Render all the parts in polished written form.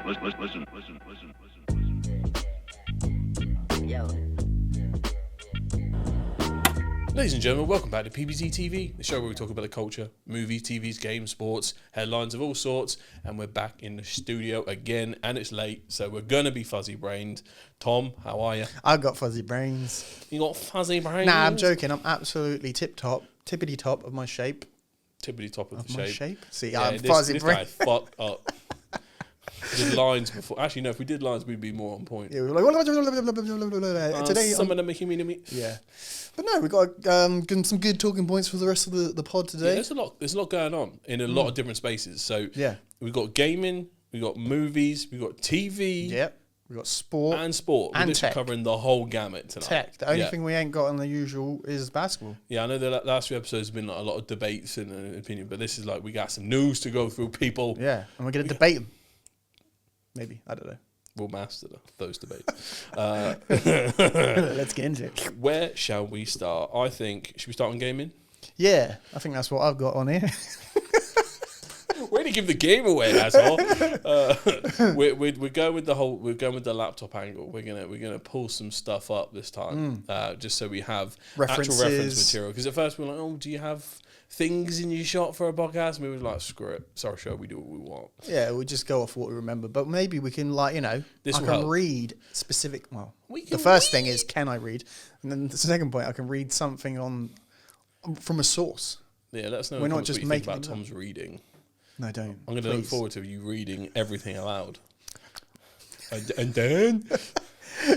Listen. Yo. Ladies and gentlemen, welcome back to PBZ TV, the show where we talk about the culture, movies, TVs, games, sports, headlines of all sorts, and we're back in the studio again, and it's late, so we're going to be fuzzy-brained. Tom, how are you? I've got fuzzy brains. You got fuzzy brains? Nah, I'm joking. I'm absolutely tippity top of my shape. Tippity top of the My shape. shape? See, Yeah, I'm this fuzzy guy brain. fucked up. Did lines before. Actually, no, if we did lines, we'd be more on point. Yeah, we were like, today. Some of them making me. Yeah. But no, we got some good talking points for the rest of the pod today. Yeah, there's a lot going on in a lot of different spaces. So Yeah. we've got gaming, we've got movies, we've got TV. Yep. We got sport And sport. and We're tech. covering the whole gamut tonight. Tech. The only Yeah. thing we ain't got on the usual is basketball. Yeah, I know the last few episodes have been like a lot of debates and opinion, but this is like we got some news to go through, people. Yeah, and we're gonna debate them. Maybe, I don't know. We'll master those debates. Let's get into it. Where shall we start? I think, should we start on gaming? Yeah, I think that's what I've got on here. Way to give the game away, asshole. We're going with the laptop angle. We're gonna pull some stuff up this time, just so we have actual reference material. Because at first we were like, oh, do you have things in your shot for a podcast? And we were like, screw it, it's our show, we do what we want. Yeah, we just go off what we remember. But maybe we can, I This will can help. read specific. Well, We the can first thing is, can I read? And then the second point, I can read something from a source. Yeah, let us know. We're not what just you think making about things up. Tom's reading. No, don't. I'm going to look Please. forward to you reading everything aloud. And then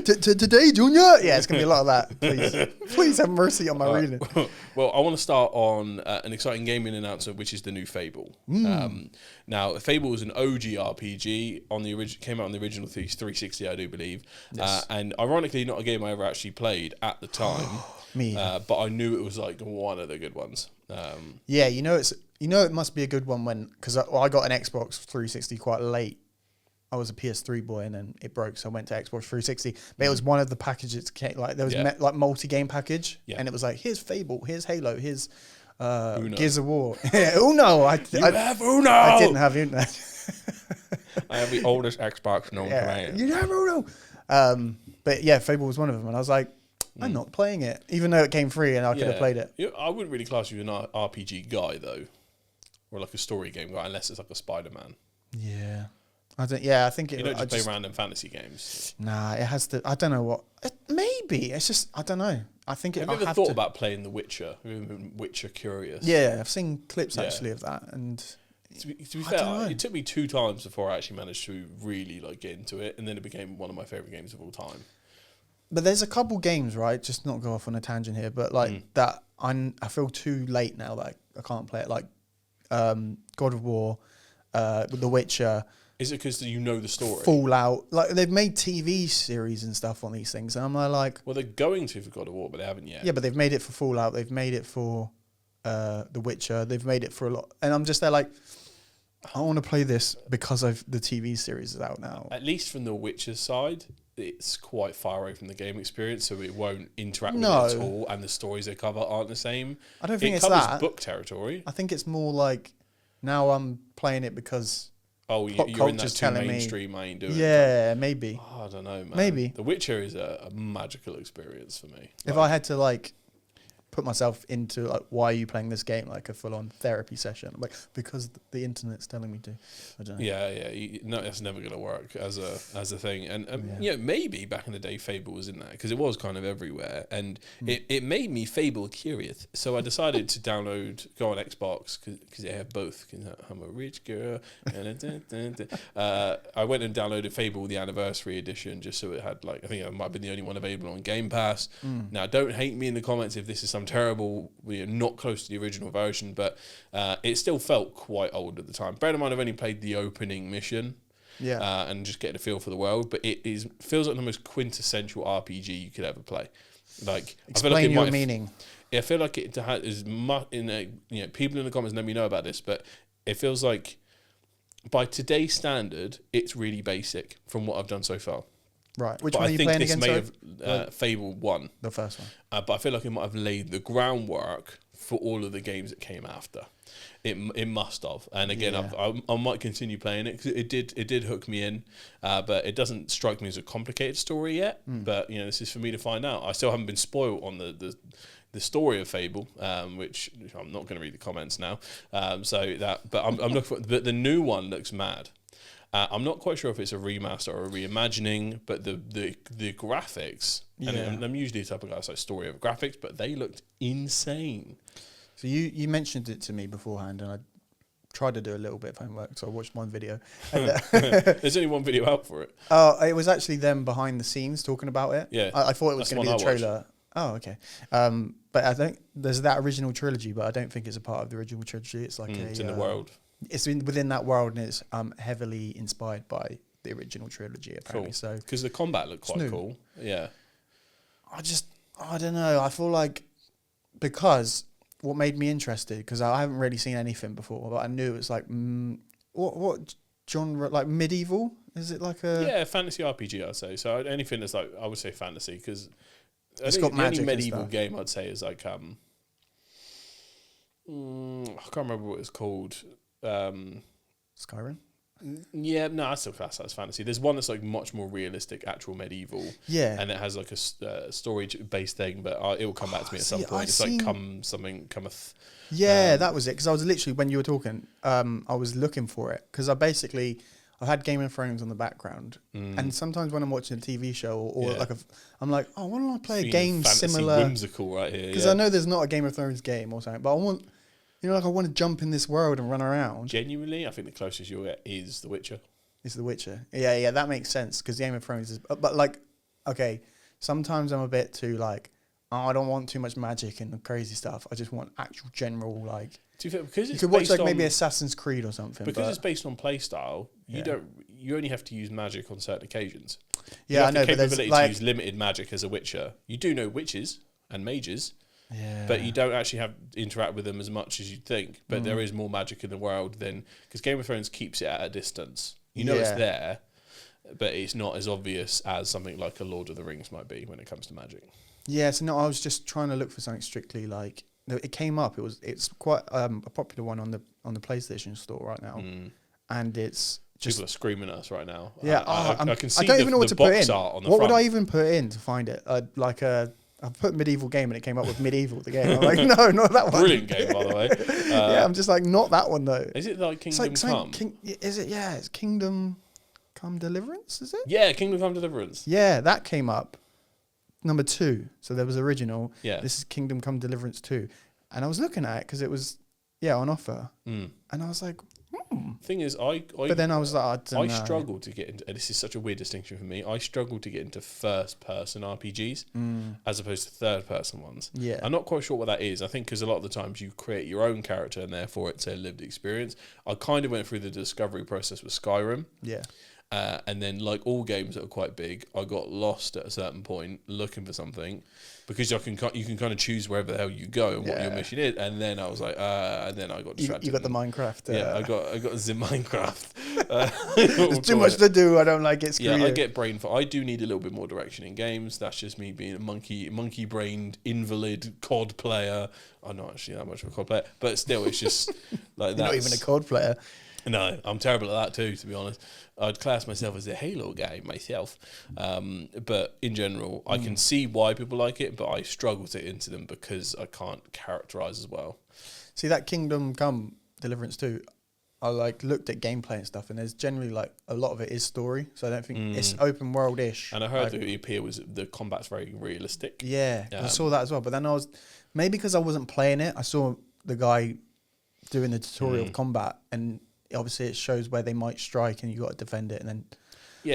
Today, Junior. Yeah, it's gonna be a lot of that. Please have mercy on my reading. Well, I want to start on an exciting gaming announcement, which is the new Fable. Now, Fable is an OG RPG came out on the original 360, I do believe, Yes. and ironically, not a game I ever actually played at the time. Me. But I knew it was like one of the good ones. Yeah, it must be a good one because I got an Xbox 360 quite late. I was a PS3 boy and then it broke, so I went to Xbox 360. But it was one of the packages like there was like multi-game package, and it was like, here's Fable, here's Halo, here's Gears of War. Uno. I have Uno. I didn't have Uno. I have the oldest Xbox known to man. You have Uno. But yeah, Fable was one of them, and I was like, I'm not playing it, even though it came free and I could have played it. I wouldn't really class you an RPG guy though, or like a story game guy, unless it's like a Spider-Man. Yeah. I think it. You don't just play random fantasy games. Nah, it has to. I don't know what. Maybe it's just. I don't know. I think it. Have you ever thought about playing The Witcher? Have you ever been Witcher curious? Yeah, I've seen clips actually of that, and to be fair, it took me 2 times before I actually managed to really get into it, and then it became one of my favorite games of all time. But there's a couple games, right? Just not go off on a tangent here, but that I feel too late now that I can't play it. Like God of War, The Witcher. Is it because you know the story? Fallout. Like, they've made TV series and stuff on these things. And I'm like... Well, they're going to for God of War, but they haven't yet. Yeah, but they've made it for Fallout. They've made it for The Witcher. They've made it for a lot. And I'm just there like, I want to play this because the TV series is out now. At least from the Witcher side, it's quite far away from the game experience, so it won't interact with it at all, and the stories they cover aren't the same. I don't think it's covers that. book territory. I think it's more like, now I'm playing it because... Oh, you're in that too mainstream, I ain't doing it. Yeah, maybe. Oh, I don't know, man. Maybe. The Witcher is a magical experience for me. If I had to, put myself into, why are you playing this game? Like a full-on therapy session. I'm like, because the internet's telling me to. I don't know. Yeah. No, that's never going to work as a thing. And, maybe back in the day, Fable was in that, because it was kind of everywhere. And it made me Fable curious. So I decided to go on Xbox, because they have both. Cause I'm a rich girl. I went and downloaded Fable, the Anniversary Edition, just so it had, I think it might have been the only one available on Game Pass. Now, don't hate me in the comments if this is some terrible, not close to the original version, but it still felt quite old at the time. Bear in mind, I've only played the opening mission, and just getting a feel for the world, but it feels like the most quintessential RPG you could ever play. Explain your meaning. I feel like it is much people in the comments let me know about this, but it feels like by today's standard, it's really basic from what I've done so far. Right. Which but one I are you think playing this again? may have Fable 1. The first one. But I feel like it might have laid the groundwork for all of the games that came after. It must have. And again, Yeah. I might continue playing it, 'cause it did hook me in, but it doesn't strike me as a complicated story yet. But this is for me to find out. I still haven't been spoiled on the story of Fable, which I'm not going to read the comments now. But I'm looking for. But the new one looks mad. I'm not quite sure if it's a remaster or a reimagining, but the graphics, and I'm usually the type of guy that's like story of graphics, but they looked insane. So you mentioned it to me beforehand, and I tried to do a little bit of homework, so I watched one video. There's only one video out for it. Oh, it was actually them behind the scenes talking about it. Yeah. I thought it was going to be the trailer. Oh, okay. But I think there's that original trilogy, but I don't think it's a part of the original trilogy. It's like it's in the world. It's within that world, and it's heavily inspired by the original trilogy, apparently. Cool. So Because the combat looked quite cool. Yeah. I don't know. I feel like because what made me interested, because I haven't really seen anything before, but I knew it was like what genre, like medieval? Is it like a fantasy RPG? I'd say so. Anything that's like, I would say fantasy, because it's got magic. The only medieval game I'd say is like I can't remember what it's called. Skyrim? Yeah, no, I still class that as fantasy. There's one that's like much more realistic, actual medieval. Yeah. And it has like a story-based thing, but it will come back to me at some point. It's like cometh. Yeah, that was it. Because I was literally, when you were talking, I was looking for it. Because I've had Game of Thrones on the background. And sometimes when I'm watching a TV show or I'm like, oh, why don't I play a game similar? Whimsical right here. Because I know there's not a Game of Thrones game or something, but I want... I want to jump in this world and run around. Genuinely, I think the closest you'll get is The Witcher. It's The Witcher. Yeah, that makes sense, because Game of Thrones is... But, like, okay, sometimes I'm a bit too, like, I don't want too much magic and crazy stuff. I just want actual general, like... Because you could watch, like, maybe Assassin's Creed or something. Because it's based on playstyle, you only have to use magic on certain occasions. Yeah, I know, but there's... the capability like, to use limited magic as a Witcher. You do know witches and mages... Yeah. But you don't actually have interact with them as much as you'd think. But there is more magic in the world than... Because Game of Thrones keeps it at a distance. You know it's there, but it's not as obvious as something like a Lord of the Rings might be when it comes to magic. Yeah, so no, I was just trying to look for something strictly like... It came up. It's quite a popular one on the PlayStation Store right now. And it's... Just, people are screaming at us right now. Yeah, I can see I don't even know what to put in. Art on the what front. would I even put in to find it? I put medieval game and it came up with medieval the game. I'm like, no, not that one. Brilliant game, by the way. I'm just like, not that one though. Is it like Kingdom Come? Is it? Yeah, it's Kingdom Come Deliverance. Is it? Yeah, Kingdom Come Deliverance. Yeah, that came up number 2. So there was original. Yeah. This is Kingdom Come Deliverance 2, and I was looking at it because it was on offer, and I was like. Thing is, but then I was like, I struggle to get into. And this is such a weird distinction for me. I struggle to get into first-person RPGs as opposed to third-person ones. Yeah, I'm not quite sure what that is. I think because a lot of the times you create your own character and therefore it's a lived experience. I kind of went through the discovery process with Skyrim. Yeah. And then, like all games that are quite big, I got lost at a certain point looking for something, because you can kind of choose wherever the hell you go and what your mission is. And then I was like, and then I got distracted. You got the Minecraft. I got the Minecraft. There's too much to do. I don't like it. Screw you. I get brain fog. I do need a little bit more direction in games. That's just me being a monkey-brained invalid COD player. I'm not actually that much of a COD player, but still, it's just like that. Not even a COD player. No, I'm terrible at that too, to be honest. I'd class myself as a Halo guy myself. But in general, I can see why people like it, but I struggle to get into them because I can't characterize as well. See, that Kingdom Come Deliverance 2, I like looked at gameplay and stuff, and there's generally like a lot of it is story, so I don't think it's open world-ish. And I heard the appeal was the combat's very realistic. Yeah, I saw that as well. But then I was, maybe because I wasn't playing it, I saw the guy doing the tutorial of combat, and obviously it shows where they might strike and you got to defend it, and then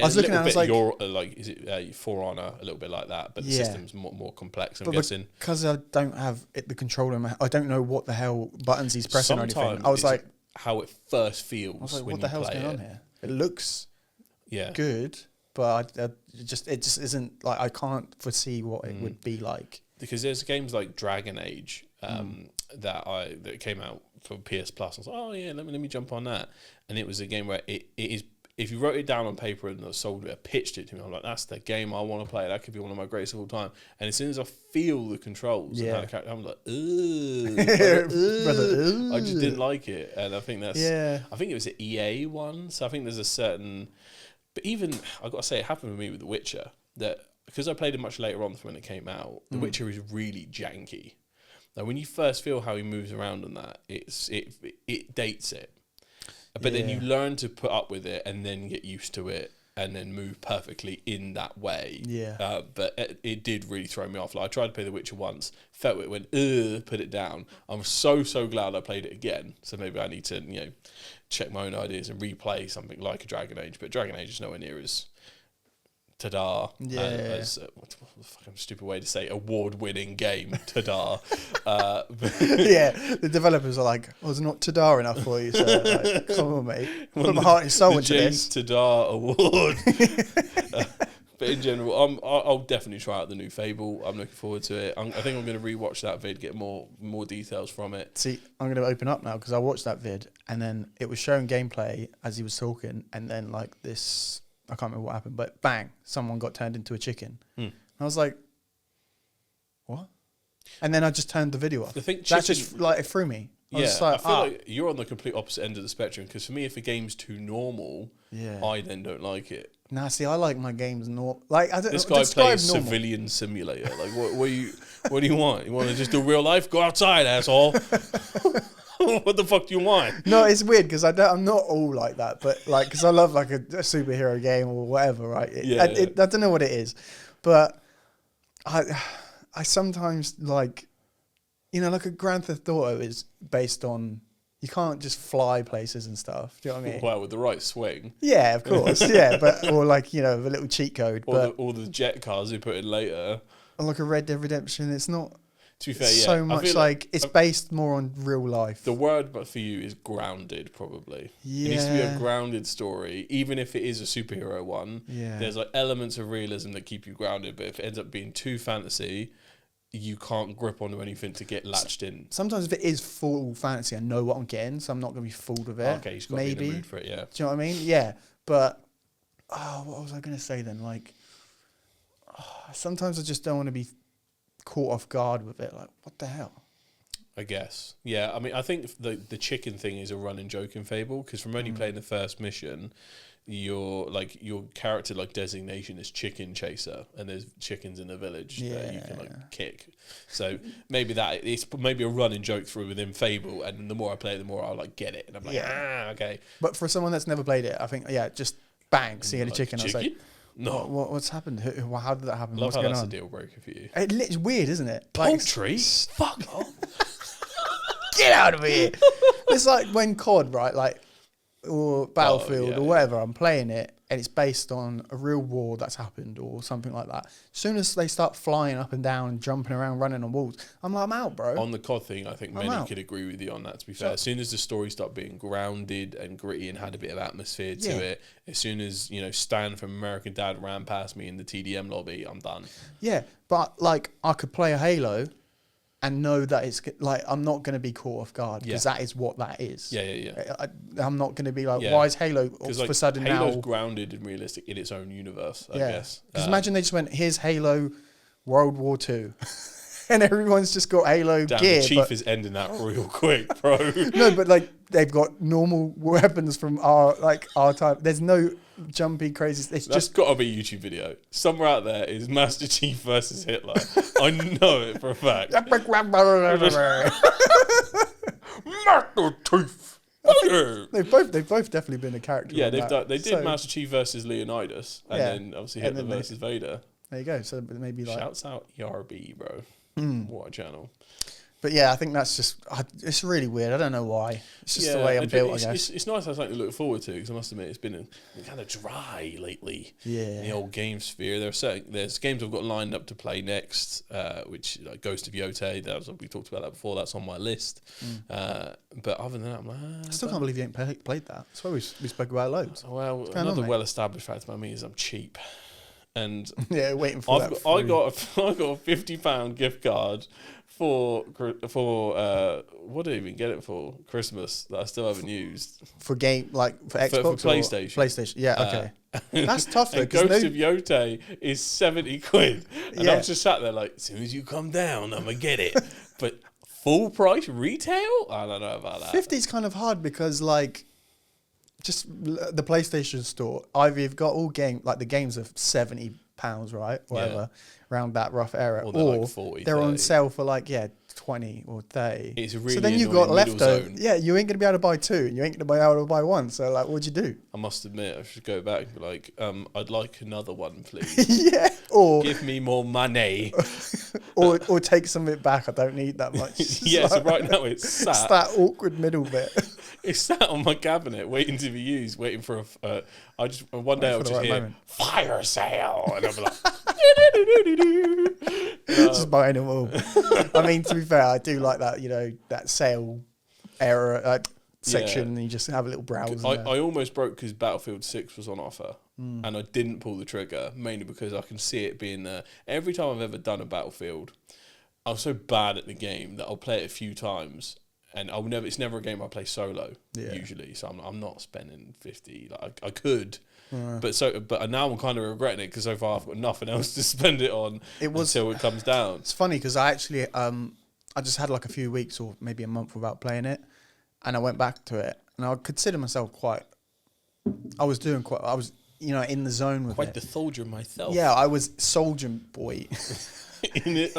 I was looking at it, I was like, is it For Honor, a little bit like that, but the system's more complex, I'm guessing. Because I don't have the controller, I don't know what the hell buttons he's pressing or anything. I was like, how it first feels. I was like, when what the hell's going on here? It looks good, but it just isn't like, I can't foresee what it would be like. Because there's games like Dragon Age that came out for PS Plus. I was like, oh yeah, let me jump on that. And it was a game where it if you wrote it down on paper and sold it, pitched it to me, I'm like, that's the game I want to play. That could be one of my greatest of all time. And as soon as I feel the controls, and how the character, I'm like, ugh, brother, I just didn't like it. And I think that's, I think it was an EA one. So I think there's a certain, but even, I've got to say, it happened with me with The Witcher, that because I played it much later on from when it came out, The Witcher is really janky. Now, when you first feel how he moves around on that, it dates it. But then you learn to put up with it and then get used to it and then move perfectly in that way. Yeah. But it did really throw me off. Like, I tried to play The Witcher once, felt it, went, put it down. I'm so glad I played it again. So maybe I need to, check my own ideas and replay something like a Dragon Age. But Dragon Age is nowhere near as ta-da, as what the fucking stupid way to say award-winning game, ta-da. The developers are like, it's not ta-da enough for you, so like, come on, mate, put my heart and soul into James this. Ta-da award. But in general, I'll definitely try out the new Fable. I'm looking forward to it. I think I'm going to rewatch that vid, get more details from it. See, I'm going to open up now because I watched that vid and then it was showing gameplay as he was talking, and then like this, I can't remember what happened, but bang, someone got turned into a chicken. And I was like, what? And then I just turned the video off. That just like, it threw me. I feel like you're on the complete opposite end of the spectrum, because for me, if a game's too normal, I then don't like it. Nah, see, I like my games normal. Like, I don't. This guy plays Civilian Simulator. Like, what do you want? You want to just do real life? Go outside, asshole. What the fuck do you want? No, it's weird because I'm not all like that, but like, because I love like a superhero game or whatever, right? I don't know what it is, but I sometimes like, like a Grand Theft Auto is based on, you can't just fly places and stuff. Do you know what I mean? Well, with the right swing. Yeah, of course. Yeah, but or like a little cheat code. Or the jet cars they put in later. Or like a Red Dead Redemption. It's not. To be fair, so much like it's based more on real life. The word, but for you, is grounded. Probably. Yeah. It needs to be a grounded story, even if it is a superhero one. Yeah. There's like elements of realism that keep you grounded, but if it ends up being too fantasy, you can't grip onto anything to get latched in. Sometimes if it is full fantasy, I know what I'm getting, so I'm not going to be fooled with it. Okay, you've got to be in the mood for it, yeah. Do you know what I mean? Yeah, but what was I going to say then? Like, sometimes I just don't want to be caught off guard with it. Like, what the hell? I guess. Yeah, I mean, I think the chicken thing is a running joke in Fable, because from only playing the first mission, your character designation is chicken chaser, and there's chickens in the village that you can kick. So maybe it's maybe a running joke through within Fable, and the more I play it, the more I'll get it, and I'm like, okay. But for someone that's never played it, I think just bang, seeing a chicken. I was like, no, what's happened? How did that happen? Love what's how going that's on? a deal breaker for you. It's weird, isn't it? Poultry? Fuck off. Get out of here. It's like when COD, right? Like, or Battlefield or whatever, I'm playing it and it's based on a real war that's happened or something like that. As soon as they start flying up and down, jumping around, running on walls, I'm like, I'm out, bro. On the COD thing, I think many could agree with you on that, to be fair. As soon as the story started being grounded and gritty and had a bit of atmosphere to it, as soon as, Stan from American Dad ran past me in the TDM lobby, I'm done. Yeah, but like, I could play a Halo and know that it's like, I'm not going to be caught off guard because that is what that is. I'm not going to be like, why is Halo all of a sudden now? Halo's grounded and realistic in its own universe, I guess. Because imagine they just went, here's Halo World War II. And everyone's just got Halo gear. The Chief is ending that real quick, bro. No, but like, they've got normal weapons from our time. There's no jumpy crazy. It's That's just got to be a YouTube video. Somewhere out there is Master Chief versus Hitler. I know it for a fact. Master Chief. They've both definitely been a character. Yeah, they did Master Chief versus Leonidas, and then obviously Hitler versus Vader. There you go. So maybe like shouts out ERB, bro. What a channel. But yeah, I think that's just, it's really weird. I don't know why. It's just the way I'm built, I guess. It's nice to have something to look forward to, because I must admit it's been kind of dry lately in the old game sphere. There's games I've got lined up to play next, which like Ghost of Yote, we talked about that before, that's on my list. But other than that, I'm like, I still can't believe you ain't played that. That's why we spoke about it loads. Well, another well-established fact about me is I'm cheap. And yeah, waiting for that. I got a £50 gift card for what did I even get it for? Christmas that I still haven't used. For Xbox for PlayStation. PlayStation, yeah, okay. That's tough though. And Ghost of Yote is 70 quid. And I'm just sat there like, as soon as you come down, I'm gonna get it. But full price retail? I don't know about that. 50 is kind of hard because like just the PlayStation store, either you've got all the games are £70, right? Whatever, around that rough area. Or they're like 40, they're 30. on sale for 20 or 30. It's really so then you've got leftover. Zone. Yeah, you ain't gonna be able to buy two, and you ain't gonna be able to buy one. So like, what'd you do? I must admit, I should go back and be like, I'd like another one, please. Yeah, or give me more money. or take some of it back. I don't need that much. Yeah, so right now it's sat. It's that awkward middle bit. It's sat on my cabinet, waiting to be used, waiting for one day I'll just hear fire sale, and I'm like, just buying them all. I mean, to be fair, I do like that. That sale era section, and you just have a little browse. I almost broke because Battlefield 6 was on offer, and I didn't pull the trigger, mainly because I can see it being there. Every time I've ever done a Battlefield, I'm so bad at the game that I'll play it a few times, and it's never a game I play solo usually. So I'm not spending 50. Like I could. But now I'm kind of regretting it because so far I've got nothing else to spend it on until it comes down. It's funny because I actually I just had like a few weeks or maybe a month without playing it, and I went back to it, and I consider myself I was in the zone with quite the soldier myself. Yeah, I was soldier boy. In it.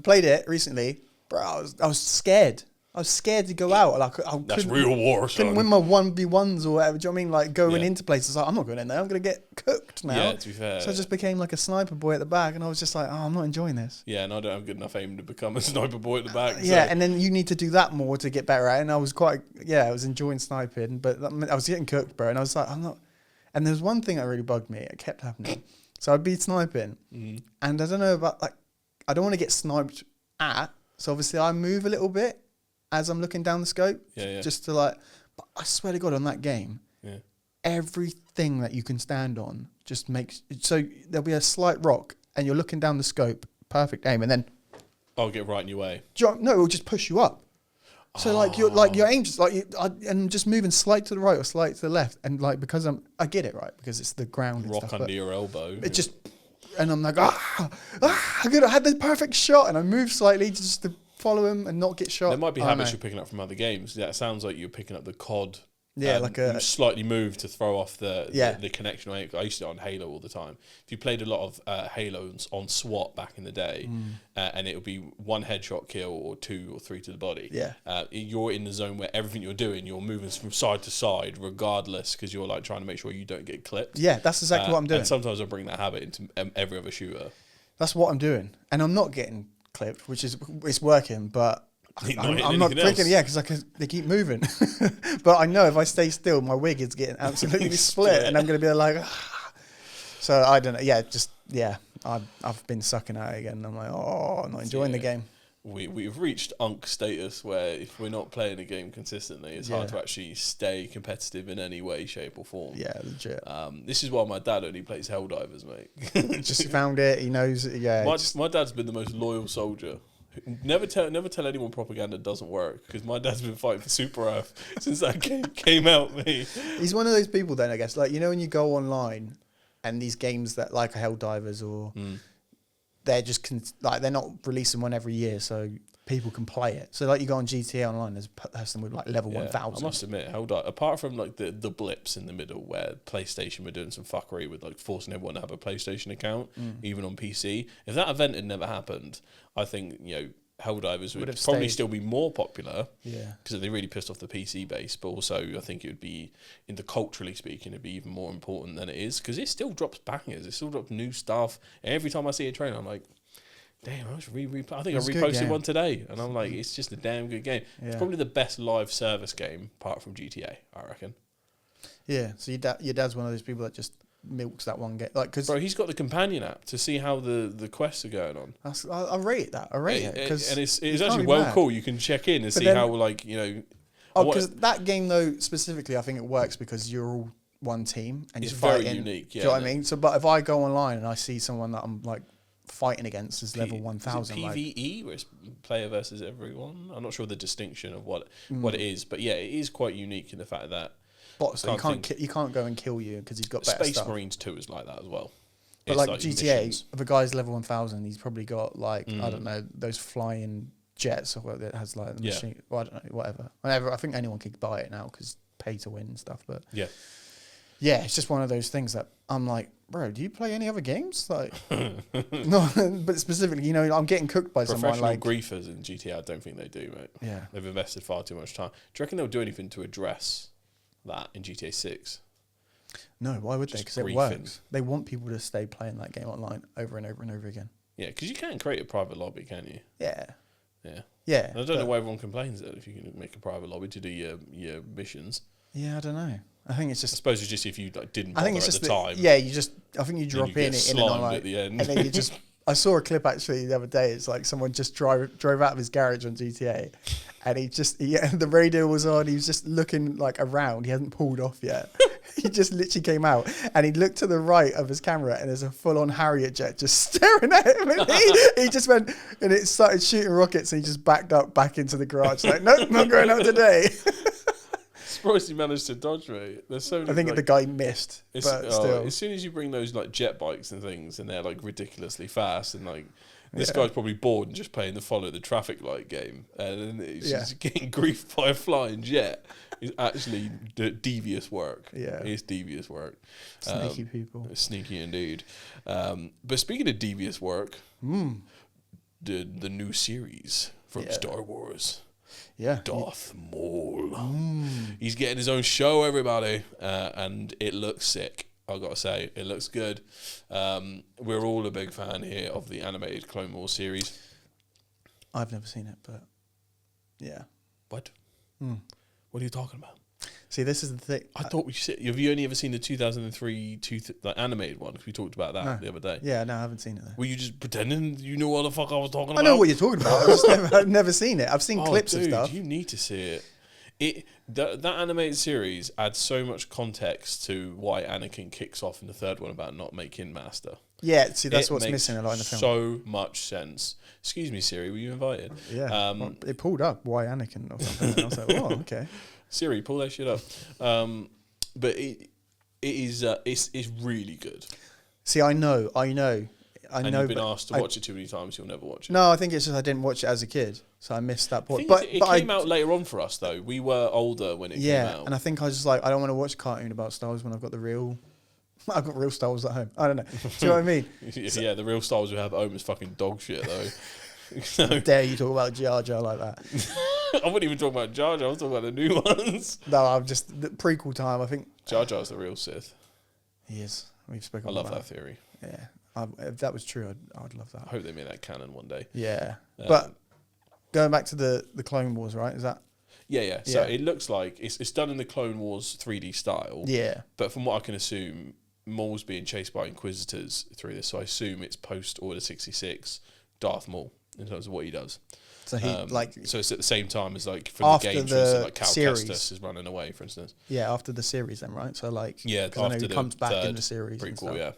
Played it recently, bro. I was scared. I was scared to go out. Like that's real war. Couldn't win my 1v1s or whatever. Do you know what I mean? Like going into places, like I'm not going in there. I'm going to get cooked now. Yeah, to be fair. So I just became like a sniper boy at the back, and I was just like, I'm not enjoying this. Yeah, and I don't have good enough aim to become a sniper boy at the back. Yeah, and then you need to do that more to get better at it. And I was I was enjoying sniping, but I was getting cooked, bro. And I was like, I'm not. And there was one thing that really bugged me. It kept happening. So I'd be sniping, and I don't know about I don't want to get sniped at. So obviously I move a little bit as I'm looking down the scope, just to but I swear to God, on that game, everything that you can stand on just makes, so there'll be a slight rock, and you're looking down the scope, perfect aim, and then I'll get right in your way. No, it'll just push you up. So your aim just and just moving slight to the right or slight to the left, and because I get it right because it's the ground. And rock stuff, under your elbow. It just, and I'm like I had the perfect shot, and I moved slightly just to follow him and not get shot. There might be habits you're picking up from other games. That sounds like you're picking up the COD. Yeah, you slightly move to throw off the connection. I used to do it on Halo all the time. If you played a lot of Halo on SWAT back in the day, and it would be one headshot kill or 2 or 3 to the body. You're in the zone where everything you're doing, you're moving from side to side, regardless, because you're trying to make sure you don't get clipped. Yeah, that's exactly what I'm doing. And sometimes I bring that habit into every other shooter. That's what I'm doing, and I'm not getting clipped, it's working, but I'm not thinking, because they keep moving. But I know if I stay still, my wig is getting absolutely split, and I'm going to be like, So I don't know. I've been sucking at it again. I'm like, I'm not enjoying the game. We've reached unk status where if we're not playing a game consistently, it's hard to actually stay competitive in any way, shape, or form. Yeah, legit. This is why my dad only plays Helldivers, mate. Just found it. He knows. Yeah. My dad's been the most loyal soldier. Never tell anyone propaganda doesn't work, because my dad's been fighting for Super Earth since that game came out, mate. He's one of those people then, I guess. Like, when you go online and these games that like Helldivers or they're just they're not releasing one every year, so people can play it. So you go on GTA Online, there's a person with level 1000. I must admit, apart from the blips in the middle where PlayStation were doing some fuckery with forcing everyone to have a PlayStation account, even on PC. If that event had never happened, I think Helldivers would probably still be more popular. Yeah, because they really pissed off the PC base. But also, I think it would be, culturally speaking, it'd be even more important than it is, because it still drops bangers. It still drops new stuff. Every time I see a trailer, I'm like, damn, I should replay. I think I reposted one today, and I'm like, it's just a damn good game. Yeah. It's probably the best live service game apart from GTA, I reckon. Yeah. So your dad's one of those people that just milks that one game, bro, he's got the companion app to see how the quests are going on. I rate that. I rate it, and it's actually cool. You can check in and see how because that game though specifically, I think it works because you're all one team and it's you're very fighting. unique. Do Yeah, you know what I mean? So, but if I go online and I see someone that I'm like fighting against is level 1000, PvE, where it's player versus everyone. I'm not sure the distinction of what it is, but yeah, it is quite unique in the fact that bots. So you can't go and kill you because he's got better Space stuff. Marines 2 is like that as well. But It's like GTA, missions. if a guy's level 1000, he's probably got like I don't know, those flying jets or what that has like the machine. Well, I don't know, whatever. I think anyone could buy it now because pay to win and stuff. But yeah, it's just one of those things that I'm like, bro, do you play any other games? Like, no, but specifically, you know, I'm getting cooked by someone like griefers in GTA. I don't think they do, mate. Yeah, they've invested far too much time. Do you reckon they'll do anything to address that in GTA 6? No, why would they? Because it works. They want people to stay playing that game online over and over and over again. Yeah, because you can create a private lobby, can't you? Yeah. And I don't know why everyone complains that if you can make a private lobby to do your missions. Yeah, I don't know. I think it's just. I suppose it's just if you like didn't bother I think it's at just the time. Yeah, you just. I think you drop in an online at the end, and then you just. I saw a clip actually the other day. It's like someone just drove out of his garage on GTA, and the radio was on. He was just looking like around. He hadn't pulled off yet. He just literally came out, and he looked to the right of his camera, and there's a full-on Harrier jet just staring at him. And he just went, and it started shooting rockets, and he just backed up back into the garage. Like, nope, not going out today. Surprised he managed to dodge, mate. There's so many, I think the guy missed, but still. As soon as you bring those like jet bikes and things, and they're like ridiculously fast, and like this guy's probably bored and just playing the follow the traffic light game, and then he's just getting griefed by a flying jet. It's actually devious work. Yeah, it's devious work. Sneaky people. Sneaky indeed. But speaking of devious work, the new series from Star Wars. Yeah, Darth Maul. He's getting his own show, everybody, and it looks sick. I gotta say, it looks good. We're all a big fan here of the animated Clone Wars series. I've never seen it, but yeah. What? What are you talking about? See, this is the thing. I thought have you only ever seen the 2003 animated one? Because we talked about that the other day. Yeah, no, I haven't seen it though. Were you just pretending you knew what the fuck I was talking about? I know what you're talking about. I've never seen it. I've seen clips of stuff. You need to see it. That animated series adds so much context to why Anakin kicks off in the third one about not making Master. Yeah, see, that's what's missing a lot in the film. So much sense. Excuse me, Siri, were you invited? Yeah, it pulled up why Anakin or something. I was like, oh, okay. Siri, pull that shit up. But it's really good. See, I know. And you've been asked to watch it too many times, you'll never watch it. No, I think it's just I didn't watch it as a kid, so I missed that point. But it came out later on for us, though. We were older when it came out. Yeah, and I think I was just like, I don't want to watch a cartoon about Star Wars when I've got real Star Wars at home. I don't know. Do you know what I mean? Yeah, the real Star Wars we have at home is fucking dog shit, though. So, how dare you talk about Jar Jar like that? I wouldn't even talk about Jar Jar. I was talking about the new ones. No, I'm just the prequel time. I think Jar Jar's the real Sith. He is. We've spoken. I love that theory. Yeah, if that was true, I'd love that. I hope they make that canon one day. Yeah, but going back to the Clone Wars, right? Is that? Yeah. So it looks like it's done in the Clone Wars 3D style. Yeah. But from what I can assume, Maul's being chased by Inquisitors through this, so I assume it's post Order 66 Darth Maul in terms of what he does. So he so it's at the same time as like from the games, so like Cal Kestis is running away, for instance. Yeah, after the series, then right. So like after he comes back in the series prequel,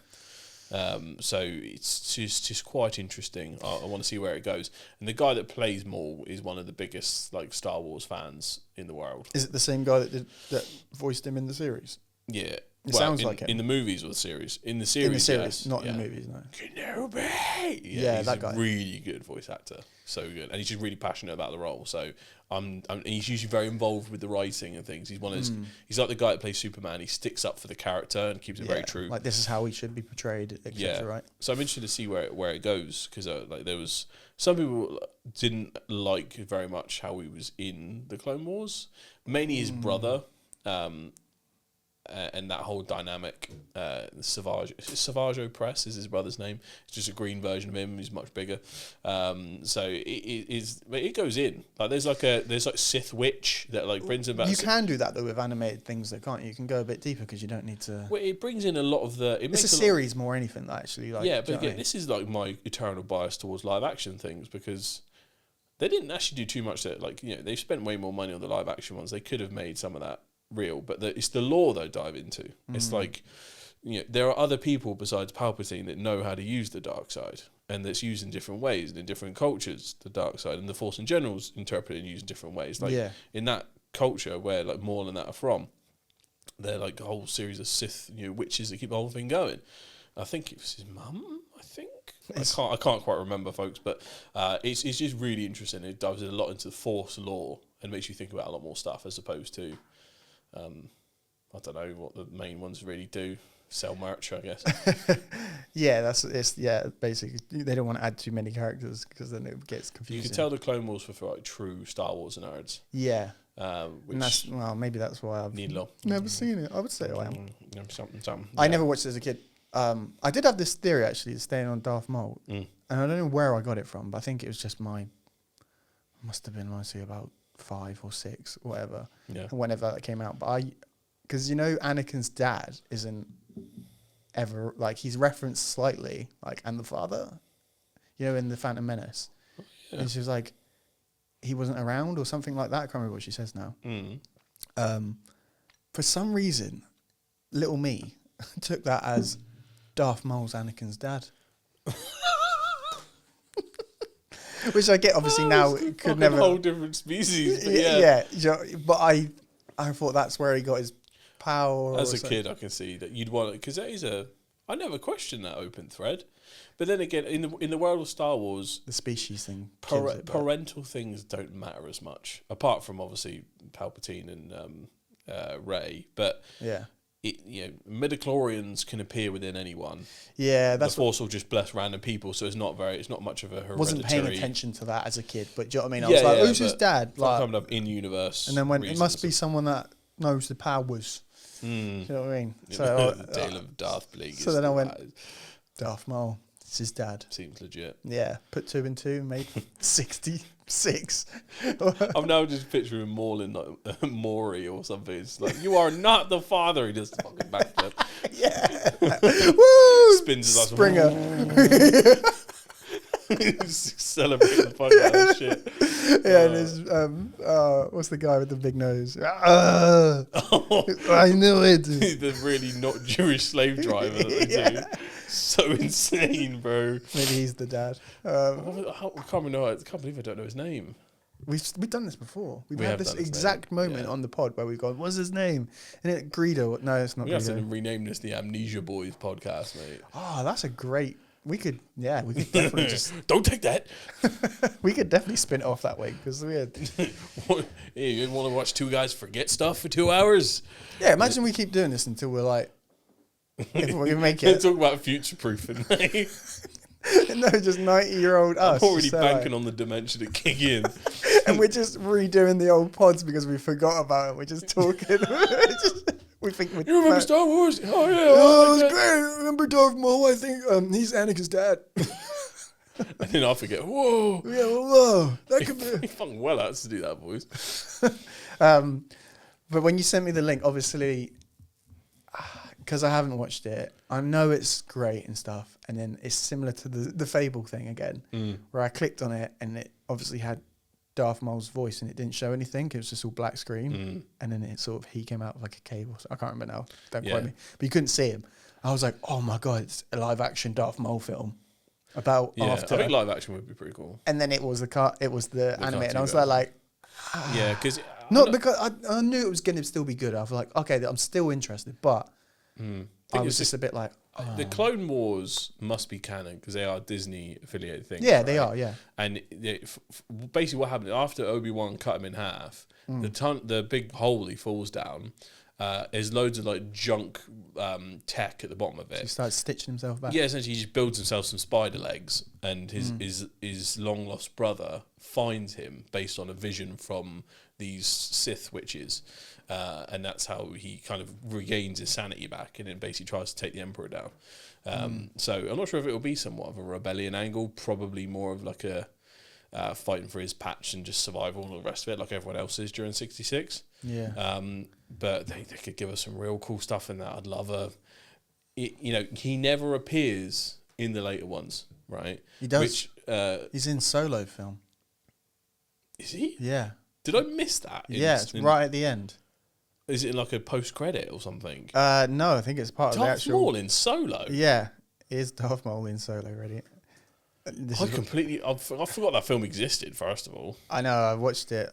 so it's just quite interesting. I want to see where it goes. And the guy that plays Maul is one of the biggest like Star Wars fans in the world. Is it the same guy that voiced him in the series? Yeah. It sounds like him. In the movies or the series? In the series, yes. Not in the movies, no. Kenobi! Yeah, he's that guy. A really good voice actor. So good. And he's just really passionate about the role. So he's usually very involved with the writing and things. He's one of those, he's like the guy that plays Superman. He sticks up for the character and keeps it very true. Like this is how he should be portrayed, etc. Right? So I'm interested to see where it goes, because like there was some people didn't like very much how he was in the Clone Wars. Mainly his brother. And that whole dynamic, Savage Opress is his brother's name. It's just a green version of him. He's much bigger. So it goes in. Like there's like Sith Witch that like brings in back. You can do that though with animated things, though, can't you? You can go a bit deeper because you don't need to. Well, it brings in a lot of the. It's a series more anything actually. Like, yeah, but again, this is like my eternal bias towards live action things, because they didn't actually do too much. That they've spent way more money on the live action ones. They could have made some of that real, but it's the lore they dive into. It's like, there are other people besides Palpatine that know how to use the dark side, and that's used in different ways and in different cultures. The dark side and the Force in general is interpreted and used in different ways. Like in that culture where like Maul and that are from, they're like a whole series of Sith, witches that keep the whole thing going. I think it was his mum. I can't quite remember, folks, but it's just really interesting. It dives a lot into the Force lore and makes you think about a lot more stuff as opposed to, I don't know what the main ones really do. Sell merch, I guess. Basically they don't want to add too many characters because then it gets confusing. You can tell the Clone Wars for like true Star Wars nerds. Yeah. Which maybe that's why I've need love. Never seen it. I would say I am. Something. I never watched it as a kid. I did have this theory actually, staying on Darth Maul, and I don't know where I got it from, but I think it was just must have been honestly about 5 or 6, whatever. Yeah. Whenever that came out, but because Anakin's dad isn't ever like he's referenced slightly like and the father, in the Phantom Menace, and she was like he wasn't around or something like that. I can't remember what she says now. For some reason, little me took that as Darth Maul's Anakin's dad. Which I get obviously now could never a whole different species. But but I thought that's where he got his power. As a kid, I can see that you'd want it because that is I never questioned that open thread, but then again, in the world of Star Wars, the species thing, parental things don't matter as much, apart from obviously Palpatine and Rey. But midichlorians can appear within anyone. Yeah, that's the Force will just bless random people, so it's not much of a hereditary. Wasn't paying attention to that as a kid, but do you know what I mean? I was like, who's his dad? Like coming up in universe, and then when it must be someone that knows the powers. Do you know what I mean? So the tale of Darth Plagueis. So then I went, Darth Maul. It's his dad. Seems legit. Yeah, put 2 and 2, made 66. I'm now just picturing Maul in like Maury or something. It's like, you are not the father. He does the fucking backflip. Woo! Spins his Springer. Celebrating the fuck out of that shit. Yeah, and there's what's the guy with the big nose? I knew it. The really not Jewish slave driver that they do. So insane, bro. Maybe he's the dad. I can't believe I don't know his name. We've done this before. We've had this exact moment on the pod where we've gone, what's his name? And it Greedo. No, it's not Greedo. We have to rename this the Amnesia Boys podcast, mate. Oh, that's a great... We could definitely just... Don't take that. We could definitely spin it off that way because we had... You want to watch two guys forget stuff for 2 hours? Yeah, imagine we keep doing this until we're like... If we make it... Talk about future-proofing, mate. No, just 90-year-old us. I'm already banking on the dementia to kick in. And we're just redoing the old pods because we forgot about it. We're just talking. We think you remember Star Wars? Oh, yeah. Oh, that's great. I remember Darth Maul. I think he's Anakin's dad. And then I forget. Whoa. Yeah, whoa. That could be... fucking well out to do that, boys. But when you sent me the link, obviously... Because I haven't watched it, I know it's great and stuff, and then it's similar to the Fable thing again, where I clicked on it and it obviously had Darth Maul's voice and it didn't show anything. It was just all black screen, and then he came out with like a cable. So I can't remember now. Don't quote me, but you couldn't see him. I was like, oh my god, it's a live action Darth Maul film about after. I think live action would be pretty cool. And then it was the anime, and I was like. Yeah, because because I knew it was going to still be good. I was like, okay, I'm still interested, but. I was just a bit like... The Clone Wars must be canon because they are Disney affiliated things. Yeah, right? They are, yeah. And basically what happened, after Obi-Wan cut him in half, the big hole he falls down, there's loads of like junk tech at the bottom of it. So he starts stitching himself back. Yeah, essentially he just builds himself some spider legs and his long-lost brother finds him based on a vision from these Sith witches. And that's how he kind of regains his sanity back and then basically tries to take the Emperor down. So I'm not sure if it will be somewhat of a rebellion angle, probably more of like a fighting for his patch and just survival and all the rest of it like everyone else is during 66. Yeah. But they could give us some real cool stuff in that. I'd love he never appears in the later ones, right? He does. He's in Solo film. Is he? Yeah. Did I miss that? Yeah, it's right at the end. Is it like a post credit or something? No, I think it's part of the Darth actual. Maul in Solo. Yeah, it is Darth Maul in Solo. Ready? I forgot that film existed. First of all, I know. I watched it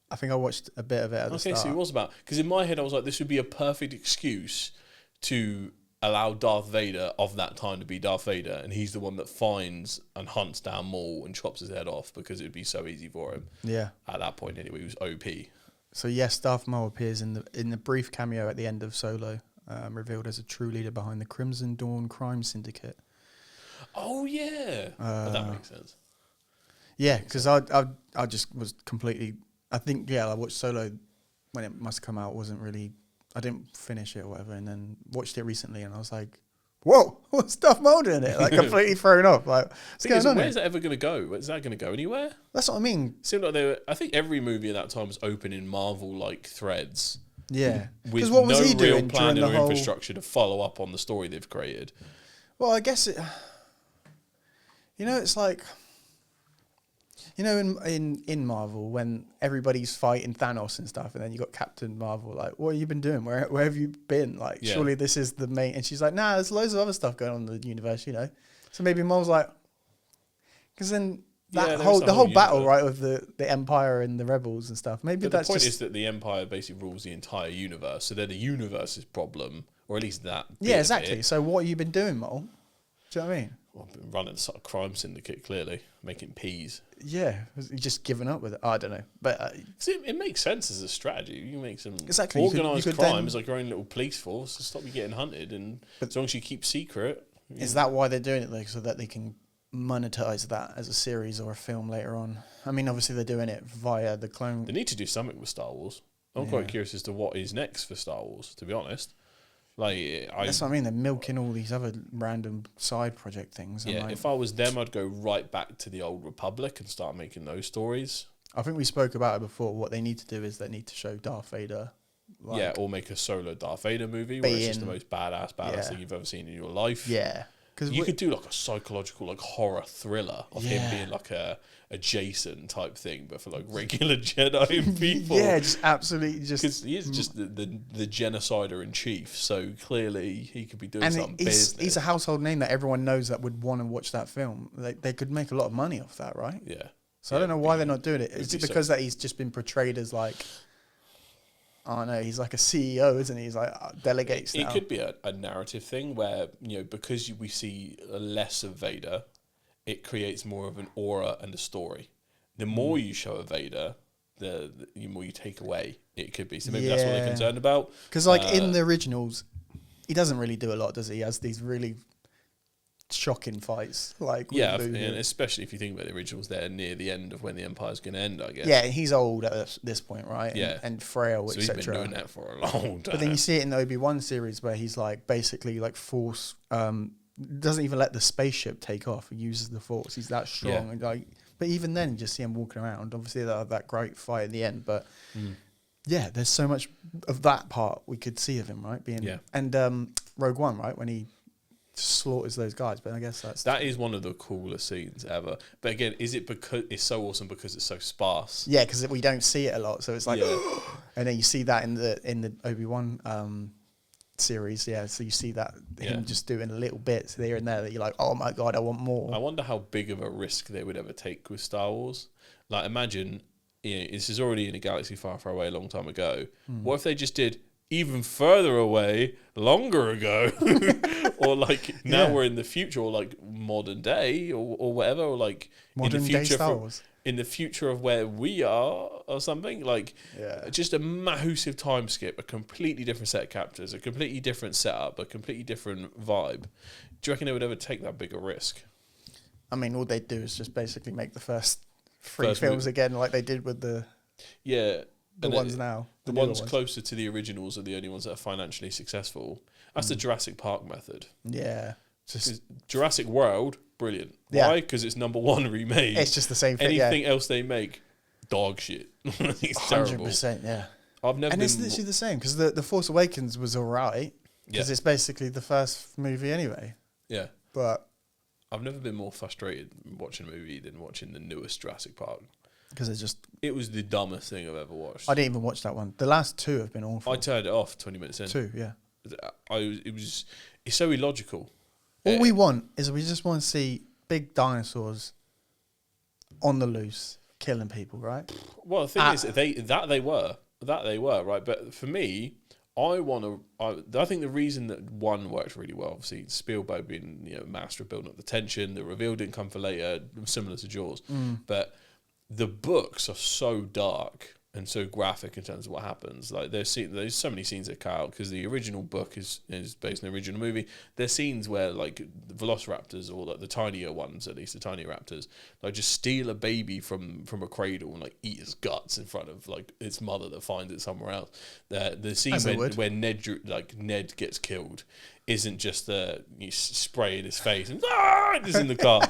I think I watched a bit of it at the start. so it was about, because in my head I was like, this would be a perfect excuse to allow Darth Vader of that time to be Darth Vader, and he's the one that finds and hunts down Maul and chops his head off because it'd be so easy for him. Yeah. At that point, anyway, he was OP. So yes, Darth Maul appears in the brief cameo at the end of Solo, revealed as a true leader behind the Crimson Dawn crime syndicate. Oh yeah, that makes sense. Yeah, because I just was completely. I think I watched Solo when it must come out. I didn't finish it or whatever, and then watched it recently, and I was like, "Whoa, what's Darth Maul doing it?" Like completely thrown off. Like, what's going on? Where's that ever going to go? Is that going to go anywhere? That's what I mean. Seemed like they were. I think every movie at that time was open in Marvel-like threads. Yeah, with what was no he real doing plan or the whole infrastructure to follow up on the story they've created. Well, I guess it. It's like. In Marvel, when everybody's fighting Thanos and stuff, and then you got Captain Marvel, like, what have you been doing? Where have you been? Like, surely this is the main. And she's like, nah, there's loads of other stuff going on in the universe, So maybe Maul's like, because then the whole battle, right, with the Empire and the Rebels and stuff. Maybe but the point is that the Empire basically rules the entire universe, so they're the universe's problem, or at least that. Yeah, exactly. So what have you been doing, Maul? Do you know what I mean? Well, I've been running a sort of crime syndicate, clearly, making peas. Yeah, just given up with it. I don't know, but it makes sense as a strategy. You can make some organised crime as like your own little police force to stop you getting hunted, and as long as you keep secret. Is that why they're doing it, though, so that they can monetize that as a series or a film later on? I mean, obviously they're doing it via the clone. They need to do something with Star Wars. I'm quite curious as to what is next for Star Wars, to be honest. That's what I mean. They're milking all these other random side project things. Yeah, if I was them, I'd go right back to the Old Republic and start making those stories. I think we spoke about it before. What they need to do is they need to show Darth Vader. Or make a solo Darth Vader movie where it's just the most badass thing you've ever seen in your life. Yeah. Because you could do like a psychological, like horror thriller of him being like a Jason type thing, but for like regular Jedi people. Yeah, just absolutely because he is just the genocider in chief. So clearly he could be doing something business. He's a household name that everyone knows that would want to watch that film. They could make a lot of money off that, right? Yeah. So I don't know why they're not doing it. Is it because that he's just been portrayed as like? I don't know, he's like a CEO, isn't he? He's like delegates now. It could be a narrative thing where, because we see less of Vader, it creates more of an aura and a story. The more you show of Vader, the more you take away. It could be. So maybe that's what they're concerned about. Because in the originals, he doesn't really do a lot, does he? He has these really shocking fights, and especially if you think about the originals, they're near the end of when the Empire's going to end, I guess. Yeah, he's old at this point, right? And frail, so etc. He's been doing that for a long time. But then you see it in the Obi-Wan series where he's like basically like force doesn't even let the spaceship take off. He uses the force. He's that strong and like. But even then, you just see him walking around. Obviously, they have that great fight at the end, but. Yeah, there's so much of that part we could see of him, right? And Rogue One, right, when he slaughters those guys. But I guess that is one of the coolest scenes ever. But again, is it because it's so awesome because it's so sparse? Yeah, because we don't see it a lot, so it's like, and then you see that in the Obi-Wan series. Yeah, so you see that him just doing little bits here and there that you're like, oh my god, I want more. I wonder how big of a risk they would ever take with Star Wars. Like, imagine. This is already in a galaxy far, far away a long time ago. What if they just did even further away, longer ago? Or like now we're in the future, or like modern day, or whatever, or like modern in the future Star Wars. In the future of where we are, or something. Like just a massive time skip, a completely different set of characters, a completely different setup, a completely different vibe. Do you reckon they would ever take that big a risk? I mean, all they'd do is just basically make the first films again, like they did with the ones now. The ones closer to the originals are the only ones that are financially successful. That's the Jurassic Park method. Yeah. Jurassic World, brilliant. Why? Because it's #1 remade. It's just the same thing. Anything else they make, dog shit. It's terrible. 100%, yeah. It's literally the same, because the Force Awakens was alright, because it's basically the first movie anyway. Yeah. But I've never been more frustrated watching a movie than watching the newest Jurassic Park. Because it's just... It was the dumbest thing I've ever watched. I didn't even watch that one. The last 2 have been awful. I turned it off 20 minutes in. 2, yeah. It's so illogical. All we want is we just want to see big dinosaurs on the loose, killing people, right? Well, the thing is, they were, right? But for me, I think the reason that 1 worked really well, obviously Spielberg being master of building up the tension, the reveal didn't come for later, similar to Jaws, but the books are so dark and so graphic in terms of what happens. Like there's so many scenes that cut out because the original book is based on the original movie. There's scenes where like the velociraptors, or like the tinier ones, at least the tinier raptors, like just steal a baby from a cradle and like eat its guts in front of like its mother that finds it somewhere else. The scene where Ned gets killed isn't just you spray in his face and just in the car.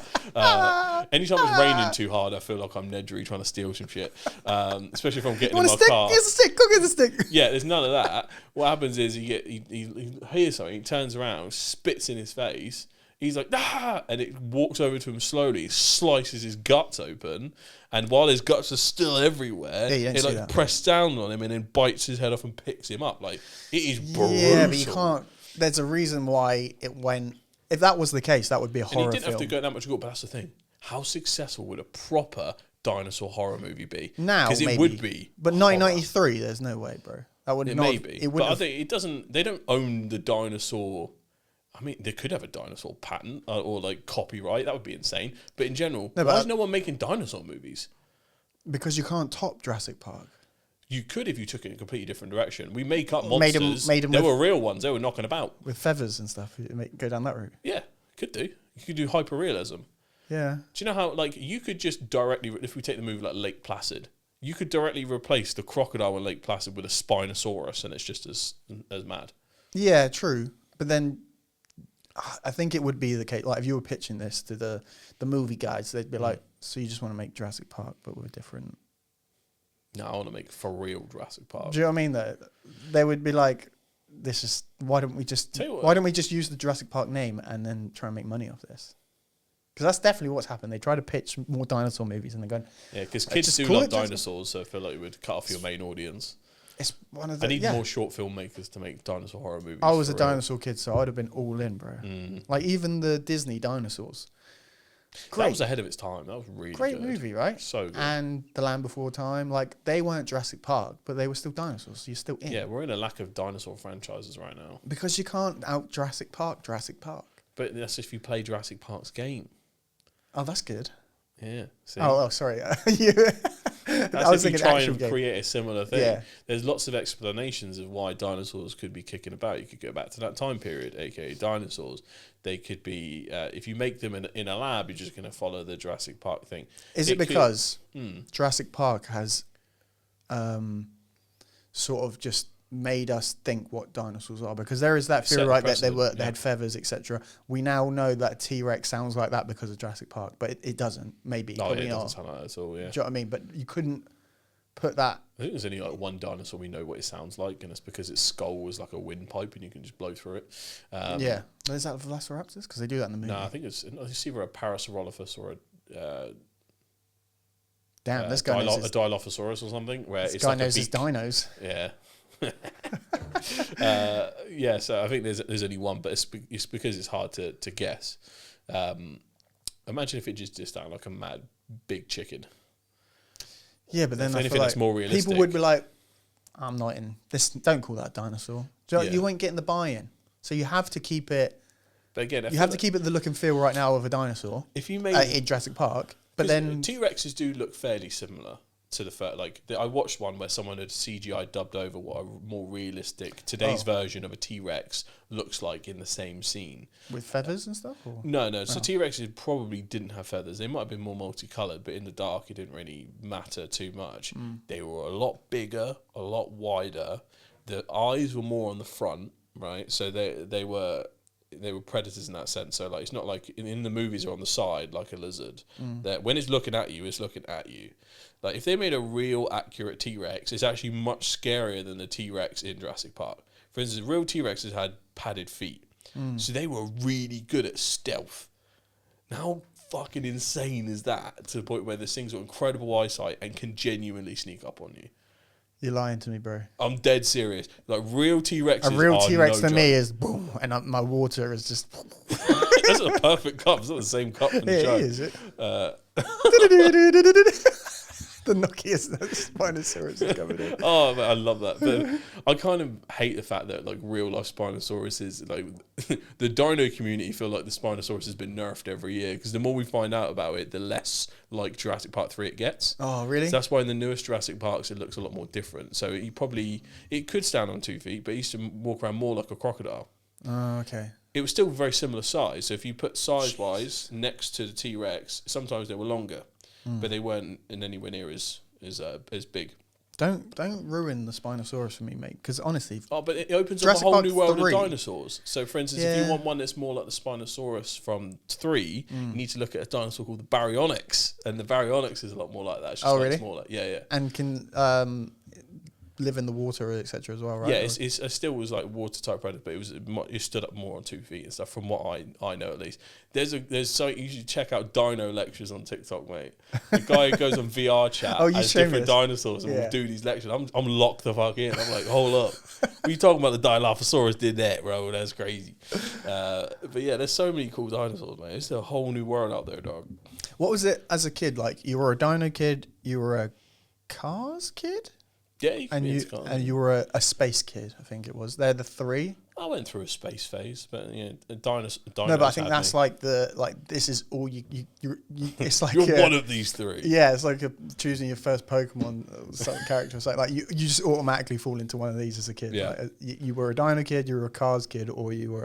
Anytime it's raining too hard, I feel like I'm Nedry trying to steal some shit. Especially if I'm getting in my car. Here's a stick. Go get the stick. Yeah, there's none of that. What happens is he hears something, he turns around, spits in his face. He's like, ah! And it walks over to him slowly, slices his guts open, and while his guts are still everywhere, it like presses down on him and then bites his head off and picks him up. Like, it is brutal. Yeah, but you can't. There's a reason why it went. If that was the case, that would be a horror film. And he didn't have to go that much gore, but that's the thing. How successful would a proper dinosaur horror movie be? Now, because it would be. But 1993, there's no way, bro. That would not. Maybe. But I think it doesn't. They don't own the dinosaur. I mean, they could have a dinosaur patent or like copyright. That would be insane. But in general, why is no one making dinosaur movies? Because you can't top Jurassic Park. You could if you took it in a completely different direction. We make up monsters. They were real ones. They were knocking about. With feathers and stuff. Go down that route. Yeah, could do. You could do hyperrealism. Yeah. Do you know how, like, you could just directly, if we take the movie like Lake Placid, you could directly replace the crocodile in Lake Placid with a Spinosaurus and it's just as mad. Yeah, true. But then I think it would be the case. Like, if you were pitching this to the movie guys, they'd be like, so you just want to make Jurassic Park, but with a different... No, I want to make for real Jurassic Park. Do you know what I mean? Though they would be like, "This is why don't we just use the Jurassic Park name and then try and make money off this?" Because that's definitely what's happened. They try to pitch more dinosaur movies and they're going, yeah, because kids do love dinosaurs, so I feel like it would cut off your main audience. It's one of the. I need more short filmmakers to make dinosaur horror movies. I was a dinosaur kid, so I'd have been all in, bro. Like even the Disney dinosaurs. Great. That was ahead of its time. That was really great movie, right? So good. And The Land Before Time, like they weren't Jurassic Park, but they were still dinosaurs. So you're still in. Yeah, we're in a lack of dinosaur franchises right now. Because you can't out Jurassic Park. But that's if you play Jurassic Park's game. Oh, that's good. Yeah. See? Oh, sorry. That's I was if you try and create a similar thing. Yeah. There's lots of explanations of why dinosaurs could be kicking about. You could go back to that time period, aka dinosaurs. They could be, if you make them in a lab, you're just going to follow the Jurassic Park thing. Is it because Jurassic Park has sort of just made us think what dinosaurs are? Because there is that theory, right, that they had feathers, etc. We now know that T-Rex sounds like that because of Jurassic Park, but it doesn't. Maybe. No, it doesn't sound like that at all, yeah. Do you know what I mean? But you couldn't put that... I think there's only like one dinosaur we know what it sounds like, and it's because its skull was like a windpipe and you can just blow through it. Yeah. Is that Velociraptors? Because they do that in the movie. No, I think it's either a Parasaurolophus or a... Damn, this guy knows a Dilophosaurus or something. Where this it's guy like knows his dinos. Yeah. Yeah, so I think there's only one, but it's because it's hard to guess. Imagine if it just sounded like a mad big chicken. Yeah, but then if anything, that's more realistic. People would be like, "I'm not in this. Don't call that a dinosaur." You won't get in the buy-in, so you have to keep it. But again, you have to keep it the look and feel right now of a dinosaur. If you made in Jurassic Park, but then T-Rexes do look fairly similar to the first. Like I watched one where someone had CGI dubbed over what a more realistic today's version of a T-Rex looks like in the same scene with feathers and stuff. Or? No. So T-Rexes probably didn't have feathers. They might have been more multicolored, but in the dark it didn't really matter too much. They were a lot bigger, a lot wider. The eyes were more on the front, right? So they were predators in that sense. So like it's not like in the movies are on the side like a lizard. That when it's looking at you, it's looking at you. Like if they made a real accurate T-Rex, it's actually much scarier than the T-Rex in Jurassic Park. For instance, real T-Rexes had padded feet, so they were really good at stealth. Now fucking insane is that, to the point where this thing's got incredible eyesight and can genuinely sneak up on you? You're lying to me, bro. I'm dead serious. Like, real T-Rexes. A real T-Rex no for joke. me is boom, and my water is just. That's a perfect cup. It's not the same cup from the show. It is. The Nokia Spinosaurus is coming in. Oh, man, I love that. But I kind of hate the fact that like real life Spinosauruses, like the dino community, feel like the Spinosaurus has been nerfed every year, because the more we find out about it, the less like Jurassic Park 3 it gets. Oh, really? So that's why in the newest Jurassic Parks it looks a lot more different. So it could stand on 2 feet, but it used to walk around more like a crocodile. Oh, okay. It was still very similar size. So if you put size-wise next to the T-Rex, sometimes they were longer, but they weren't in anywhere near as big. Don't ruin the Spinosaurus for me, mate. Because honestly, But it opens up a Jurassic whole Park new world 3. of dinosaurs. So, for instance, if you want one that's more like the Spinosaurus from 3, you need to look at a dinosaur called the Baryonyx, and the Baryonyx is a lot more like that. It's just really? smaller. Yeah. And can live in the water, etc. as well, right? Yeah, it still was like water type predator, but it stood up more on 2 feet and stuff. From what I know, at least there's so you should check out Dino lectures on TikTok, mate. The guy who goes on VR chat as different dinosaurs and will do these lectures. I'm locked the fuck in. I'm like, hold up, what you talking about? The Dilophosaurus did that, bro. That's crazy. But yeah, there's so many cool dinosaurs, man. It's a whole new world out there, dog. What was it as a kid? Like, you were a dino kid, you were a cars kid? Yeah, you can and you were a space kid, I think it was. They're the 3. I went through a space phase, but a dinosaur. No, but I think that's like this is all you it's like you're one of these 3. Yeah, it's like choosing your first Pokemon character. It's like you just automatically fall into one of these as a kid. Yeah. Like, you were a dino kid, you were a cars kid, or you were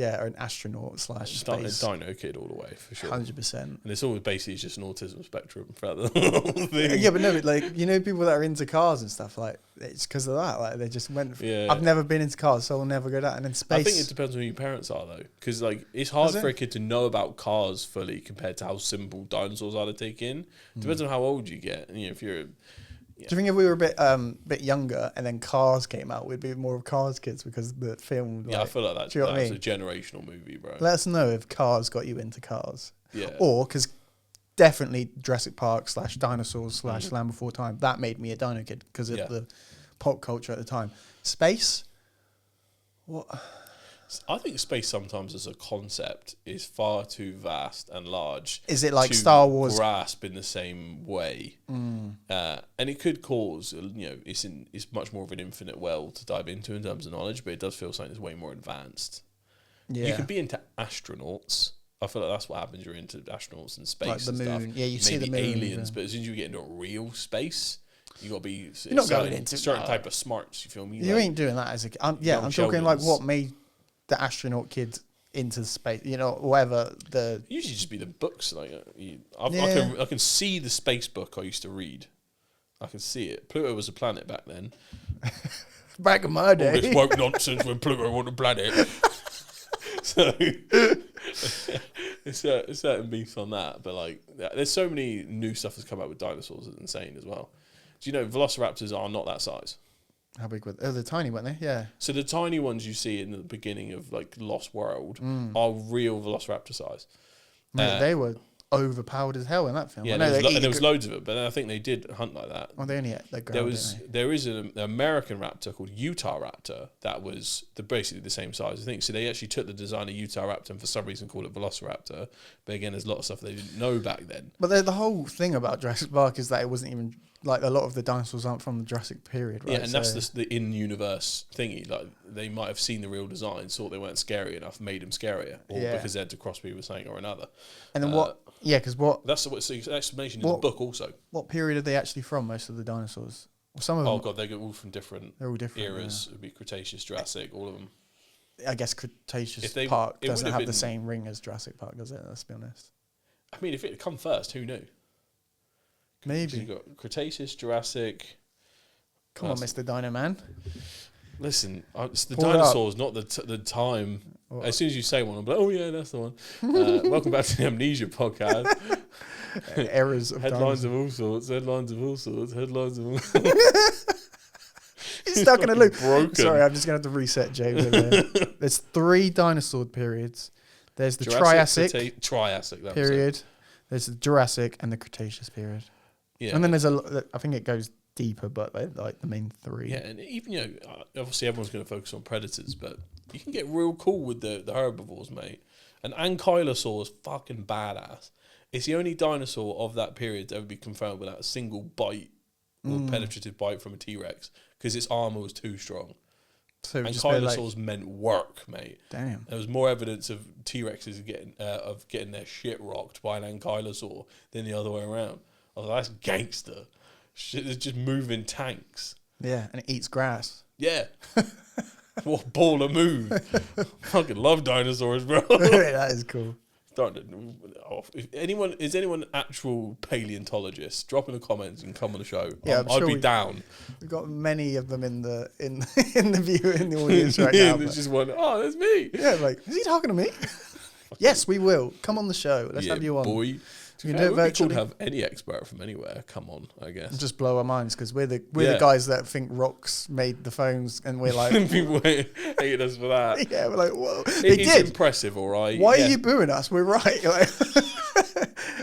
an astronaut / space. Dino kid all the way, for sure. 100%. And it's always basically just an autism spectrum throughout the whole thing. Yeah, but no, like, people that are into cars and stuff, like, it's because of that. Like, they just went. I've never been into cars, so I'll never go that. And then space. I think it depends on who your parents are, though, because like it's hard for a kid to know about cars fully compared to how simple dinosaurs are to take in. Depends on how old you get. And, if you're. Yeah. Do you think if we were a bit younger and then Cars came out, we'd be more of Cars kids because the film? Yeah, I feel like that's a generational movie, bro. Let us know if Cars got you into cars. Yeah. Or, because definitely Jurassic Park / Dinosaurs / Land Before Time, that made me a dino kid because of the pop culture at the time. Space? What? I think space sometimes as a concept is far too vast and large. Is it like Star Wars? Grasp in the same way, and it could cause it's much more of an infinite well to dive into in terms of knowledge, but it does feel something that's way more advanced. Yeah, you could be into astronauts. I feel like that's what happens. You're into astronauts and space, like the moon. Stuff. Yeah, you see the moon, aliens, but as soon as you get into real space, you got to be. You're not going into certain type of smarts. You feel me? You ain't doing that as a. I'm talking like what made the astronaut kids into space, whatever the. Usually just be the books. Like I can see the space book I used to read. I can see it. Pluto was a planet back then. Back in my day. All this woke nonsense when Pluto was a planet. So it's certain beefs on that, but like there's so many new stuff that's come out with dinosaurs that's insane as well. Do you know velociraptors are not that size? How big were they? Oh, they're tiny, weren't they? Yeah. So the tiny ones you see in the beginning of like Lost World are real velociraptor size. They were overpowered as hell in that film. Yeah, there was loads of it, but then I think they did hunt like that. Well, they only ate the ground, there is an American raptor called Utah raptor that was basically the same size, I think. So they actually took the design of Utah raptor and for some reason called it velociraptor. But again, there's a lot of stuff they didn't know back then. But the whole thing about Jurassic Park is that it wasn't even like a lot of the dinosaurs aren't from the Jurassic period, right? Yeah, and that's the in-universe thingy. Like they might have seen the real design, thought they weren't scary enough, made them scarier, or because they had to crossbreed with something or another. And then what? Yeah, because what? That's the explanation in the book also. What period are they actually from? Most of the dinosaurs. Well, some of them. Oh god, they're all from different. They're all different eras. It would be Cretaceous, Jurassic, all of them. I guess Cretaceous Park doesn't have the same ring as Jurassic Park, does it? Let's be honest. I mean, if it had come first, who knew? Maybe. You've got Cretaceous, Jurassic. Come on, Mr. Dino Man. Listen, it's the dinosaurs, not the time. What? As soon as you say one, I'm like, oh yeah, that's the one. Welcome back to the Amnesia podcast. Errors of headlines dinosaurs. of all sorts, headlines of all sorts, headlines of all sorts. He's stuck in a loop. Broken. Sorry, I'm just going to have to reset James over here. There's 3 dinosaur periods. There's the Triassic Triassic that period. Was it. There's the Jurassic and the Cretaceous period. Yeah. And then there's I think it goes deeper, but like the main three. Yeah, and even, obviously everyone's going to focus on predators, but you can get real cool with the herbivores, mate. An ankylosaur is fucking badass. It's the only dinosaur of that period to ever be confirmed without a single bite or penetrative bite from a T-Rex because its armor was too strong. So ankylosaurs meant work, mate. Damn. There was more evidence of T-Rexes getting their shit rocked by an ankylosaur than the other way around. Oh, that's gangster. Shit is just moving tanks. Yeah, and it eats grass. Yeah. What ball of move. Fucking love dinosaurs, bro. That is cool. If anyone is anyone actual paleontologist, drop in the comments and come on the show. Yeah, I'd be down. We've got many of them in the audience right now. There's just one. Oh, that's me. Yeah, like, is he talking to me? Yes, we will. Come on the show. Let's have you on. Boy. We It would be cool to have any expert from anywhere. Come on, I guess. Just blow our minds because we're the guys that think rocks made the phones, and we're like, people hate us for that. Yeah, we're like, whoa, it's impressive, all right. Why are you booing us? We're right.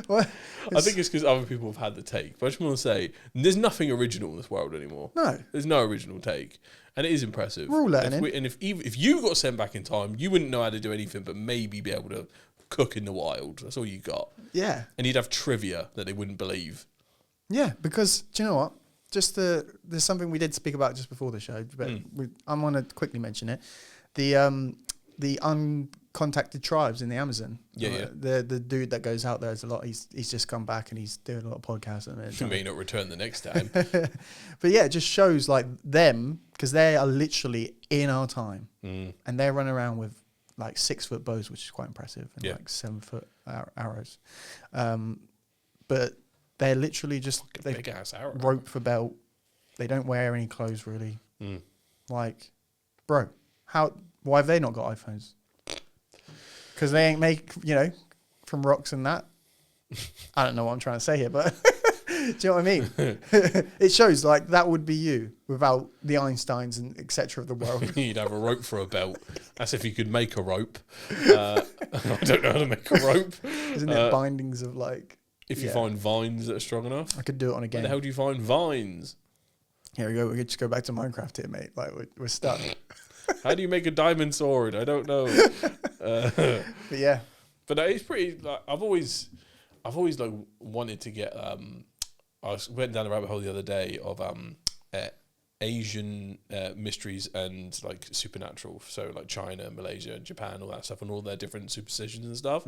Like, I think it's because other people have had the take. But I just want to say, there's nothing original in this world anymore. No, there's no original take, and it is impressive. We're all learning. If you got sent back in time, you wouldn't know how to do anything, but maybe be able to cook in the wild. That's all you got. Yeah. And you'd have trivia that they wouldn't believe. Yeah, because do you know what? There's something we did speak about just before the show, but I'm going to quickly mention it. The uncontacted tribes in the Amazon. Yeah. The dude that goes out there is a lot. He's just come back and he's doing a lot of podcasts. He may not return the next time. But yeah, it just shows like them, because they are literally in our time, and they're running around with like 6-foot bows, which is quite impressive, and like 7-foot arrows. But they're literally just big ass arrow. Rope for belt. They don't wear any clothes really. Like, bro, why have they not got iPhones? Because they ain't from rocks and that. I don't know what I'm trying to say here, but do you know what I mean? It shows like that would be you without the Einsteins and etc. of the world. You'd have a rope for a belt. That's if you could make a rope. I don't know how to make a rope. Isn't it bindings of like... If you find vines that are strong enough. I could do it on a game. Where the hell do you find vines? Here we go. We could just go back to Minecraft here, mate. Like we're stuck. How do you make a diamond sword? I don't know. But yeah. But it's pretty. Like, I've always like wanted to get. I went down the rabbit hole the other day of Asian mysteries and like supernatural. So like China, Malaysia, and Japan, all that stuff, and all their different superstitions and stuff.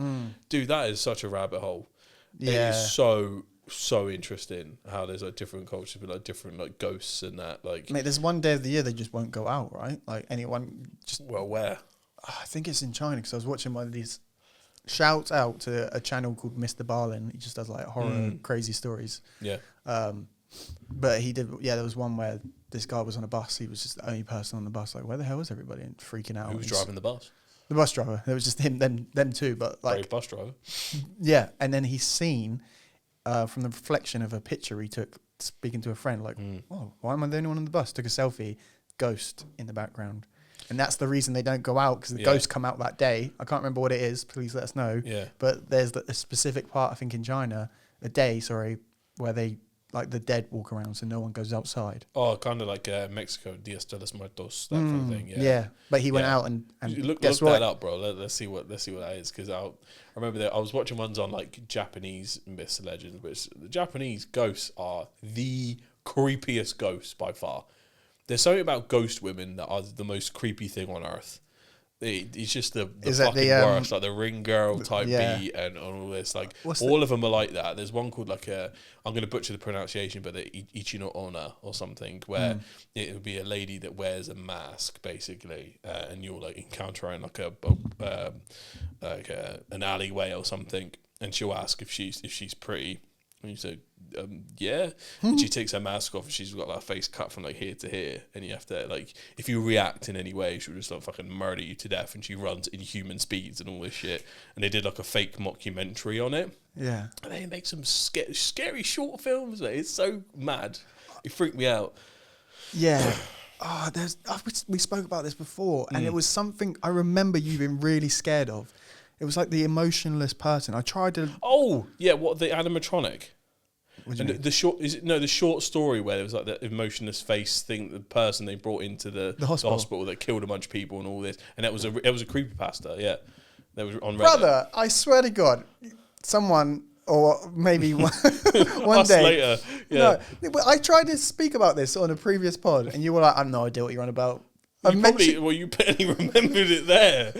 Dude, that is such a rabbit hole. Yeah. It is so interesting how there's like different cultures with like different like ghosts and that. Like, mate, there's one day of the year they just won't go out, right? Like anyone just. Well, where? I think it's in China because I was watching one of these. Shout out to a channel called Mr. Barlin. He just does like horror, crazy stories. Yeah. But he did. Yeah, there was one where this guy was on a bus. He was just the only person on the bus. Like, where the hell is everybody? And freaking out. Who was driving the bus? The bus driver. It was just him, them two. But like, brave bus driver. Yeah, and then he's seen from the reflection of a picture he took speaking to a friend. Like, oh, why am I the only one on the bus? Took a selfie. Ghost in the background. And that's the reason they don't go out, because the ghosts come out that day. I can't remember what it is. Please let us know. Yeah. But there's a specific part, I think, in China, where they, like, the dead walk around, so no one goes outside. Oh, kind of like Mexico, Dia de los Muertos, that kind of thing. Yeah. Yeah. But he went out and look that up, bro. Let's see what that is, because I remember that I was watching ones on like Japanese myths and legends, which the Japanese ghosts are the creepiest ghosts by far. There's something about ghost women that are the most creepy thing on earth. It's just the fucking worst, like the ring girl type beat and all this. Like all of them are like that. There's one called like I'm going to butcher the pronunciation, but the Ichino Onna or something, where it would be a lady that wears a mask basically, and you'll like encounter her in like an alleyway or something, and she'll ask if she's pretty. And you say, yeah. And she takes her mask off and she's got like a face cut from like here to here. And you have to like, if you react in any way, she'll just like fucking murder you to death. And she runs inhuman speeds and all this shit. And they did like a fake mockumentary on it. Yeah. And they make some scary short films, mate. It's so mad. It freaked me out. Yeah. We spoke about this before, and it was something I remember you being really scared of. It was like the emotionless person. I tried to. Oh yeah, what, the animatronic? What do you mean? The short the short story where there was like that emotionless face thing, the person they brought into the hospital that killed a bunch of people and all this, and it was a creepypasta. Yeah, that was on Reddit. Brother, I swear to God, someone or maybe one Us day. later. Yeah. No, but I tried to speak about this on a previous pod, and you were like, "I have no idea what you're on about." You barely remembered it there.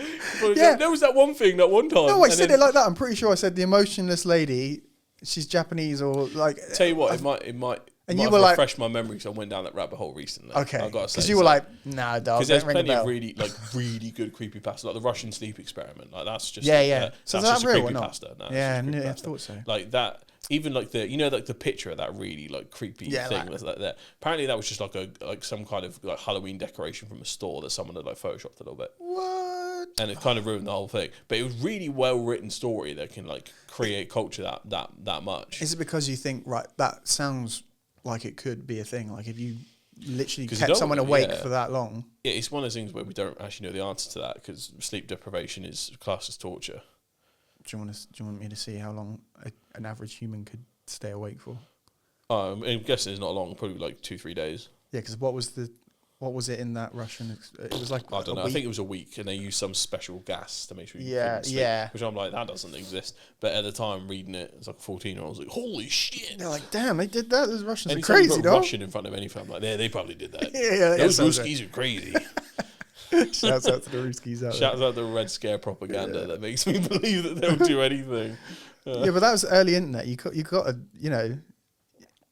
Yeah. There was that one thing that one time. No, I said it like that. I'm pretty sure I said the emotionless lady. She's Japanese or like. Tell you what, it might. And might you have were like, refreshed my memory because I went down that rabbit hole recently. Okay, I gotta say, because you were like, "Nah, dog." Because there's plenty of really good creepypasta, like the Russian sleep experiment. Like that's just yeah. So that's is that just real a or not? creepypasta. No, Yeah, I thought so. Like that, even like like the picture of that really like creepy thing was like that. Apparently that was just like some kind of like Halloween decoration from a store that someone had like photoshopped a little bit. What? And it kind of ruined the whole thing. But it was really well written story that can like create culture that much. Is it because you think that sounds like it could be a thing? Like if you literally kept someone awake for that long. It's one of those things where we don't actually know the answer to that because sleep deprivation is classed as torture. Do you want me to see how long an average human could stay awake for? I'm guessing it's not long, probably like 2-3 days. Yeah, because what was it in that Russian? It was like I don't know. I think it was a week, and they used some special gas to make sure you couldn't sleep. Yeah. Which I'm like, that doesn't exist. But at the time, reading it, it's like a 14-year-old. I was like, holy shit! They're like, damn, they did that. Those Russians Anytime are you crazy, put dog. Russian in front of anything, I'm like, they probably did that. Yeah, those Ruskies are crazy. Shouts out to the Ruskies out Shouts out to the Red Scare propaganda that makes me believe that they'll do anything. Yeah, but that was early internet. You got to,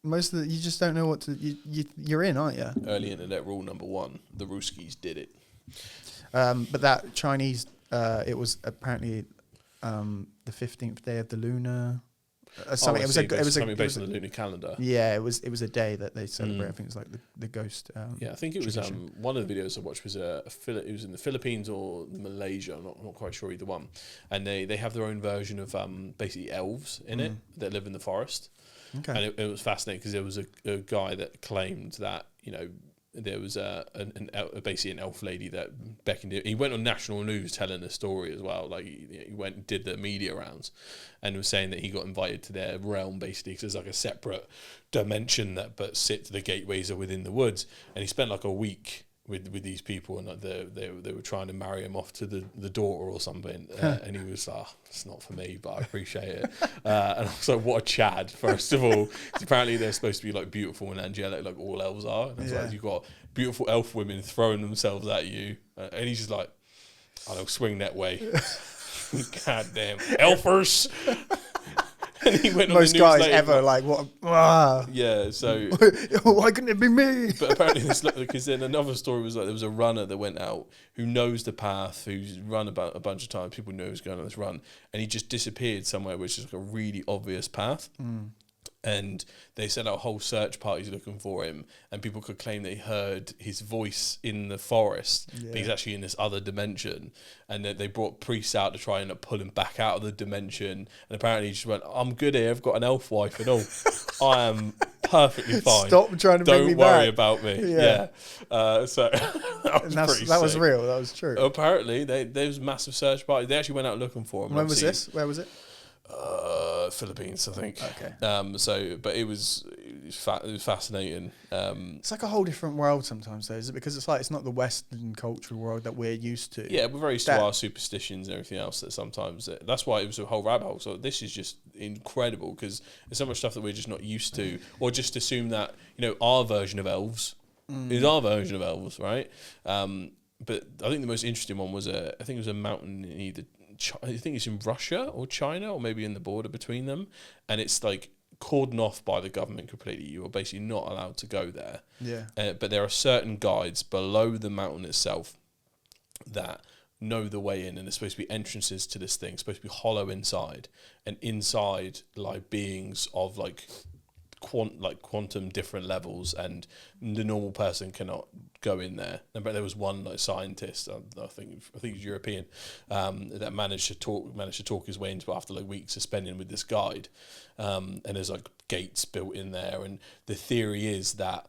most of you just don't know what to. You're in, aren't you? Early internet rule number 1: the Ruskies did it. But that Chinese, it was apparently the 15th day of the lunar. Something. It was something based on the lunar calendar. Yeah, it was a day that they celebrate. I think it was like the ghost. Yeah, I think it was one of the videos I watched was it was in the Philippines or Malaysia. I'm not quite sure either one. And they have their own version of basically elves in it that live in the forest. Okay. And it was fascinating because there was a guy that claimed that there was basically an elf lady that beckoned him. He went on national news telling the story as well. Like he went and did the media rounds, and was saying that he got invited to their realm basically because there's like a separate dimension but the gateways are within the woods. And he spent like a week with these people, and like they were trying to marry him off to the daughter or something, and he was like, it's not for me, but I appreciate it. And I was like, what a Chad, first of all. Apparently they're supposed to be like beautiful and angelic, like all elves are. And I was like, you've got beautiful elf women throwing themselves at you, and he's just like, I don't swing that way. Goddamn elfers. And he went Most on the news guys later, ever like what? Yeah, so why couldn't it be me? But apparently, because then another story was like there was a runner that went out who knows the path, who's run about a bunch of times. People know who's going on this run, and he just disappeared somewhere, which is like a really obvious path. And they sent out a whole search parties looking for him, and people could claim they heard his voice in the forest, but he's actually in this other dimension. And then they brought priests out to try and pull him back out of the dimension. And apparently he just went, I'm good here, I've got an elf wife and all. I am perfectly fine. Stop trying to bring me back. Don't worry about me. Yeah. So that was real. That was true. Apparently there was massive search party. They actually went out looking for him. When was this? Where was it? Philippines, I think. Okay. But it was fascinating. It's like a whole different world sometimes, though, is it? Because it's not the Western cultural world that we're used to. Yeah, we're very used to our superstitions and everything else. That sometimes that's why it was a whole rabbit hole. So this is just incredible because there's so much stuff that we're just not used to, or just assume that our version of elves is our version of elves, right? But I think the most interesting one was I think it was a mountain in either. I think it's in Russia or China or maybe in the border between them, and it's like cordoned off by the government completely. You are basically not allowed to go there. Yeah. But there are certain guides below the mountain itself that know the way in, and there's supposed to be entrances to this thing. It's supposed to be hollow inside, and inside lie beings of like quantum different levels, and the normal person cannot go in there. But there was one like scientist, I think he's European, that managed to talk his way into it after like weeks of spending with this guide. And there's like gates built in there, and the theory is that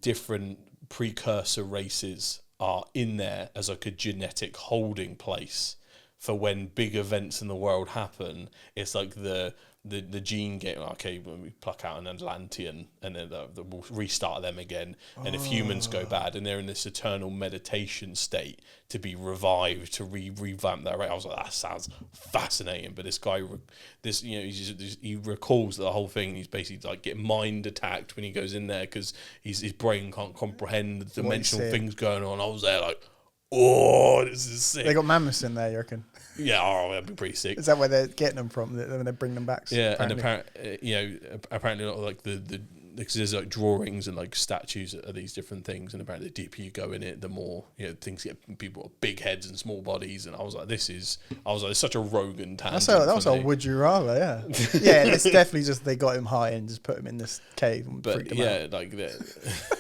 different precursor races are in there as like a genetic holding place for when big events in the world happen. It's like the gene game. Okay, when we pluck out an Atlantean, and then we'll restart them again. And if humans go bad, and they're in this eternal meditation state to be revived, to revamp that. Right? I was like, that sounds fascinating. But this guy, he recalls the whole thing. He's basically like getting mind attacked when he goes in there because his brain can't comprehend the dimensional things going on. I was there like, oh, this is sick. They got mammoths in there, you reckon? Yeah, that'd be pretty sick. Is that where they're getting them from? When they bring them back? Yeah, apparently. And apparently, a lot of like because there's like drawings and like statues of these different things, and apparently the deeper you go in it, the more things get people with big heads and small bodies, and I was like, it's such a Rogan tangent. That was a would you rather, yeah. Yeah, it's definitely just they got him high and just put him in this cave and freaked him out. Like that.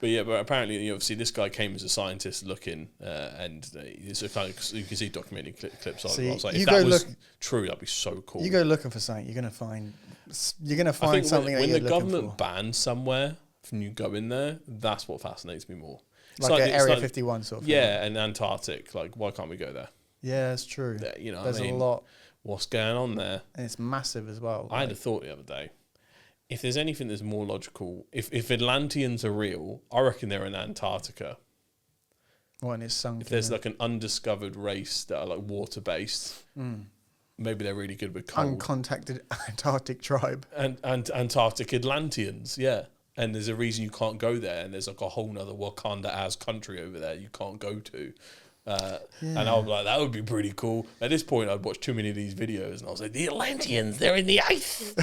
But apparently, obviously, this guy came as a scientist looking, and it's a kind of, you can see documentary clips on it. I was like, if that was true, that'd be so cool. You go looking for something, you're gonna find something. When the government bans somewhere from you go in there, that's what fascinates me more. Like an Area 51 sort of thing. Yeah, and Antarctic. Like, why can't we go there? Yeah, that's true. There's a lot. What's going on there? And it's massive as well. I had a thought the other day. If there's anything that's more logical, if Atlanteans are real, I reckon they're in Antarctica. When it's sunk. If there's like an undiscovered race that are like water based, maybe they're really good with cold. Uncontacted Antarctic tribe. And Antarctic Atlanteans, yeah. And there's a reason you can't go there, and there's like a whole nother Wakanda-as country over there you can't go to. And I was like, that would be pretty cool. At this point, I'd watched too many of these videos, and I was like, the Atlanteans, they're in the ice.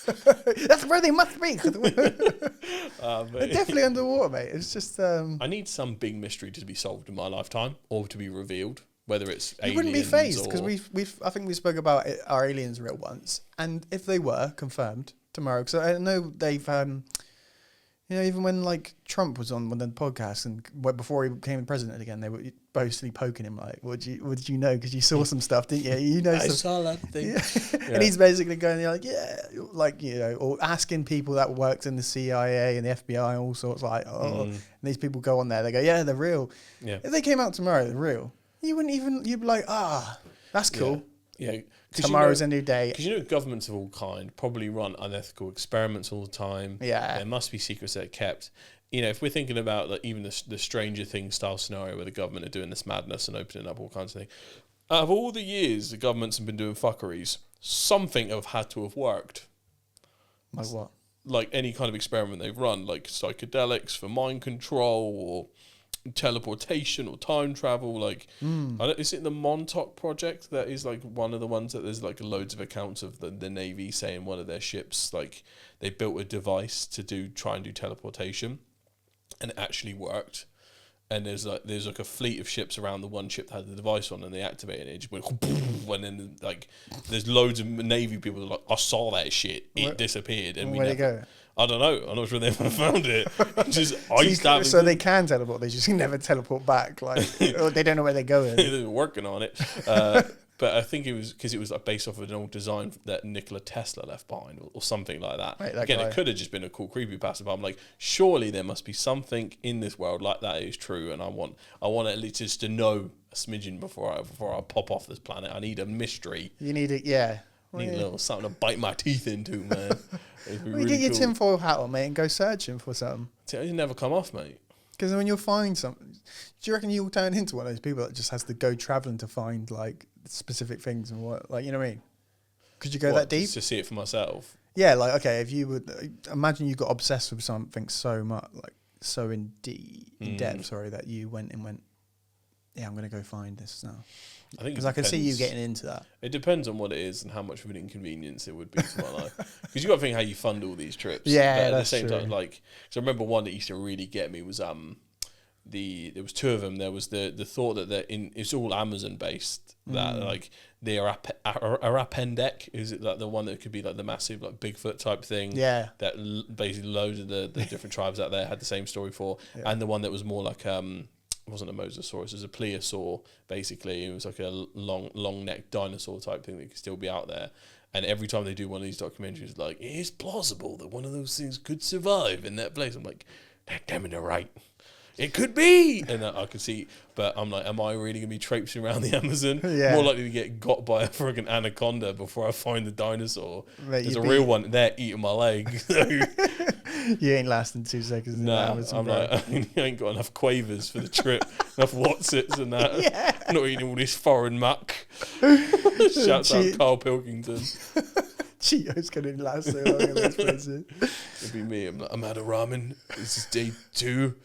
That's where they must be. They're definitely underwater, mate. It's just. I need some big mystery to be solved in my lifetime, or to be revealed. Whether it's aliens, wouldn't be phased because I think we spoke about our aliens real once, and if they were confirmed tomorrow, because I know they've. Even when like Trump was on one of the podcasts and before he became president again, they were mostly poking him like, "What did you know? Because you saw some stuff, didn't you? I saw that thing." Yeah. And he's basically going or asking people that worked in the CIA and the FBI and all sorts like, and these people go on there, they go, "Yeah, they're real." Yeah. If they came out tomorrow, they're real. You'd be like, that's cool. Yeah. Tomorrow's a new day. Because governments of all kind probably run unethical experiments all the time. Yeah. There must be secrets that are kept. If we're thinking about like, even the Stranger Things style scenario where the government are doing this madness and opening up all kinds of things, out of all the years the governments have been doing fuckeries, something have had to have worked. Like what? Like any kind of experiment they've run, like psychedelics for mind control or teleportation or time travel. Like, is it the Montauk project that is like one of the ones that there's like loads of accounts of the Navy saying one of their ships, like they built a device to try and do teleportation, and it actually worked. And there's like a fleet of ships around the one ship that had the device on, and they activated it. It just went, and then like there's loads of Navy people that are like, I saw that shit. It disappeared. And where'd it go? I don't know. I'm not sure they ever found it. So they can teleport. They just never teleport back. Like they don't know where they're going. They're working on it. But I think it was because it was like based off of an old design that Nikola Tesla left behind, or something like that. Right, Again, it could have just been a cool creepypasta. But I'm like, surely there must be something in this world like that is true, and I want at least just to know a smidgen before I pop off this planet. I need a mystery. You need it, yeah. Need a little something to bite my teeth into, man. You get your tinfoil hat on, mate, and go searching for something. It never come off, mate. Because when you'll find something, do you reckon you'll turn into one of those people that just has to go travelling to find like specific things and what, like, you know what I mean? Could you go that deep? To see it for myself? Yeah, like, okay, if you would imagine you got obsessed with something so much, like so in depth, that you went, yeah, I'm going to go find this now. I think because I can see you getting into that. It depends on what it is and how much of an inconvenience it would be to my life. Because you got to think how you fund all these trips. Yeah, but that's at the same true. time, like, because I remember one that used to really get me was there was two of them. There was the thought that it's all Amazon based. That like the Arapendek, is it like the one that could be like the massive like Bigfoot type thing? Yeah, that basically loads of the different tribes out there had the same story for, and the one that was more like it wasn't a mosasaurus, it was a plesiosaur, basically. It was like a long-necked dinosaur type thing that could still be out there. And every time they do one of these documentaries, like, it is plausible that one of those things could survive in that place. I'm like, damn it, they're right. it could be. And I could see, but I'm like, am I really going to be traipsing around the Amazon? Yeah. More likely to get got by a friggin' anaconda before I find the dinosaur. Mate, There's a real one there eating my leg. So, You ain't lasting 2 seconds in the nah, Amazon, I'm bro. like, I ain't got enough quavers for the trip, enough Watsits and that. I'm not eating all this foreign muck. Shouts out Carl Pilkington. Cheetos couldn't last so long in those places. It'd be me. I'm like, I'm out of ramen. This is day 2.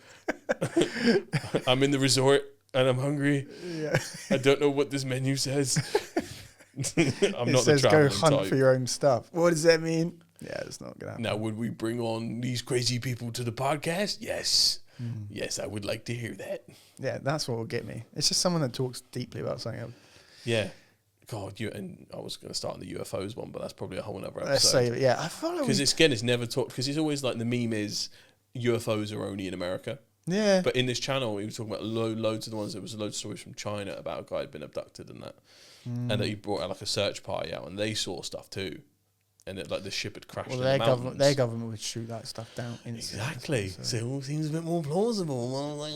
I'm in the resort and I'm hungry. Yeah. I don't know what this menu says. I'm It not says the go traveling hunt type. for your own stuff. What does that mean? Yeah, it's not gonna happen. Now, would we bring on these crazy people to the podcast? Yes. Yes, I would like to hear that. Yeah, that's what will get me. It's just someone that talks deeply about something. Yeah. God, and I was going to start on the UFOs one, but that's probably a whole other episode. Let's say, yeah, I feel like Because it's never talked, because it's always like the meme is UFOs are only in America. yeah, But in this channel, he was talking about loads of the ones. There was loads of stories from China about a guy who'd been abducted and that, and that he brought out like a search party out, and they saw stuff too, and it, like the ship had crashed. well, in the mountains. their government would shoot that stuff down instantly. Exactly. So it all seems a bit more plausible. And I was like,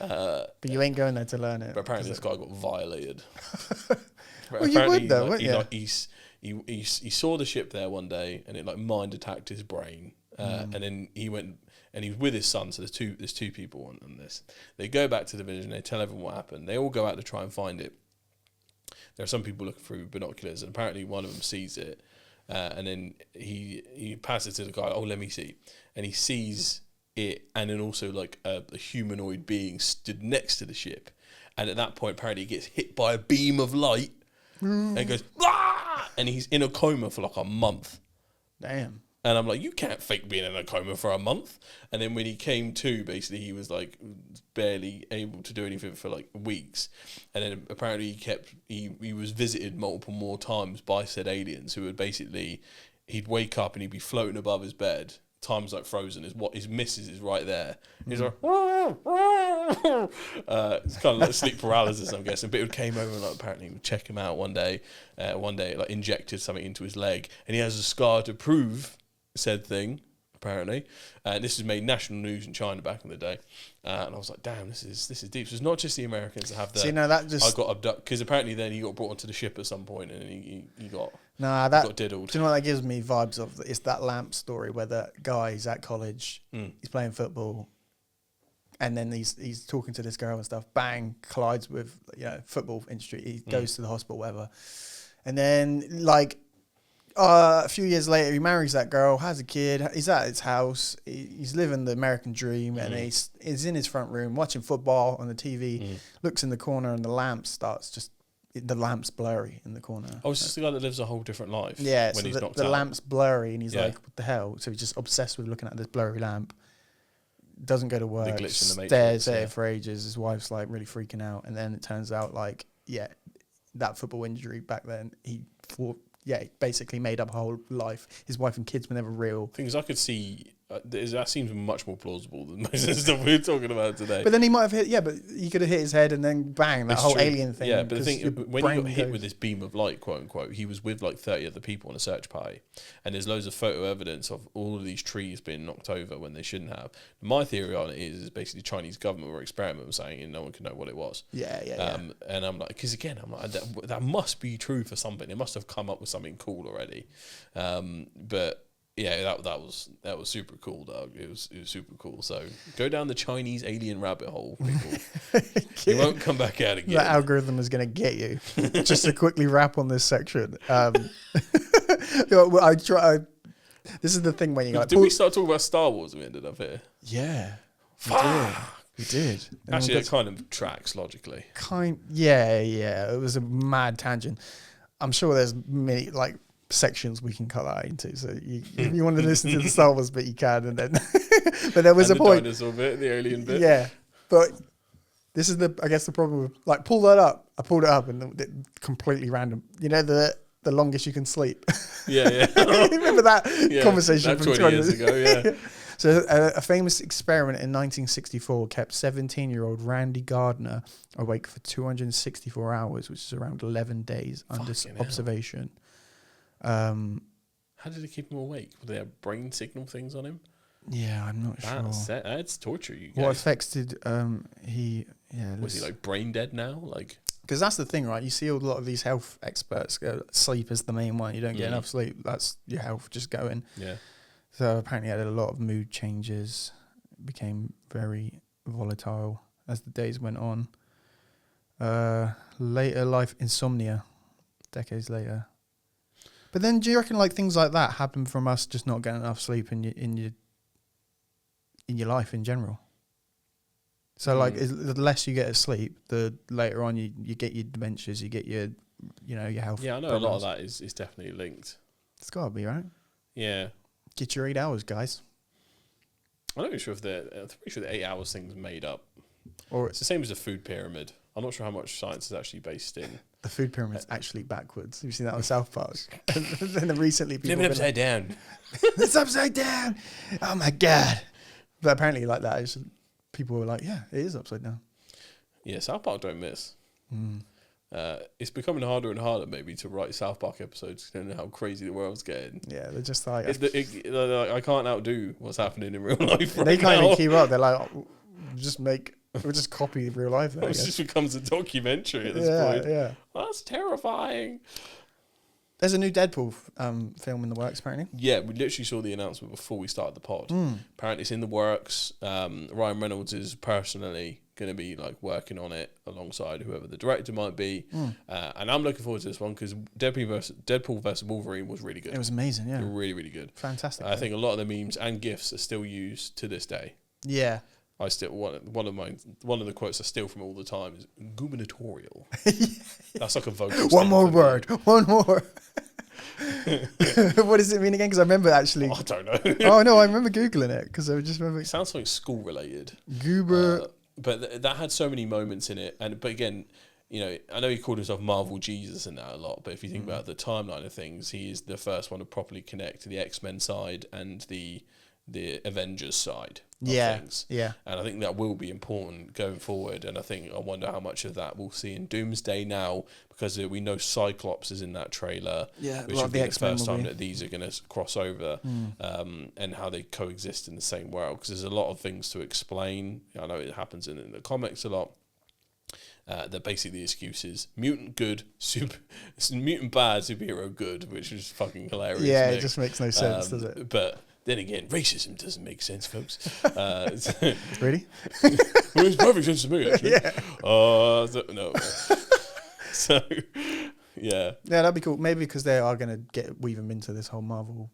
what? But you ain't going there to learn it. But apparently, this guy got violated. Well, you would though, wouldn't you? He saw the ship there one day, and it like mind attacked his brain, and then he went. And he was with his son, so there's two people on this. They go back to the village and they tell everyone what happened. They all go out to try and find it. There are some people looking through binoculars, and apparently one of them sees it, and then he passes it to the guy. Oh, let me see, and he sees it, and then also like a humanoid being stood next to the ship, and at that point apparently he gets hit by a beam of light, and he goes, ah! And he's in a coma for like a month. Damn. And I'm like, you can't fake being in a coma for a month. And then when he came to, basically, he was like barely able to do anything for like weeks. And then apparently he was visited multiple more times by said aliens who would basically, he'd wake up and he'd be floating above his bed. Time's like frozen. His missus is right there. He's like, it's kind of like sleep paralysis, I'm guessing. But it came over and like, apparently would check him out one day. Like injected something into his leg, and he has a scar to prove said thing, apparently. This has made national news in China back in the day, and I was like, damn, this is deep. So it's not just the Americans that have the. See, no, that just. I got abducted because apparently then he got brought onto the ship at some point, and he got. Nah, that got diddled. Do you know what that gives me vibes of? It's that lamp story where the guy's at college, he's playing football, and then he's talking to this girl and stuff. Bang, collides with football industry. He goes to the hospital, whatever, and then like a few years later, he marries that girl, has a kid. He's at his house. He's living the American dream, and he's in his front room watching football on the TV. Looks in the corner, and the lamp's blurry in the corner. Oh, it's just the guy that lives a whole different life. Yeah, when so he's knocked the out. lamp's blurry, and he's like, "What the hell?" So he's just obsessed with looking at this blurry lamp. Doesn't go to work. The glitch in the Stares Matrix, at it for ages. His wife's like really freaking out, and then it turns out like that football injury back then he basically made up a whole life. His wife and kids were never real. Thing is, I could see that seems much more plausible than most of the stuff we're talking about today. But then he might have hit, but he could have hit his head and then bang, that whole true. alien thing. Yeah, but the thing, when he got hit goes. with this beam of light, quote unquote, he was with like 30 other people on a search party. And there's loads of photo evidence of all of these trees being knocked over when they shouldn't have. My theory on it is basically the Chinese government were experimenting saying, and no one could know what it was. Yeah. And I'm like, because again, I'm like, that must be true for something. They must have come up with something cool already. But yeah, that was super cool, dog. It was super cool. So go down the Chinese alien rabbit hole, people. You won't come back out again. The algorithm is going to get you. Just to quickly wrap on this section. This is the thing when you go. Did we start talking about Star Wars and we ended up here? Yeah, we did. And Actually, it kind of tracks logically. Yeah. It was a mad tangent. I'm sure there's many sections we can cut that into. So if you want to listen to the Star Wars bit, you can. And then, but there was a point. The dinosaur bit, the alien bit. Yeah, but this is I guess the problem with pull that up. I pulled it up and it completely random. You know the longest you can sleep. Yeah. Remember that conversation that from 20 years ago? Yeah. So a famous experiment in 1964 kept 17-year-old Randy Gardner awake for 264 hours, which is around 11 days under observation. How did it keep him awake? Were there brain signal things on him? Yeah, I'm not sure. That's torture. You guys. What effects did he? Yeah, Was he like brain dead now? Like, because that's the thing, right? You see a lot of these health experts go, sleep is the main one. You don't get enough sleep. That's your health just going. yeah. So apparently, he had a lot of mood changes. Became very volatile as the days went on. Later life insomnia, decades later. But then, do you reckon like things like that happen from us just not getting enough sleep in your life in general? So like, the less you get of sleep, the later on you get your dementias, you get your health. Yeah, I know problems. a lot of that is definitely linked. It's got to be, right? Yeah. Get your 8 hours, guys. I'm not sure if I'm pretty sure the 8 hours thing's made up. Or It's the same as the food pyramid. I'm not sure how much science is actually based in. the food pyramid's actually backwards. You've seen that on South Park. And then recently people Flip it upside down. It's upside down. Oh my God. But apparently like that is, people were like, yeah, it is upside down. Yeah, South Park don't miss. It's becoming harder and harder maybe to write South Park episodes. You don't know how crazy the world's getting. Yeah, they're just like... I can't outdo what's happening in real life right they can't now. even keep up. They're like, we'll just copy real life. Then, It just becomes a documentary at this point. Yeah. That's terrifying. There's a new Deadpool film in the works, apparently. Yeah, we literally saw the announcement before we started the pod. Apparently it's in the works. Ryan Reynolds is personally going to be like working on it alongside whoever the director might be. And I'm looking forward to this one because Deadpool versus Wolverine was really good. It was amazing, yeah. Really, really good. Fantastic. I think a lot of the memes and GIFs are still used to this day. Yeah. I still one of the quotes I steal from all the time is gubernatorial. That's like a vocal. One more word. What does it mean again? Because I remember actually. I don't know. Oh no, I remember googling it because I just remember. It sounds like school related. But that had so many moments in it, but again, I know he called himself Marvel Jesus and that a lot. But if you think about the timeline of things, he is the first one to properly connect to the X-Men side and the Avengers side of things. Yeah. And I think that will be important going forward. And I wonder how much of that we'll see in Doomsday now, because we know Cyclops is in that trailer. Yeah, which will be the first time that these are going to cross over, and how they coexist in the same world. Because there's a lot of things to explain. I know it happens in the comics a lot. That basically the excuse is mutant good, mutant bad, superhero good, which is fucking hilarious. Yeah, it just makes no sense, does it? But then again, racism doesn't make sense, folks. Really? Well, it makes perfect sense to me, actually. Yeah. No. So, yeah. Yeah, that'd be cool. Maybe because they are going to weave them into this whole Marvel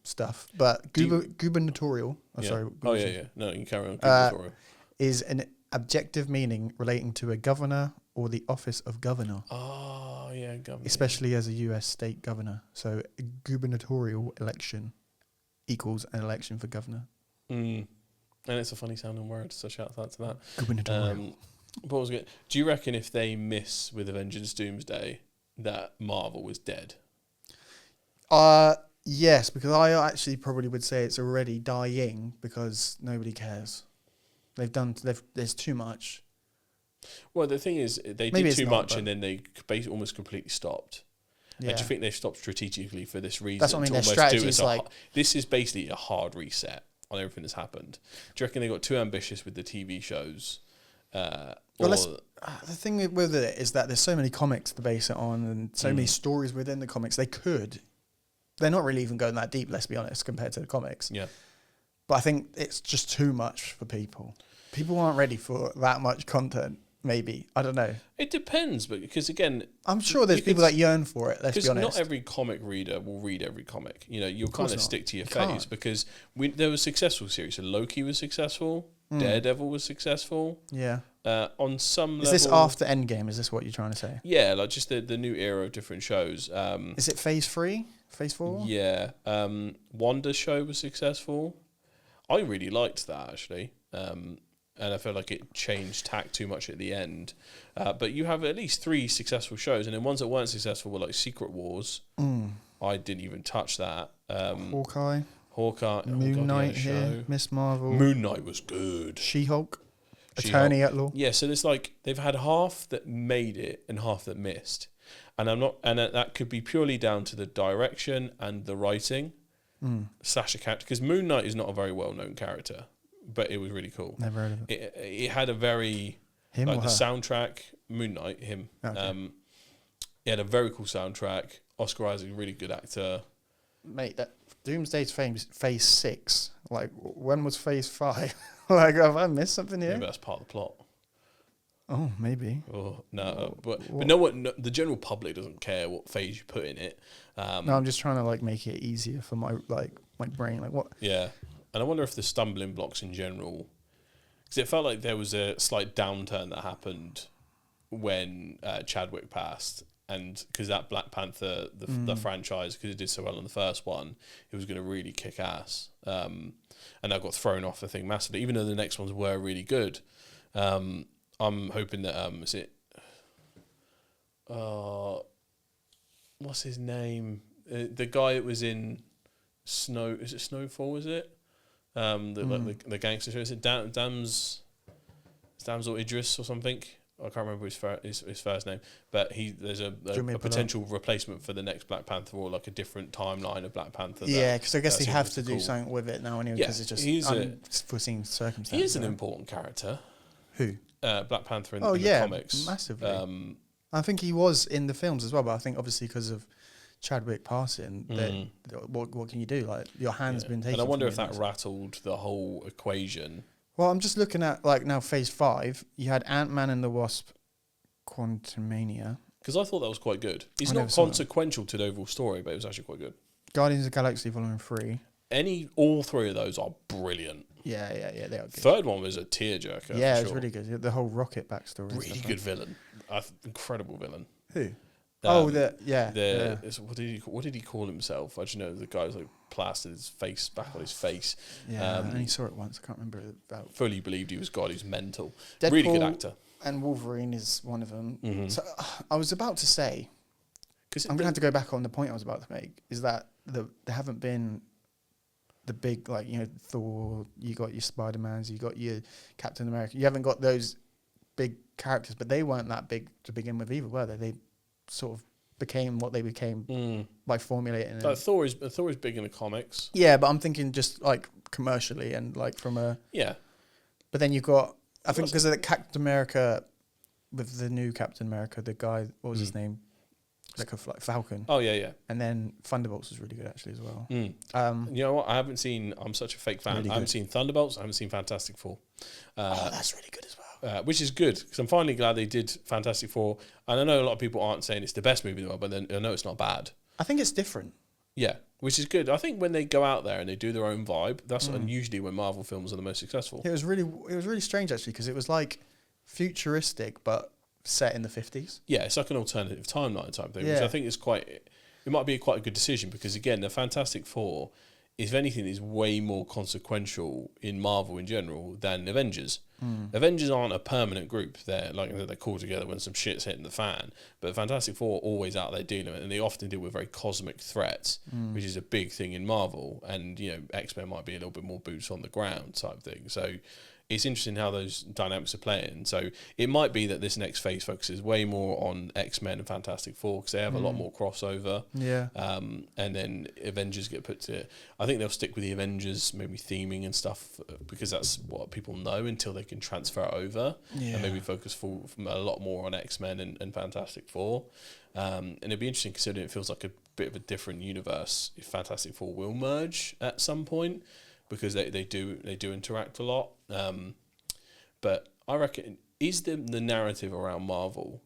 stuff. But gubernatorial. Sorry. Oh, yeah. No, you can carry on. Gubernatorial. Is an objective meaning relating to a governor or the office of governor. Oh, yeah, governor. Especially as a US state governor. So a gubernatorial election equals an election for governor. And it's a funny sounding word, so shout out to that. Gubernatorial. What was good? Do you reckon if they miss with Avengers Doomsday that Marvel was dead? Yes, because I actually probably would say it's already dying because nobody cares. There's too much. Well, the thing is, they did too much and then they basically almost completely stopped. Yeah. And do you think they've stopped strategically for this reason? That's what I mean. Their strategy is like... This is basically a hard reset on everything that's happened. Do you reckon they got too ambitious with the TV shows? The thing with it is that there's so many comics to base it on and so many stories within the comics. They're not really even going that deep, let's be honest, compared to the comics. Yeah. But I think it's just too much for people. People aren't ready for that much content, maybe. I don't know. It depends, but because again... I'm sure there's people that yearn for it, let's be honest. Because not every comic reader will read every comic. You'll kind of stick to your phase because there were successful series. So Loki was successful. Daredevil was successful. Yeah. On some level... Is this after Endgame? Is this what you're trying to say? Yeah, like just the new era of different shows. Is it Phase 3? Phase 4? Yeah. Wanda's show was successful. I really liked that, actually. And I felt like it changed tack too much at the end. But you have at least 3 successful shows, and then ones that weren't successful were like Secret Wars. I didn't even touch that. Hawkeye. Moon Knight here. Miss Marvel. Moon Knight was good. She-Hulk. Attorney at Law. Yeah, so there's they've had half that made it and half that missed. And that could be purely down to the direction and the writing. slasher character, because Moon Knight is not a very well-known character, but it was really cool. Never heard of it. It had a very him like or the her? soundtrack. Moon Knight, him. Okay. It had a very cool soundtrack. Oscar Isaac, really good actor. Mate, that Doomsday's phase 6. Like, when was phase 5? Like, have I missed something here? Maybe that's part of the plot. Oh, maybe. Oh no, but no one, no, the general public doesn't care what phase you put in it. No, I'm just trying to like make it easier for my brain. Like what? Yeah, and I wonder if the stumbling blocks in general, because it felt like there was a slight downturn that happened when Chadwick passed, and because that Black Panther, the franchise, because it did so well in the first one, it was going to really kick ass, and I got thrown off the thing massively. Even though the next ones were really good, I'm hoping that is it. What's his name? The guy that was in Snow. Is it Snowfall? Is it? The gangster show. Is it Damsel Idris or something? I can't remember his first name, but there's a potential replacement for the next Black Panther, or like a different timeline of Black Panther. Yeah, because I guess they have to do something with it now anyway, because it's just unforeseen circumstances. He is an important character. Who? Black Panther in the comics. Massively. I think he was in the films as well, but I think obviously because of Chadwick passing, what can you do? Like, your hand's been taken. And I wonder if that rattled the whole equation. Well, I'm just looking at like now phase 5. You had Ant-Man and the Wasp, Quantumania. Because I thought that was quite good. It's not consequential to the overall story, but it was actually quite good. Guardians of the Galaxy Volume 3. All three of those are brilliant. Yeah, they are good. Third one was a tearjerker. Yeah, it was really good. The whole Rocket backstory. Really good villain. Incredible villain. Who? What did he call himself? I just know the guy's like plastered his face back on his face. Yeah, I only saw it once. I can't remember about. Fully believed he was God. He was mental. Deadpool really good actor. And Wolverine is one of them. Mm-hmm. So I was about to say, because I'm gonna have to go back on the point I was about to make. Is that there haven't been the big, like, you know, Thor. You got your Spider-Mans. You got your Captain America. You haven't got those big characters, but they weren't that big to begin with either, were they? They sort of became what they became by formulating. Like Thor is big in the comics. Yeah, but I'm thinking just like commercially and like from a But then you've got, I think, because of the Captain America, with the new Captain America, the guy, what was his name? Like Falcon. Oh yeah. And then Thunderbolts was really good actually as well. You know what? I'm such a fake fan. Really I haven't seen Thunderbolts. I haven't seen Fantastic Four. That's really good as well. Which is good, because I'm finally glad they did Fantastic Four. And I know a lot of people aren't saying it's the best movie in the world, but then I know it's not bad. I think it's different. Yeah, which is good. I think when they go out there and they do their own vibe, that's unusually when Marvel films are the most successful. It was really strange actually, because it was like futuristic but set in the 50s. Yeah, it's like an alternative timeline type thing, which I think is it might be quite a good decision, because again, the Fantastic Four, if anything, is way more consequential in Marvel in general than Avengers. Avengers aren't a permanent group. They're called together when some shit's hitting the fan. But Fantastic Four are always out there dealing with it, and they often deal with very cosmic threats, which is a big thing in Marvel. And, you know, X-Men might be a little bit more boots on the ground type thing. So it's interesting how those dynamics are playing. So it might be that this next phase focuses way more on X-Men and Fantastic Four, because they have a lot more crossover. Yeah. And then Avengers get put to... I think they'll stick with the Avengers, maybe theming and stuff, because that's what people know until they can transfer it over. Yeah. And maybe focus a lot more on X-Men and Fantastic Four. And it'd be interesting, considering it feels like a bit of a different universe, if Fantastic Four will merge at some point, because they do interact a lot. But I reckon, is the narrative around Marvel,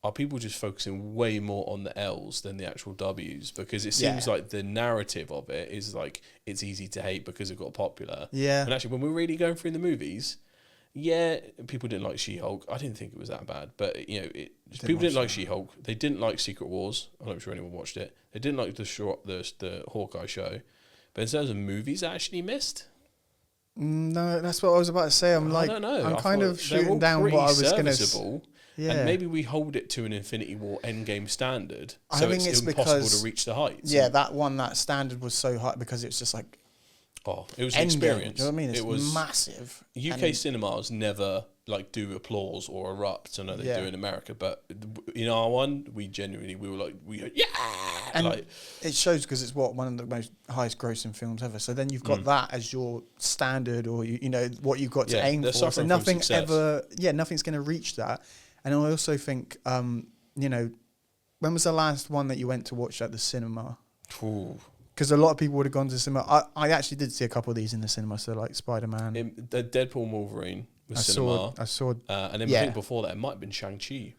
are people just focusing way more on the L's than the actual W's? Because it seems like the narrative of it is like, it's easy to hate because it got popular. Yeah. And actually, when we're really going through the movies, people didn't like She-Hulk. I didn't think it was that bad. But, you know, people didn't like She-Hulk. They didn't like Secret Wars. I'm not sure anyone watched it. They didn't like the Hawkeye show. But in terms of movies, I actually missed. No, that's what I was about to say. I don't know. I'm kind of shooting down what I was going to. Yeah. And maybe we hold it to an Infinity War Endgame standard, so it's impossible to reach the heights. Yeah, that standard was so high because it's just like... Oh, it was an experience. Do you know what I mean? It was massive. UK cinemas never like do applause or erupt. I know they Yeah. do in America, but in our one, we were like, yeah, And like, it shows because it's one of the most highest grossing films ever. So then you've got that as your standard, or you know what you've got to Yeah, aim they're for. So suffering from nothing success. nothing's going to reach that. And I also think, you know, when was the last one that you went to watch at the cinema? ooh. Because a lot of people would have gone to the cinema. I actually did see a couple of these in the cinema. So like Spider-Man. The Deadpool and Wolverine was I cinema. saw. And then I think before that, it might have been Shang-Chi,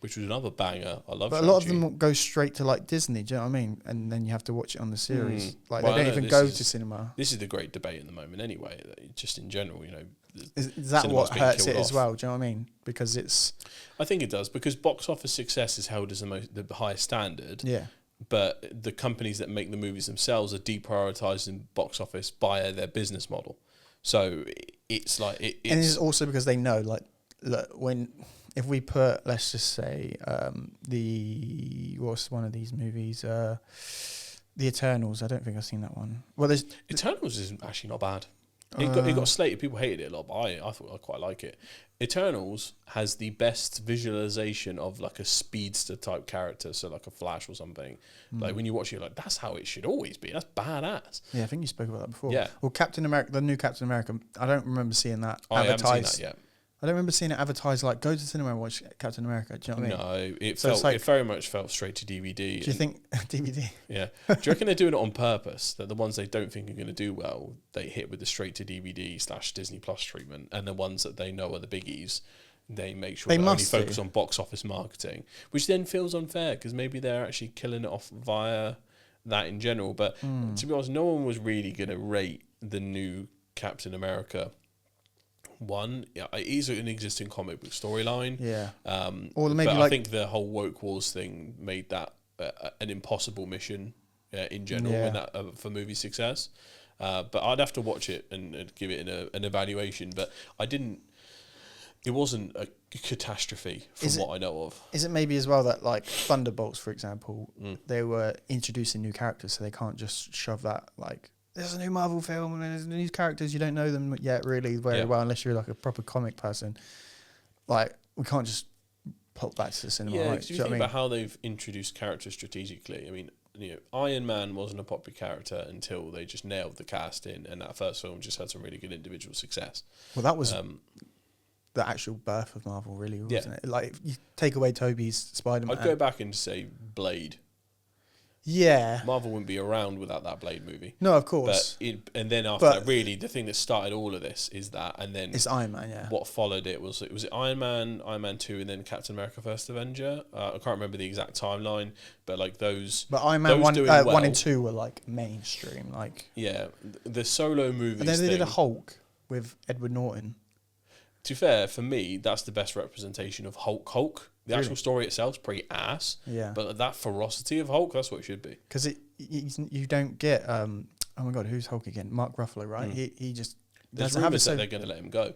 which was another banger. I love But Shang-Chi. a lot of them go straight to like Disney. Do you know what I mean? And then you have to watch it on the series. Like Well, they I don't know even go this to cinema. This is the great debate at the moment anyway, just in general, you know. Is that cinema's what being hurts it killed as off. well? Do you know what I mean? Because it's I think it does, because box office success is held as the highest standard. yeah. But the companies that make the movies themselves are deprioritizing box office by their business model. So it's like And it's also because they know, like, look, if we put, let's just say, what's one of these movies? The Eternals. I don't think I've seen that one. Well, there's Eternals is actually not bad. It got slated. People hated it a lot, but I thought I quite like it. Eternals has the best visualization of like a speedster type character, so like a Flash or something. Like when you watch it, you're like, that's how it should always be. That's badass. yeah, I think you spoke about that before. Yeah. Well, Captain America, the new Captain America. I don't remember seeing that I haven't seen advertised. that yet. I don't remember seeing it advertised like go to the cinema and watch Captain America. Do you know what I mean? No, it So it's felt like- it very much felt straight to DVD. Do you think DVD? Yeah. Do you reckon they're doing it on purpose? That the ones they don't think are going to do well, they hit with the straight to DVD / Disney Plus treatment, and the ones that they know are the biggies, they make sure They they only must do. focus on box office marketing, which then feels unfair because maybe they're actually killing it off via that in general. But to be honest, no one was really going to rate the new Captain America. One, yeah, it is an existing comic book storyline. Yeah. Or maybe but I like- think the whole woke wars thing made that an impossible mission in general Yeah. in that, for movie success. But I'd have to watch it and give it an evaluation. But I didn't. It wasn't a catastrophe from what I know of. Is it maybe as well that like Thunderbolts, for example, they were introducing new characters, so they can't just shove that like there's a new Marvel film and there's new characters, you don't know them yet really very well unless you're like a proper comic person. Like we can't just pop back to the cinema. Yeah, right? because if you think about how they've introduced characters strategically, I mean, you know, Iron Man wasn't a popular character until they just nailed the cast in, and that first film just had some really good individual success. Well, that was the actual birth of Marvel, really, wasn't it? Like, if you take away Toby's Spider-Man. I'd go back and say Blade. Yeah. Marvel wouldn't be around without that Blade movie. No, of course. And then after that, really, the thing that started all of this is that, and then It's Iron Man, yeah. what followed it was Iron Man 2, and then Captain America: First Avenger. I can't remember the exact timeline, but like those. But Iron Man those 1, doing 1 well. and 2 were like mainstream, like. Yeah, the solo movies. And then they did a thing- Hulk with Edward Norton. To be fair, for me, that's the best representation of Hulk. The actual story itself's pretty ass. Yeah. But that ferocity of Hulk, that's what it should be. Because you don't get oh my god, who's Hulk again? Mark Ruffalo, right? He just There's doesn't have it. rumours that So they're going to let him go.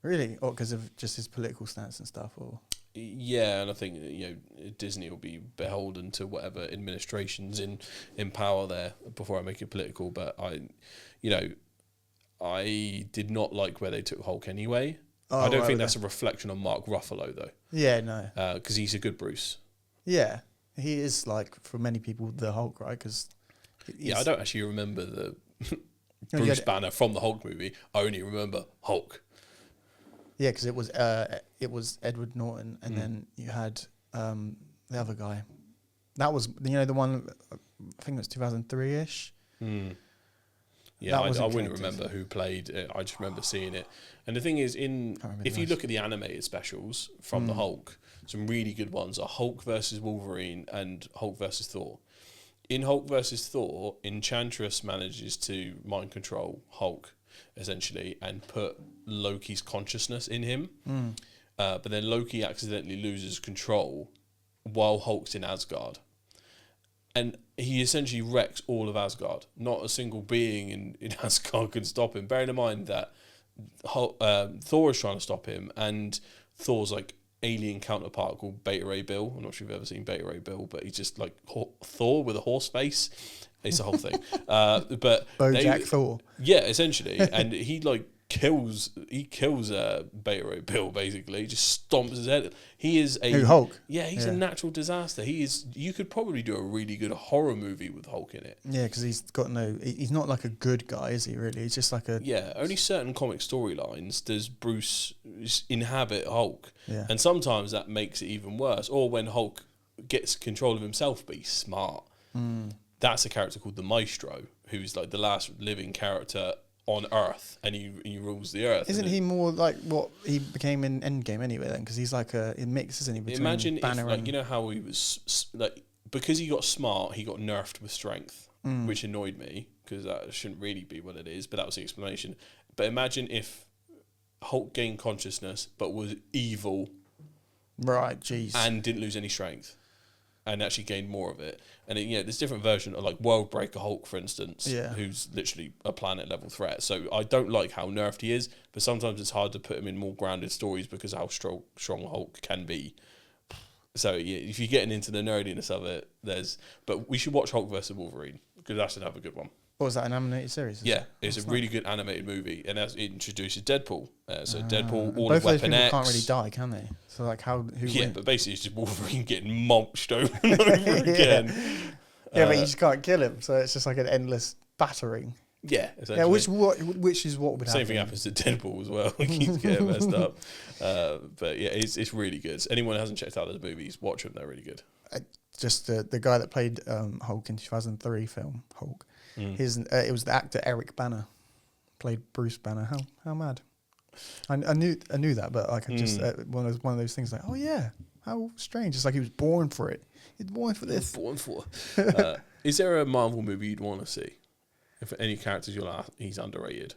really, or because of just his political stance and stuff, or Yeah, and I think Disney will be beholden to whatever administrations in power there before I make it political. But I did not like where they took Hulk anyway. I don't think that's a reflection on Mark Ruffalo though. Yeah, no. Because he's a good Bruce. Yeah, he is like for many people the Hulk, right? Because I don't actually remember the No, Bruce yeah, Banner from the Hulk movie. I only remember Hulk. Yeah, because it was Edward Norton, and then you had the other guy. That was the one. I think it was 2003-ish. Yeah, I wasn't wouldn't connected. remember who played it. I just remember seeing it. And the thing is, if you look at the animated specials from the Hulk, some really good ones are Hulk versus Wolverine and Hulk versus Thor. In Hulk versus Thor, Enchantress manages to mind control Hulk, essentially, and put Loki's consciousness in him. But then Loki accidentally loses control while Hulk's in Asgard. And he essentially wrecks all of Asgard. Not a single being in Asgard can stop him. Bearing in mind that Thor is trying to stop him, and Thor's like alien counterpart called Beta Ray Bill. I'm not sure if you've ever seen Beta Ray Bill, but he's just like Thor with a horse face. It's a whole thing. But BoJack Thor. yeah, essentially. And he like kills Beta Ray Bill basically. He just stomps his head. He is a Hulk. Yeah, he's a natural disaster. He is. You could probably do a really good horror movie with Hulk in it. Yeah, because he's not like a good guy, is he? Really, he's just like a. Yeah, only certain comic storylines does Bruce inhabit Hulk, Yeah. and sometimes that makes it even worse. Or when Hulk gets control of himself, but he's smart. That's a character called the Maestro, who's like the last living character on Earth, and he rules the Earth. Isn't he more like what he became in Endgame anyway? Then, because he's like a mix, isn't he? Between Imagine Banner if, like, you know how he was like, because he got smart, he got nerfed with strength, which annoyed me because that shouldn't really be what it is. But that was the explanation. But imagine if Hulk gained consciousness but was evil, right? Jeez, and didn't lose any strength, and actually gained more of it. And there's different versions of like Worldbreaker Hulk, for instance, who's literally a planet level threat. So I don't like how nerfed he is, but sometimes it's hard to put him in more grounded stories because of how strong Hulk can be. So yeah, if you're getting into the nerdiness of it, but we should watch Hulk vs. Wolverine because that's another good one. What was that, an animated series? Yeah, it's a really good animated movie, and it introduces Deadpool. Deadpool, all both of those Weapon people X. can't really die, can they? So like, who? Yeah, wins? but basically it's just Wolverine getting mulched over and over again. Yeah, but you just can't kill him, so it's just like an endless battering. Yeah, yeah. Which is what would happen. Same thing happens to Deadpool as well. He keeps getting messed up. But yeah, it's really good. Anyone who hasn't checked out those movies, watch them. They're really good. Just the guy that played Hulk in 2003 film Hulk. It was the actor Eric Banner played Bruce Banner. How mad! I knew that, but like I just one of those things like, oh yeah, how strange. It's like he was born for it. He's born for this. Born for. Is there a Marvel movie you'd want to see? If any characters you're like, he's underrated.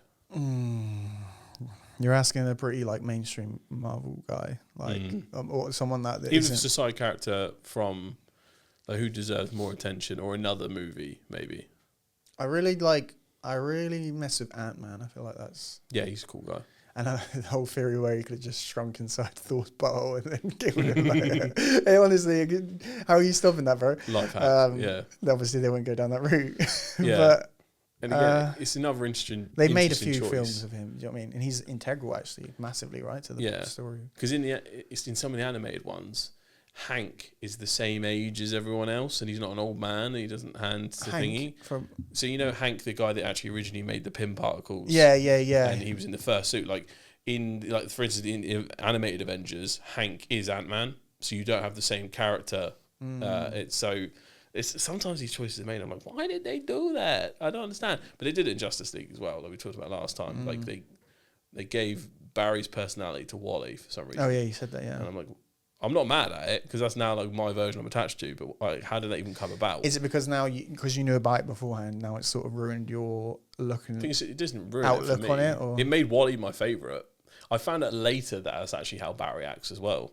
You're asking a pretty like mainstream Marvel guy, like or someone that even if it's a side character from like who deserves more attention, or another movie maybe. I really mess with Ant-Man. I feel like that's... Yeah, he's a cool guy. And the whole theory where he could have just shrunk inside Thor's butthole and then killed him. Like, hey, honestly, how are you stopping that, bro? Life hack, yeah. Obviously, they wouldn't go down that route. Yeah. But, and again, it's another interesting They made a few choice. films of him, do you know what I mean? And he's integral, actually, massively, right, to the story. Because in some of the animated ones, Hank is the same age as everyone else, and he's not an old man, and he doesn't hand the thingy. So you know Hank, the guy that actually originally made the pin particles. Yeah. And he was in the first suit. For instance, in animated Avengers, Hank is Ant-Man, so you don't have the same character. It's sometimes these choices are made. I'm like, why did they do that? I don't understand. But they did it in Justice League as well, like we talked about last time. Like they gave Barry's personality to Wally for some reason. Oh yeah, you said that. Yeah, and I'm like, I'm not mad at it because that's now like my version I'm attached to. But like, how did that even come about? Is it because now because you knew about it beforehand? Now it's sort of ruined your look and it doesn't ruin outlook it for me. on it. Or? It made Wally my favourite. I found out later that that's actually how Barry acts as well.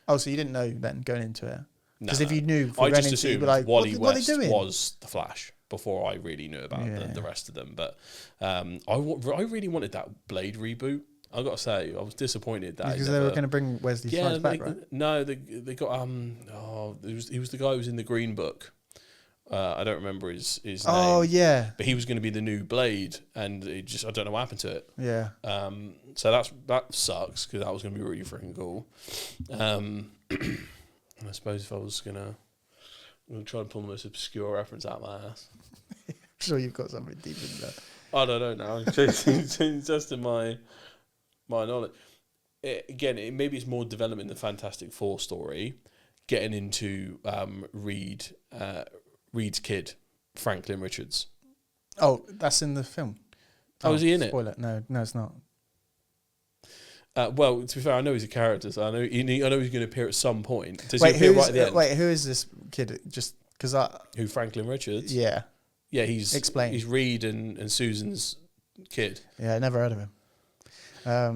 Oh, so you didn't know then going into it? Because No. if you knew, I just assumed like, Wally what West are they doing? was the Flash before I really knew about the rest of them. But I really wanted that Blade reboot. I got to say, I was disappointed that because they were going to bring Wesley Snipes back, right? No, they got he was the guy who was in the Green Book. I don't remember his name. Oh yeah, but he was going to be the new Blade, and I don't know what happened to it. Yeah. So that sucks because that was going to be really freaking cool. And I suppose if I was I'm gonna try and pull the most obscure reference out of my ass. I'm sure you've got something deep in there. I don't know. It's just in my knowledge. Maybe it's more development in the Fantastic Four story, getting into Reed's kid, Franklin Richards. Oh, that's in the film. Oh, is he in it? Spoiler. No, it's not. Well, to be fair, I know he's a character, so I know he's going to appear at some point. Does he appear right at the end? Wait, who is this kid? Just because Who, Franklin Richards? Yeah. Yeah, he's... Explain. He's Reed and Susan's kid. Yeah, I never heard of him.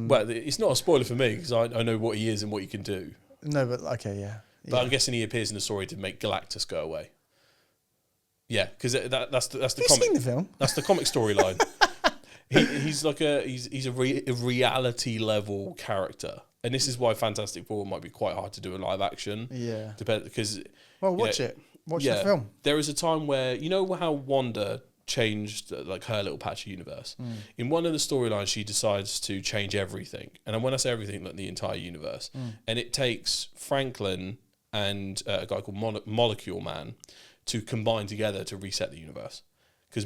Well, it's not a spoiler for me, because I know what he is and what he can do. No, but okay, yeah. But I'm guessing he appears in the story to make Galactus go away. Yeah, because that's the Have comic. you seen the film? That's the comic storyline. He's like he's a reality level character, and this is why Fantastic Four might be quite hard to do in live action. Yeah, because watch it. Watch the film. There is a time where you know how Wanda changed like her little patch of universe. In one of the storylines, she decides to change everything, and when I say everything, like the entire universe, and it takes Franklin and a guy called Molecule Man to combine together to reset the universe. Because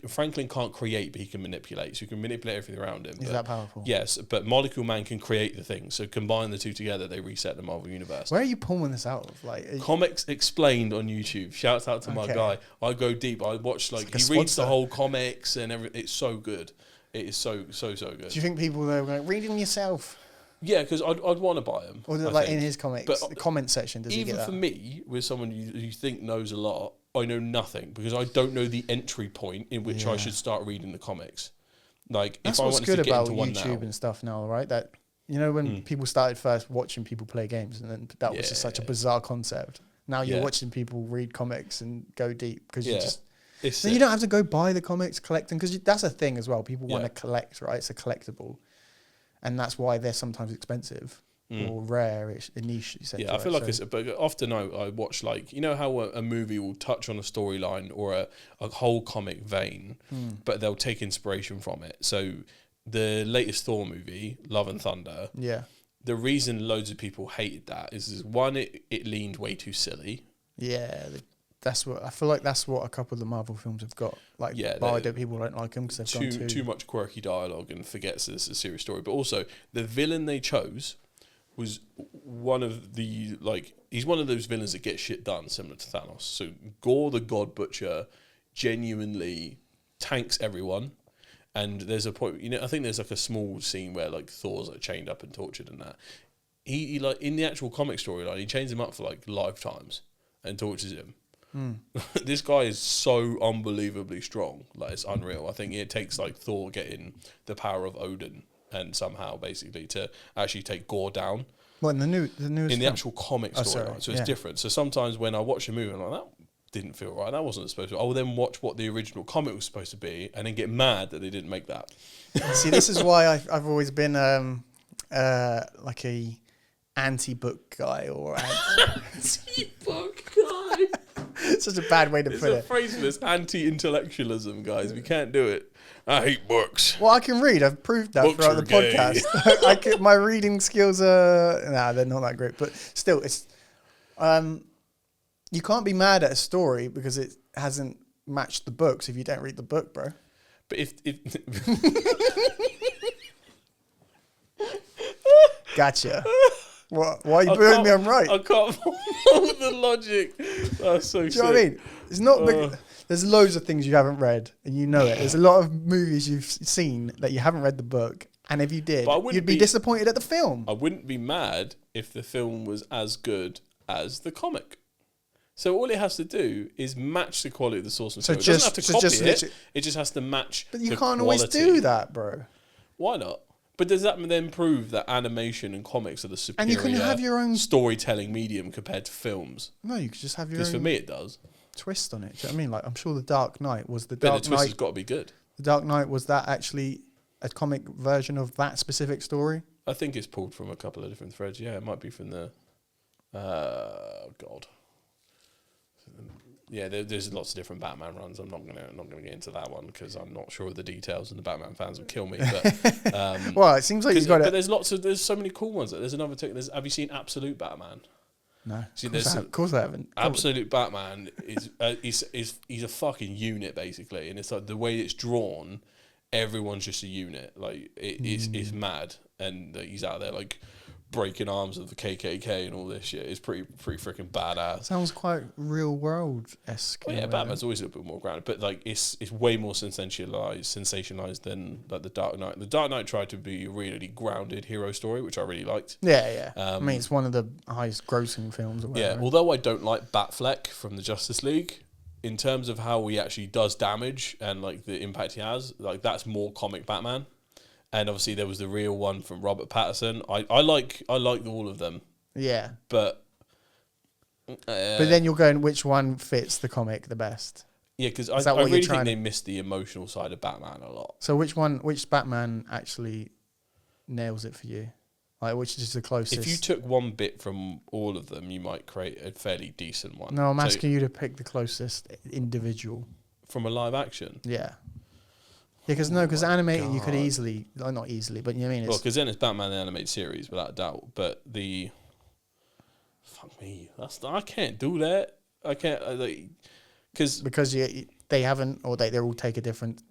Franklin can't create, but he can manipulate. So he can manipulate everything around him. Is that powerful? Yes, but Molecule Man can create the thing. So combine the two together, they reset the Marvel universe. Where are you pulling this out of? Like Comics Explained on YouTube. Shouts out to my guy. I go deep. I watch he reads the whole comics and everything. It's so good. It is so good. Do you think people are going, read them yourself? Yeah, because I'd want to buy them. Or like in his comics, but the comment section, does he get that? Even for me, with someone you think knows a lot, I know nothing because I don't know the entry point in which I should start reading the comics. Like, that's if I what's wanted good to get about into one YouTube now, and stuff now, right? That when people started first watching people play games, and then that was just such a bizarre concept. Now you're watching people read comics and go deep because you just. Then you don't have to go buy the comics, collect them, because that's a thing as well. People want to collect, right? It's a collectible, and that's why they're sometimes expensive. Or rare, a niche. I feel like it's. But often I watch how a movie will touch on a storyline or a whole comic vein, but they'll take inspiration from it. So the latest Thor movie, Love and Thunder. Yeah. The reason loads of people hated that is one, it leaned way too silly. Yeah, that's what I feel like. That's what a couple of the Marvel films have got. Like, people don't like them because they've gone too much quirky dialogue and forgets this is a serious story. But also the villain they chose was one of the, he's one of those villains that gets shit done, similar to Thanos. So Gore the God Butcher genuinely tanks everyone. And there's a point, I think there's a small scene where Thor's chained up and tortured and that. He in the actual comic storyline, he chains him up for lifetimes and tortures him. This guy is so unbelievably strong. It's unreal. I think it takes Thor getting the power of Odin and somehow basically to actually take Gore down. What, in the newest in the actual comic storyline. So it's different. So sometimes when I watch a movie, I'm like, that didn't feel right. That wasn't supposed to. I will then watch what the original comic was supposed to be and then get mad that they didn't make that. See, this is why I've always been a anti-book guy or anti-book guy. It's such a bad way to put it. It's a phrase for this anti-intellectualism, guys. We can't do it. I hate books. Well, I can read. I've proved that Books throughout the podcast. My reading skills are... they're not that great. But still, it's... you can't be mad at a story because it hasn't matched the books if you don't read the book, bro. But if Gotcha. Why are you proving me I'm right? I can't follow the logic. That's so sick. Do you know what I mean? It's not... There's loads of things you haven't read, and you know it. There's a lot of movies you've seen that you haven't read the book, and if you did, you'd be disappointed at the film. I wouldn't be mad if the film was as good as the comic. So all it has to do is match the quality of the source material. It doesn't have to copy it. It just has to match the quality. But you can't always do that, bro. Why not? But does that then prove that animation and comics are the superior and you can have your own storytelling medium compared to films? No, you could just have your own... Because for me it does. Twist on it. Do you know what I mean? I'm sure The Dark Knight was the Dark Knight. The twist has got to be good. The Dark Knight, was that actually a comic version of that specific story? I think it's pulled from a couple of different threads. Yeah, it might be from the... God. Yeah, there's lots of different Batman runs. I'm not gonna get into that one because I'm not sure of the details, and the Batman fans will kill me. But well, it seems like you've got it. But there's so many cool ones. There's another. Have you seen Absolute Batman? No, of course I haven't. Absolute Batman is he's a fucking unit basically, and it's the way it's drawn, everyone's just a unit. It's mad, and he's out there breaking arms of the KKK and all this shit. It's pretty freaking badass. Sounds quite real world esque. Well, yeah, Batman's always a bit more grounded, but it's way more sensationalized than the Dark Knight. The Dark Knight tried to be a really grounded hero story, which I really liked. Yeah. I mean, it's one of the highest grossing films. Or whatever. Yeah, although I don't like Batfleck from the Justice League, in terms of how he actually does damage and the impact he has, that's more comic Batman. And obviously there was the real one from Robert Pattinson. I like all of them. Yeah. But then you're going, which one fits the comic the best? Yeah, because I really think they missed the emotional side of Batman a lot. So which Batman actually nails it for you? Which is the closest? If you took one bit from all of them, you might create a fairly decent one. No, I'm asking you to pick the closest individual. from a live action. Yeah. Yeah, because animated you could God. easily, not easily, but you know what I mean. Well, It's, because then it's Batman the animated series without a doubt. But fuck me, I can't do that. I can't because they haven't, or they all take a different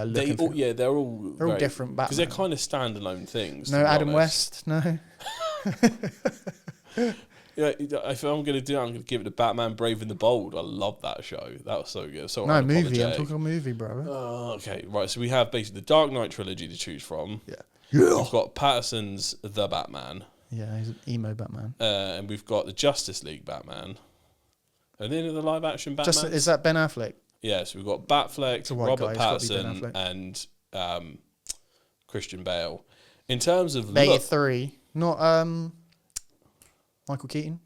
look. they're all different Batman because they're kind of standalone things. No Adam West, no. Yeah, if I'm going to do it, I'm going to give it to Batman Brave and the Bold. I love that show. That was so good. So no, movie. I'm talking movie, bro. Okay, right. So we have basically the Dark Knight trilogy to choose from. Yeah. We've got Patterson's The Batman. Yeah, he's an emo Batman. And we've got the Justice League Batman. And then the live action Batman. Is that Ben Affleck? Yeah, so we've got Batfleck, guy, Robert Pattinson, and Christian Bale. In terms of look, 3, not Michael Keaton.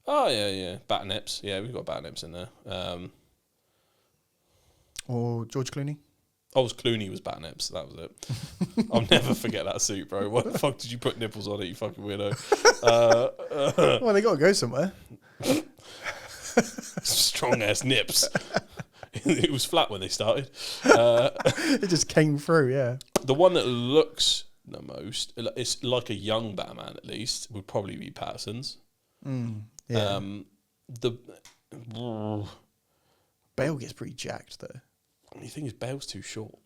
Oh yeah, Batnips. Yeah, we've got Batnips in there. Or George Clooney. Oh, Clooney was Batnips. That was it. I'll never forget that suit, bro. What the fuck did you put nipples on it, you fucking weirdo? Well, they got to go somewhere. Strong ass nips. It was flat when they started. It just came through, yeah. The one that looks the most, it's like a young Batman at least, would probably be Patterson's. Yeah. Bale gets pretty jacked though. The thing is, Bale's too short.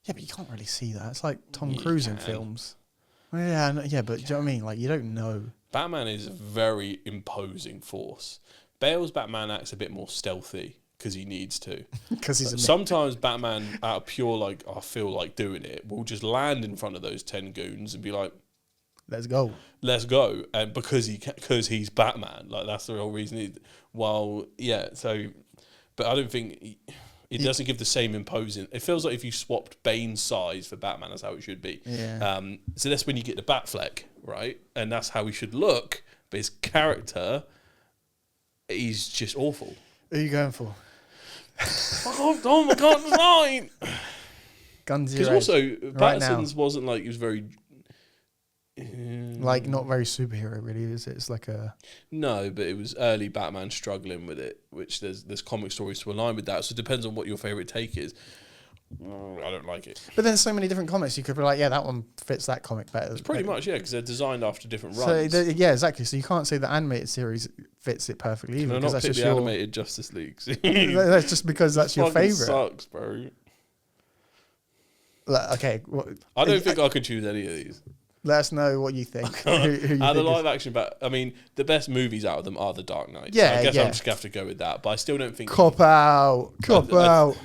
Yeah, but you can't really see that. It's like Tom Cruise in films. Well, yeah, but do you know what I mean? Like, you don't know. Batman is a very imposing force. Bale's Batman acts a bit more stealthy because he needs to. Because he's sometimes Batman, out of pure like, I feel like doing it, will just land in front of those 10 goons and be like, let's go. And because he's Batman, like that's the real reason. But I don't think it doesn't give the same imposing. It feels like if you swapped Bane's size for Batman, that's how it should be. Yeah. So that's when you get the Batfleck, right? And that's how he should look. But his character, he's just awful. Who are you going for? Oh my God, line! Guns because also Patterson's wasn't like he was very. Like not very superhero really, is it? It's like a no, but it was early Batman struggling with it, which there's comic stories to align with that. So it depends on what your favorite take is. I don't like it. But then so many different comics, you could be like, yeah, that one fits that comic better. It's pretty much, yeah, because they're designed after different runs. So yeah, exactly. So you can't say the animated series fits it perfectly either. Not pick the animated Justice League. That's just because that's your favorite. Sucks, bro. Okay, I don't think I could choose any of these. Let us know what you think. Out of the live action, but I mean, the best movies out of them are The Dark Knight. Yeah, so I guess yeah. I'm just gonna have to go with that. But I still don't think Cop out. The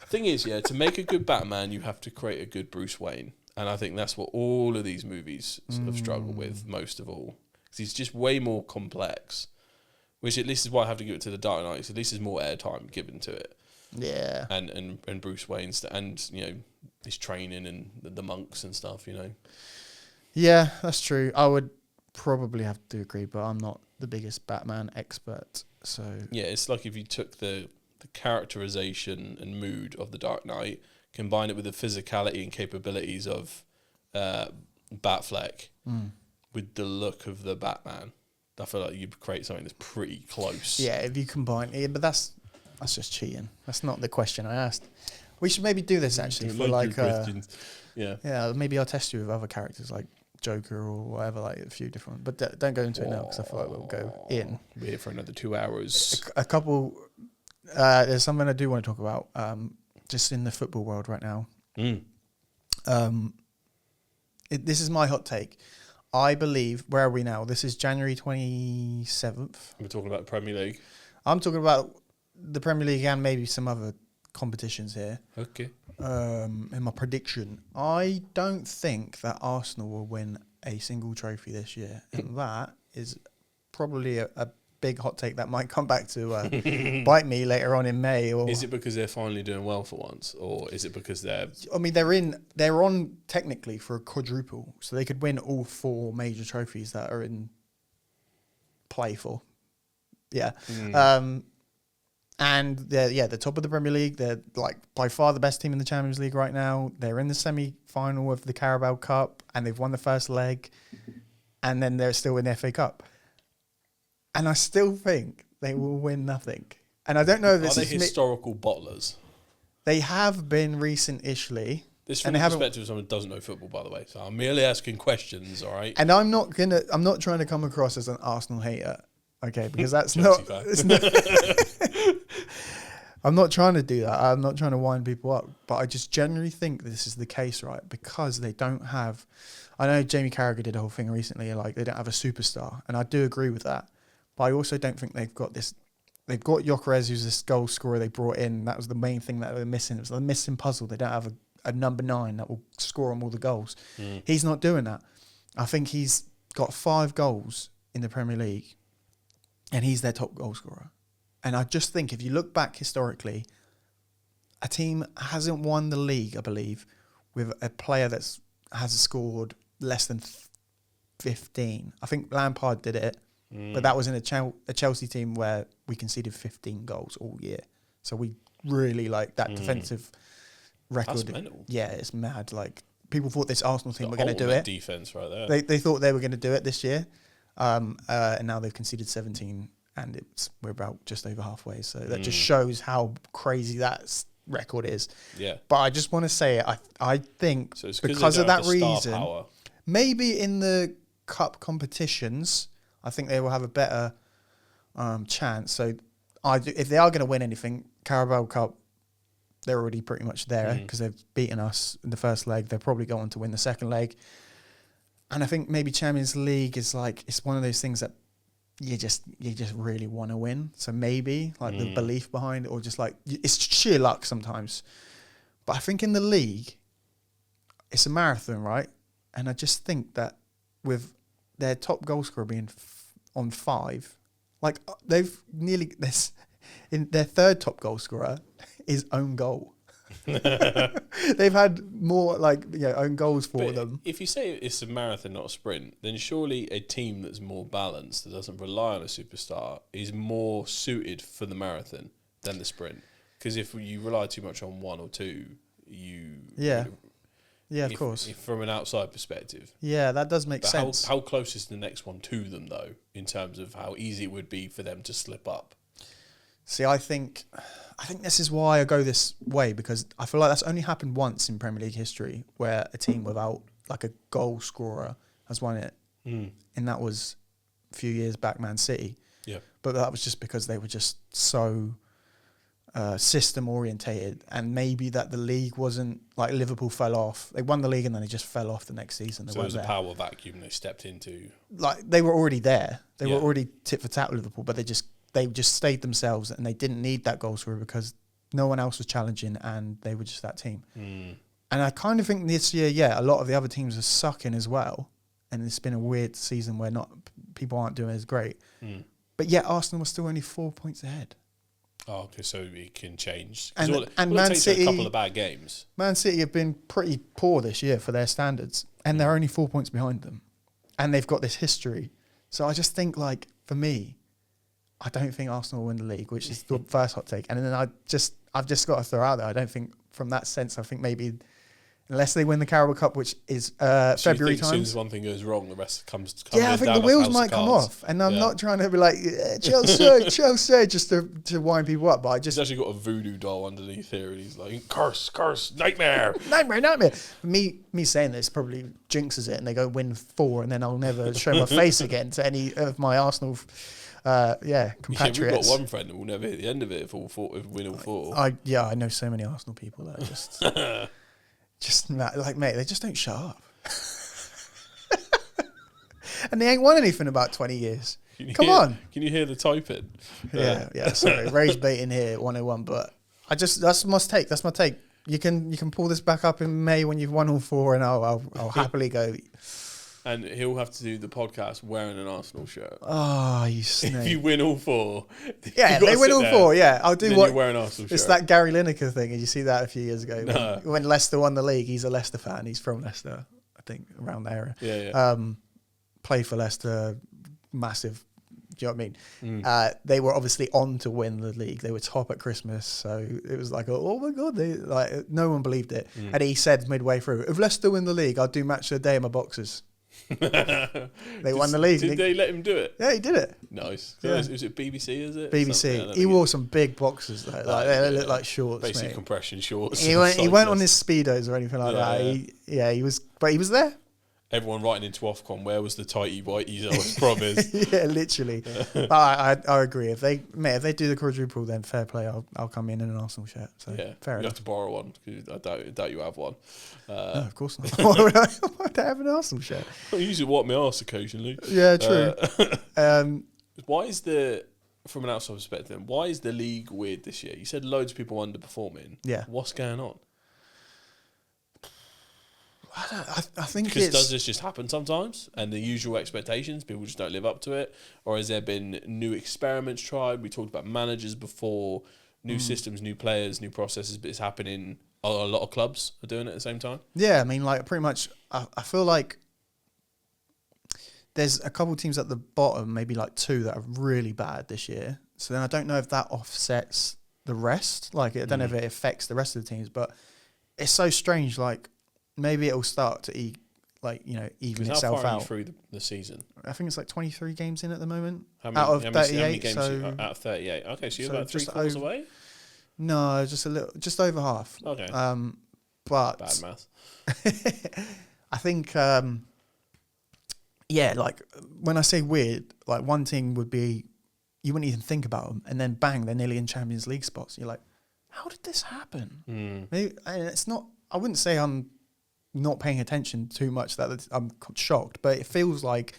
thing is, yeah, to make a good Batman, you have to create a good Bruce Wayne, and I think that's what all of these movies sort of struggle with most of all, because he's just way more complex. Which at least is why I have to give it to The Dark Knight. Because at least there's more airtime given to it. Yeah. And Bruce Wayne's and his training and the monks and stuff. Yeah, that's true. I would probably have to agree, but I'm not the biggest Batman expert, so yeah, it's like if you took the characterization and mood of The Dark Knight, combine it with the physicality and capabilities of Batfleck with the look of the Batman. I feel like you'd create something that's pretty close. Yeah, if you combine it, but that's just cheating. That's not the question I asked. We should maybe do this actually for yeah. Maybe I'll test you with other characters like Joker or whatever, like a few different. But don't go into it now because I feel like we'll go in. We're here for another 2 hours. A couple. There's something I do want to talk about. Just in the football world right now. This is my hot take. I believe. Where are we now? This is January 27th. We're talking about the Premier League. I'm talking about the Premier League and maybe some other competitions here. Okay. In my prediction, I don't think that Arsenal will win a single trophy this year, and that is probably a big hot take that might come back to bite me later on in May. Or is it because they're finally doing well for once, or is it because they're? I mean, they're on technically for a quadruple, so they could win all 4 major trophies that are in play for. Yeah. And they're the top of the Premier League. They're like by far the best team in the Champions League right now. They're in the semi-final of the Carabao Cup, and they've won the first leg, and then they're still in the FA Cup. And I still think they will win nothing. And I don't know if Are this they is historical bottlers? they have been recently. This from the perspective of someone who doesn't know football, by the way. So I'm merely asking questions, all right? And I'm not trying to come across as an Arsenal hater, okay? Because that's not. I'm not trying to do that. I'm not trying to wind people up, but I just generally think this is the case, right? Because they don't have. I know Jamie Carragher did a whole thing recently, like they don't have a superstar, and I do agree with that. But I also don't think they've got this. They've got Gyökeres, who's this goal scorer they brought in. That was the main thing that they were missing. It was the missing puzzle. They don't have a number 9 that will score on all the goals. He's not doing that. I think he's got 5 goals in the Premier League, and he's their top goal scorer. And I just think if you look back historically, a team hasn't won the league, I believe, with a player that's has scored less than 15. I think Lampard did it, but that was in a Chelsea team where we conceded 15 goals all year. So we really like that defensive record. That's mental. Yeah, it's mad. Like people thought this Arsenal team were going to do it. Defense right there. They thought they were going to do it this year, and now they've conceded 17, and we're about just over halfway. So that just shows how crazy that record is. Yeah. But I just want to say, I think so because of that reason, maybe in the cup competitions, I think they will have a better chance. So if they are going to win anything, Carabao Cup, they're already pretty much there because they've beaten us in the first leg. They're probably going to win the second leg. And I think maybe Champions League is like, it's one of those things that you just really want to win. So maybe like the belief behind it, or just like, it's sheer luck sometimes. But I think in the league, it's a marathon, right? And I just think that with their top goal scorer being on 5, like they've nearly this in their third top goal scorer is own goal. They've had more own goals for them. If you say it's a marathon, not a sprint, then surely a team that's more balanced, that doesn't rely on a superstar, is more suited for the marathon than the sprint. Because if you rely too much on one or two, of course. From an outside perspective. Yeah, that does make sense. How close is the next one to them, though, in terms of how easy it would be for them to slip up? See, I think this is why I go this way, because I feel like that's only happened once in Premier League history where a team without like a goal scorer has won it. And that was a few years back, Man City. Yeah. But that was just because they were just so system orientated, and maybe that the league wasn't like Liverpool fell off. They won the league and then they just fell off the next season. So it was a power vacuum they stepped into. Like they were already there. They were already tit for tat with Liverpool, but they just stayed themselves, and they didn't need that goal scorer because no one else was challenging, and they were just that team. And I kind of think this year, a lot of the other teams are sucking as well, and it's been a weird season where people aren't doing as great. But yet Arsenal was still only 4 points ahead. Oh, okay, so it can change. And Man City, a couple of bad games. Man City have been pretty poor this year for their standards, and they're only 4 points behind them, and they've got this history. So I just think, like, for me, I don't think Arsenal will win the league, which is the first hot take. And then I've just got to throw out there, I don't think from that sense, I think maybe unless they win the Carabao Cup, which is February time. As soon as one thing goes wrong, the rest comes. Yeah, I think the wheels might come off, and I'm not trying to be like Chelsea, just to wind people up. But he's actually got a voodoo doll underneath here, and he's like, curse, nightmare. Me saying this probably jinxes it, and they go win 4, and then I'll never show my face again to any of my Arsenal. Compatriots. We've got one friend that will never hit the end of it if we win all 4. I know so many Arsenal people that are just mate, they just don't shut up. And they ain't won anything about 20 years. Come on. Can you hear the typing? Yeah, sorry. Rage baiting here, 101, but that's my take. That's my take. You can pull this back up in May when you've won all 4, and I'll happily go. And he'll have to do the podcast wearing an Arsenal shirt. Oh, you snake. If you win all 4. Yeah, they win all 4, yeah. I'll do what... you wear an Arsenal shirt. It's that Gary Lineker thing. Did you see that a few years ago? No. When Leicester won the league, he's a Leicester fan. He's from Leicester, I think, around there. Yeah. Played for Leicester, massive... Do you know what I mean? They were obviously on to win the league. They were top at Christmas, so it was like, oh my God, no one believed it. And he said midway through, if Leicester win the league, I'll do match of the day in my boxers. They won the league. Did they let him do it? Yeah, he did it. Nice. Yeah. Was it BBC, is it? BBC. He wore some big boxers, though. Like, they look like shorts, basically mate. compression shorts. He weren't on his Speedos or anything like that. He was, but he was there. Everyone writing into Ofcom, where was the tighty whiteies I was promised? Yeah, literally. But I agree. If they do the quadruple, then fair play. I'll come in an Arsenal shirt. So Yeah, fair you enough. have to borrow one because I doubt you have one. No, of course not. Why would I have an Arsenal shirt? I usually wipe my arse occasionally. Yeah, true. Why is from an outside perspective, why is the league weird this year? You said loads of people underperforming. Yeah. What's going on? I think Because does this just happen sometimes? And the usual expectations, people just don't live up to it? Or has there been new experiments tried? We talked about managers before, new systems, new players, new processes, but it's happening. A lot of clubs are doing it at the same time. Yeah, I mean, like pretty much. I feel like there's a couple of teams at the bottom, maybe like 2 that are really bad this year. So then I don't know if that offsets the rest. Like I don't know if it affects the rest of the teams, but it's so strange. Like maybe it'll start to even itself how far out. Are you through the season? I think it's like 23 games in at the moment. Out of 38. How many games so out of 38? Okay, so you're so about just 3/4 away? No, just over half. Okay. But Bad math. I think, like when I say weird, like one thing would be you wouldn't even think about them, and then bang, they're nearly in Champions League spots. You're like, how did this happen? Maybe, and it's not. I wouldn't say I'm not paying attention too much. That I'm shocked, but it feels like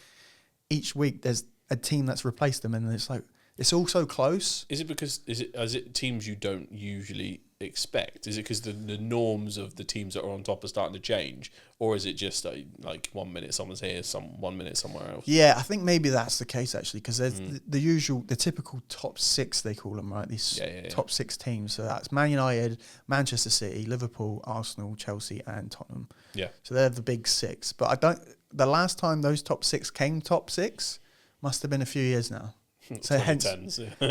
each week there's a team that's replaced them, and it's like it's all so close. Is it teams you don't usually expect? Is it because the norms of the teams that are on top are starting to change, or is it just like 1 minute someone's here, 1 minute somewhere else? Yeah, I think maybe that's the case actually, because there's the typical top 6 they call them, right? These top 6 teams. So that's Man United, Manchester City, Liverpool, Arsenal, Chelsea, and Tottenham. Yeah. So they're the big 6. But the last time those top 6 came top 6 must have been a few years now. So hence,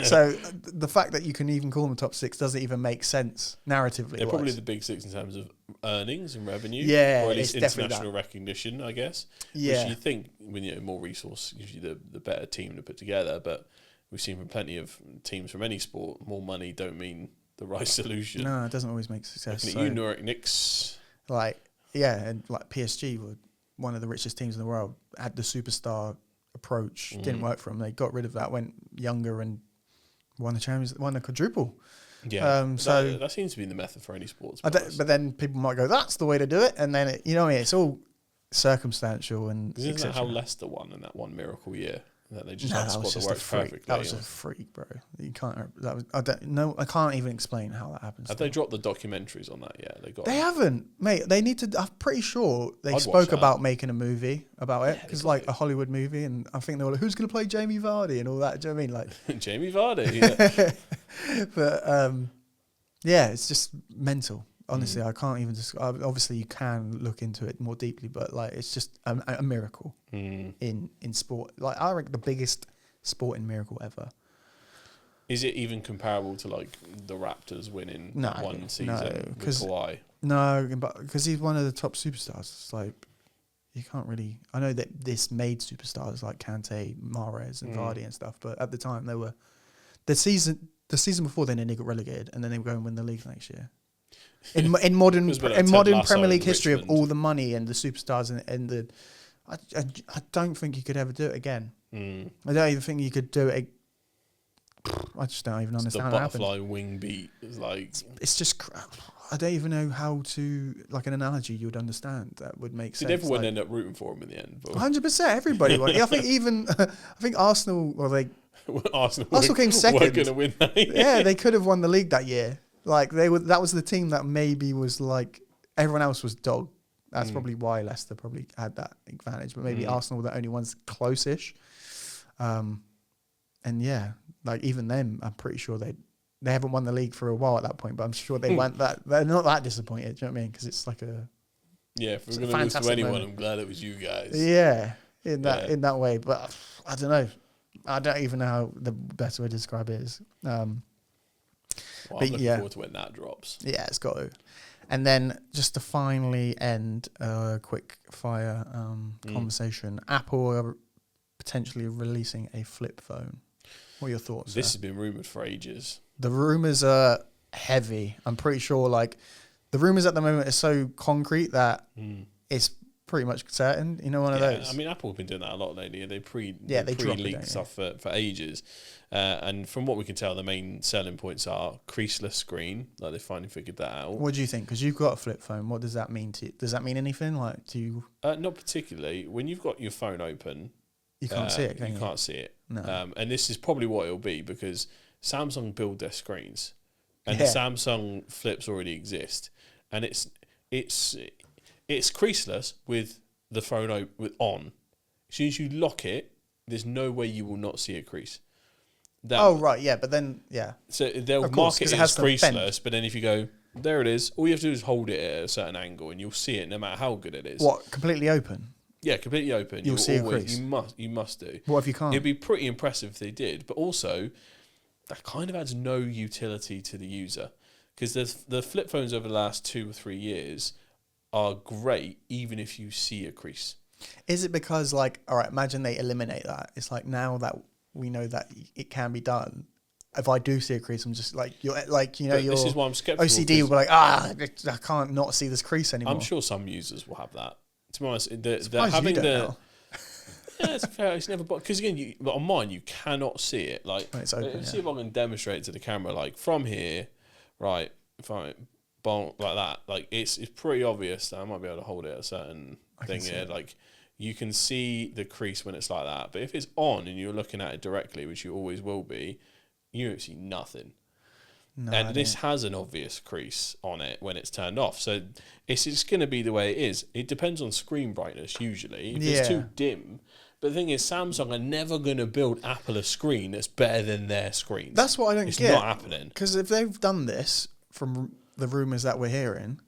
so the fact that you can even call them top 6 doesn't even make sense narratively. They're probably the big 6 in terms of earnings and revenue, or at least international recognition, I guess. Yeah, which you think when more resource, usually the better team to put together. But we've seen from plenty of teams from any sport, more money don't mean the right solution. No, it doesn't always make success. Looking at you, Norwich Knicks. And like PSG were one of the richest teams in the world, had the superstar approach, didn't work for them. They got rid of that, went younger, and won the quadruple. Yeah, so that seems to be the method for any sports. But then people might go, "That's the way to do it," and then it's all circumstantial and. Isn't that how Leicester won in that one miracle year? That they just had a squad that worked perfectly. That was a freak, bro. You can't. I can't even explain how that happens. Have they dropped the documentaries on that yet? They haven't, mate. They need to. I'm pretty sure they spoke about making a movie about it, because like a Hollywood movie, and I think they were like, "Who's going to play Jamie Vardy?" and all that. Do you know what I mean? Like Jamie Vardy. Yeah. But it's just mental. Honestly, I can't even obviously, you can look into it more deeply, but like it's just a miracle in sport. Like I reckon the biggest sporting miracle ever. Is it even comparable to like the Raptors winning one season with Kawhi? No, because he's one of the top superstars. It's like you can't really. I know that this made superstars like Kante, Mahrez, and Vardy and stuff, but at the time they were the season before then they got relegated, and then they were going to win the league next year. In modern Premier League history, of all the money and the superstars and the, I don't think you could ever do it again. I don't even think you could do it. I just don't even understand. The butterfly wing beat is like. It's just. I don't even know how to, like, an analogy you would understand that would make sense. Did everyone end up rooting for him in the end? 100%. Everybody won. I think Arsenal. Well, Arsenal came second. We're going to win that year. Yeah, they could have won the league that year. Like that was the team that maybe was like everyone else was dog. That's probably why Leicester probably had that advantage. But maybe Arsenal were the only ones close-ish. And yeah, like even them, I'm pretty sure they haven't won the league for a while at that point. But I'm sure they weren't they're not that disappointed. Do you know what I mean? Because it's like a if we're going to lose to anyone, moment. I'm glad it was you guys. Yeah, in that way. But I don't know. I don't even know how the best way to describe it is. Well, I'm looking forward to when that drops. Yeah, it's got to. And then just to finally end a quick fire conversation, Apple are potentially releasing a flip phone. What are your thoughts? This has been rumoured for ages. The rumours are heavy. I'm pretty sure like the rumours at the moment are so concrete that it's pretty much certain. You know, one of those. I mean, Apple have been doing that a lot lately. They they pre-leaked stuff for ages. And from what we can tell, the main selling points are creaseless screen. Like they finally figured that out. What do you think? Because you've got a flip phone. What does that mean to you? Does that mean anything? Like, do you? Not particularly. When you've got your phone open, You can't see it, can you? can't see it. No. And this is probably what it'll be because Samsung build their screens, and the Samsung flips already exist, and it's creaseless with the phone on. As soon as you lock it, there's no way you will not see a crease. Right, yeah, but then So they'll mark it as creaseless, but then if you go, there it is, all you have to do is hold it at a certain angle, and you'll see it no matter how good it is. What, completely open? Yeah, completely open. You'll see a crease. You must do. What if you can't? It'd be pretty impressive if they did, but also that kind of adds no utility to the user because the flip phones over the last 2 or 3 years are great, even if you see a crease. Is it because like, all right, imagine they eliminate that. It's like now that we know that it can be done. If I do see a crease, I'm just like, this is why I'm skeptical. OCD will be like, I can't not see this crease anymore. I'm sure some users will have that. To be honest, having the. Yeah, it's fair. It's never because again, on mine you cannot see it. Like, when it's open, let's see if I can demonstrate to the camera. Like from here, right? If I bonk like that, like it's pretty obvious that I might be able to hold it at a certain thing here. Like you can see the crease when it's like that. But if it's on and you're looking at it directly, which you always will be, you don't see nothing. No, and this has an obvious crease on it when it's turned off. So it's just going to be the way it is. It depends on screen brightness usually. If it's too dim. But the thing is, Samsung are never going to build Apple a screen that's better than their screens. That's what I don't get. It's not happening. Because if they've done this from the rumours that we're hearing...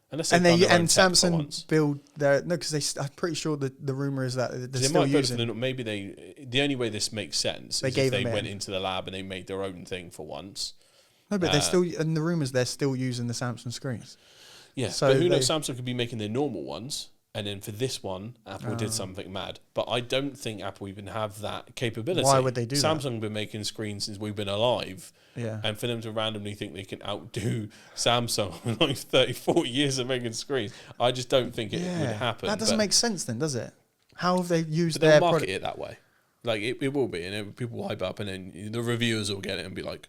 And Samsung build their because I'm pretty sure the rumor is that they're still using. The only way this makes sense is if they went into the lab and they made their own thing for once. No, but they're still in the rumors. They're still using the Samsung screens. Yeah, so but who knows? Samsung could be making their normal ones, and then for this one, Apple did something mad. But I don't think Apple even have that capability. Why would they do that? Samsung have been making screens since we've been alive. Yeah. And for them to randomly think they can outdo Samsung with like 30, 40 years of making screens, I just don't think it would happen. That doesn't make sense then, does it? How have they used their product? Market it that way. Like, it will be. And people will hype up and then the reviewers will get it and be like,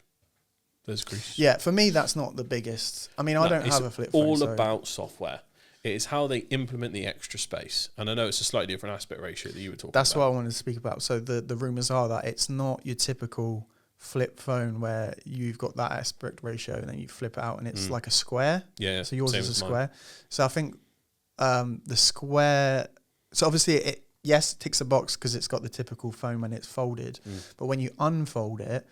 there's creases. Yeah, for me, that's not the biggest. I mean, I don't have a flip phone. It's all about software. It is how they implement the extra space. And I know it's a slightly different aspect ratio that you were talking about. That's what I wanted to speak about. So the rumours are that it's not your typical flip phone where you've got that aspect ratio and then you flip it out and it's like a square. Yeah. So yours is a square. So I think the square... So obviously, it ticks a box because it's got the typical phone when it's folded. But when you unfold it,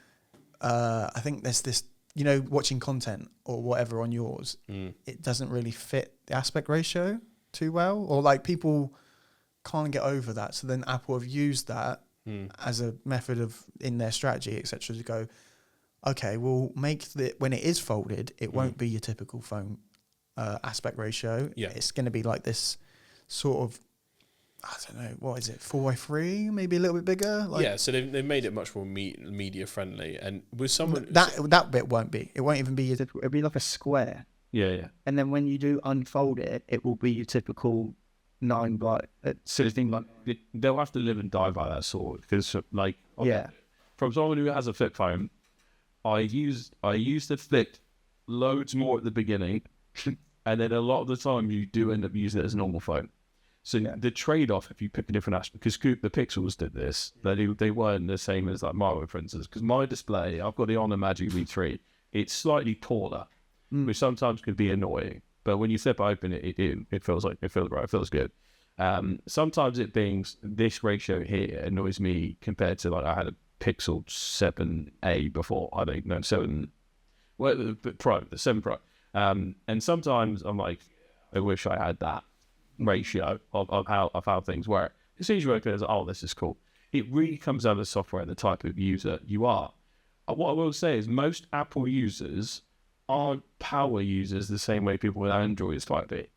I think there's this... watching content or whatever on yours, it doesn't really fit the aspect ratio too well. Or like people can't get over that. So then Apple have used that as a method of in their strategy, etc., to go, okay, we'll make when it is folded, it won't be your typical phone aspect ratio. Yeah. It's going to be like this sort of, I don't know, what is it, 4x3, maybe a little bit bigger? So they've made it much more media friendly. And with someone... That bit won't be. It won't even be your typical... It'll be like a square. Yeah. And then when you do unfold it, it will be your typical 9 by... sort of thing, like, they'll have to live and die by that sort. Because, like... From someone who has a flip phone, I used the flip loads more at the beginning. And then a lot of the time, you do end up using it as a normal phone. So the trade-off, if you pick a different aspect, because the Pixels did this, they weren't the same as like Mario, for instance. Because my display, I've got the Honor Magic V3. It's slightly taller, which sometimes could be annoying. But when you flip open it feels right. It feels good. Sometimes it being this ratio here annoys me compared to like I had a Pixel 7a before. I don't know 7. Well, the 7 Pro. And sometimes I'm like, I wish I had that ratio of how things work. It's usually because this is cool. It really comes down to the software and the type of user you are. What I will say is most Apple users aren't power users the same way people with Androids might be.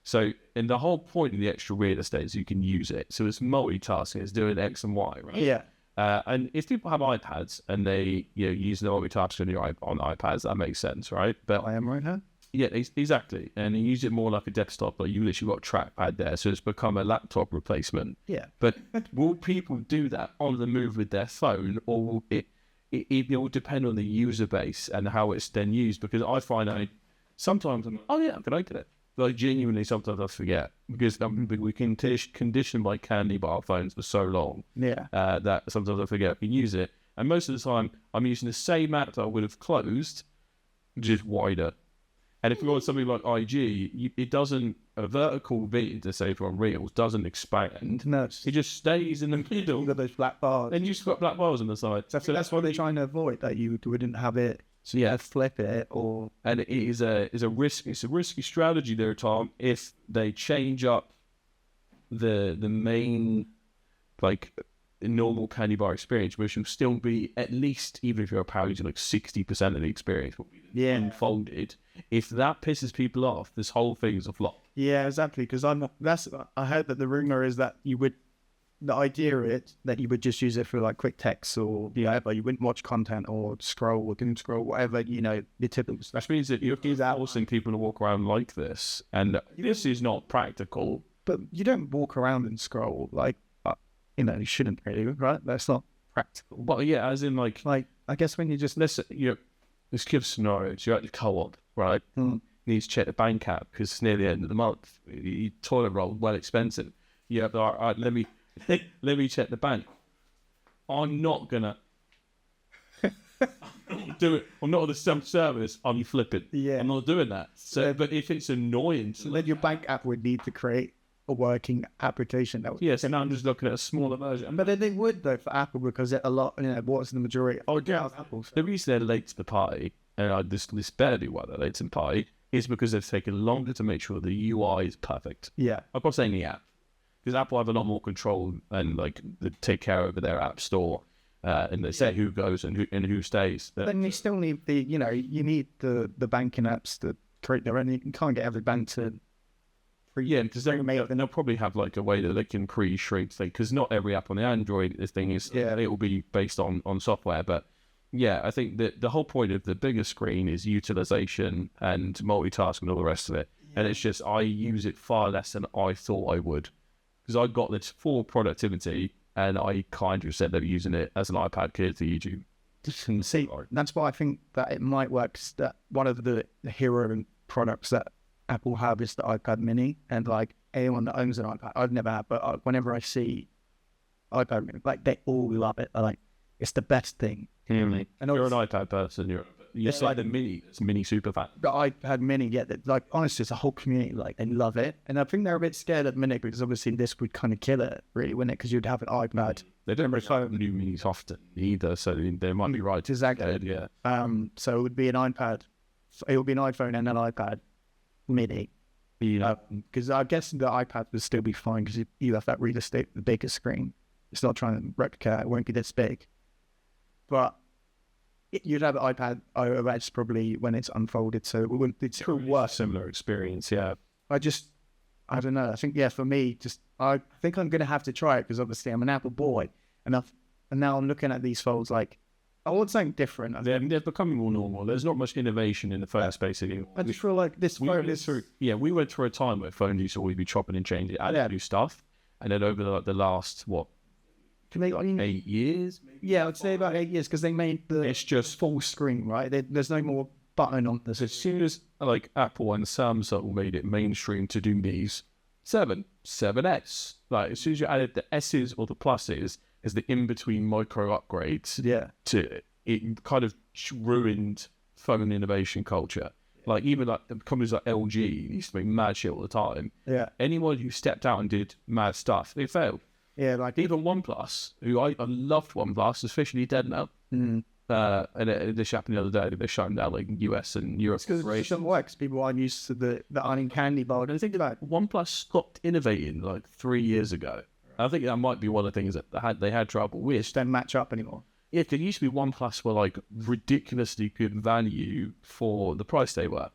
So, and the whole point of the extra real estate is you can use it. So it's multitasking, it's doing X and Y, right? Yeah. And if people have iPads and they use the multitasking on iPads, that makes sense, right? But I am right now. yeah, exactly. And you use it more like a desktop, but you literally got a trackpad there, so it's become a laptop replacement. Yeah. But will people do that on the move with their phone, or will it will depend on the user base and how it's then used? Because I find sometimes I'm like, oh yeah, I can open it. But genuinely, sometimes I forget because we can conditioned by candy bar phones for so long. Yeah. That sometimes I forget I can use it, and most of the time I'm using the same app that I would have closed, just wider. And if you want something like IG, it doesn't, a vertical vid, to say on Reels, doesn't expand. No. It just stays in the middle. Got those black bars. And you just got black bars on the side. So that's what they're trying to avoid, that you wouldn't have it. So yeah, flip it or. And it is a risk. It's a risky strategy there, Tom. If they change up the main normal candy bar experience, which will still be at least, even if you're a power user, like 60% of the experience will be unfolded. If that pisses people off, this whole thing is a flop. Yeah, exactly. Because I heard that the rumor is that the idea is that you would just use it for like quick text or but you wouldn't watch content or scroll or doom scroll, whatever, the typical stuff. Which means that you're forcing people to walk around like this, and this is not practical. But you don't walk around and scroll you shouldn't really, right? That's not practical. But yeah, as in like I guess when you just let's give scenarios. You're at the co-op, right? You need to check the bank app because it's near the end of the month. Your toilet roll, well expensive. Yeah, but all right, let me check the bank. I'm not gonna do it. I'm not on the self-service. I'm flipping. Yeah, I'm not doing that. So, but if it's annoying, then your bank app would need to create a working application. Yes, and I'm just looking at a smaller version. But then they would though for Apple because a lot. What's the majority? Oh yeah, Apple. The reason they're late to the party, and this better be why they're late to the party, is because they've taken longer to make sure the UI is perfect. Yeah, I'm not saying the app, because Apple have a lot more control and they take care over their app store, and they say who goes and who stays. But then you still need you need the banking apps to create their own. You can't get every bank to. Yeah, because they'll probably have like a way that they can pre-shrink things, because not every app on the Android thing is, it will be based on software. But yeah, I think that the whole point of the bigger screen is utilization and multitasking and all the rest of it. Yeah. And it's just, I use it far less than I thought I would, because I got this for productivity and I kind of said that using it as an iPad kid to YouTube. See, that's why I think that it might work. That one of the hero products that Apple have is the iPad mini, and like anyone that owns an iPad, I've never had, but whenever I see iPad mini, like they all love it. Like it's the best thing. And you're an iPad person. You're like the mini super fan. The iPad mini, like honestly, it's a whole community. Like they love it, and I think they're a bit scared at the minute because obviously this would kind of kill it, really, wouldn't it? Because you'd have an iPad. They don't bring out new minis often either, so they might be right. Exactly. Yeah. So it would be an iPad. It would be an iPhone and an iPad mini. Because I guess the iPad would still be fine because you have that real estate, the bigger screen. It's not trying to replicate. It won't be this big. But you'd have an iPad OS probably when it's unfolded, so it wouldn't. It's still worse. Similar experience, yeah. I don't know. I think for me, I think I'm gonna have to try it because obviously I'm an Apple boy, and now I'm looking at these folds like. I want something different. They're becoming more normal. There's not much innovation in the phone space anymore. I just feel like this phone is... we went through a time where phones used to always be chopping and changing, adding new stuff. And then over the last, 8 years? Yeah, I'd say about 8 years, because they made it's just full screen, right? There's no more button on this. As soon as Apple and Samsung made it mainstream to do these, 7S. Like as soon as you added the S's or the pluses, is the in-between micro upgrades. Yeah. It kind of ruined phone innovation culture. Like even like the companies like LG used to make mad shit all the time. Yeah. Anyone who stepped out and did mad stuff, they failed. Yeah, like even OnePlus, who I loved OnePlus, is officially dead now. Mm. And this happened the other day. They shut them down like US and Europe. Because it doesn't work. Because people aren't used to the uncanny bar. And think about it. OnePlus stopped innovating like 3 years ago. I think that might be one of the things that they had trouble with. Don't match up anymore. Yeah, there used to be OnePlus were like ridiculously good value for the price they were.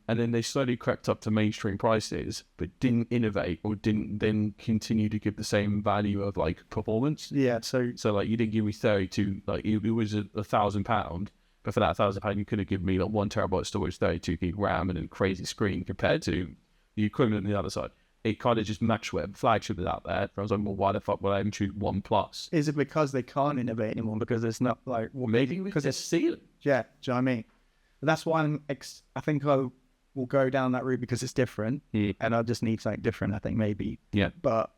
And then they slowly crept up to mainstream prices, but didn't innovate or didn't then continue to give the same value of like performance. Yeah, so like you didn't give me 32, like it was £1,000, but for that £1,000 you could have given me like 1 terabyte storage, 32 gig RAM, and a crazy screen compared to the equivalent on the other side. It kind of just matched where flagship was out there. I was like, well, why the fuck would I even choose OnePlus? is it because they can't innovate anymore? Because it's not like, well, Maybe because it's ceiling. yeah, do you know what I mean? But that's why I think I will go down that route because it's different, and I just need something different. I think maybe, but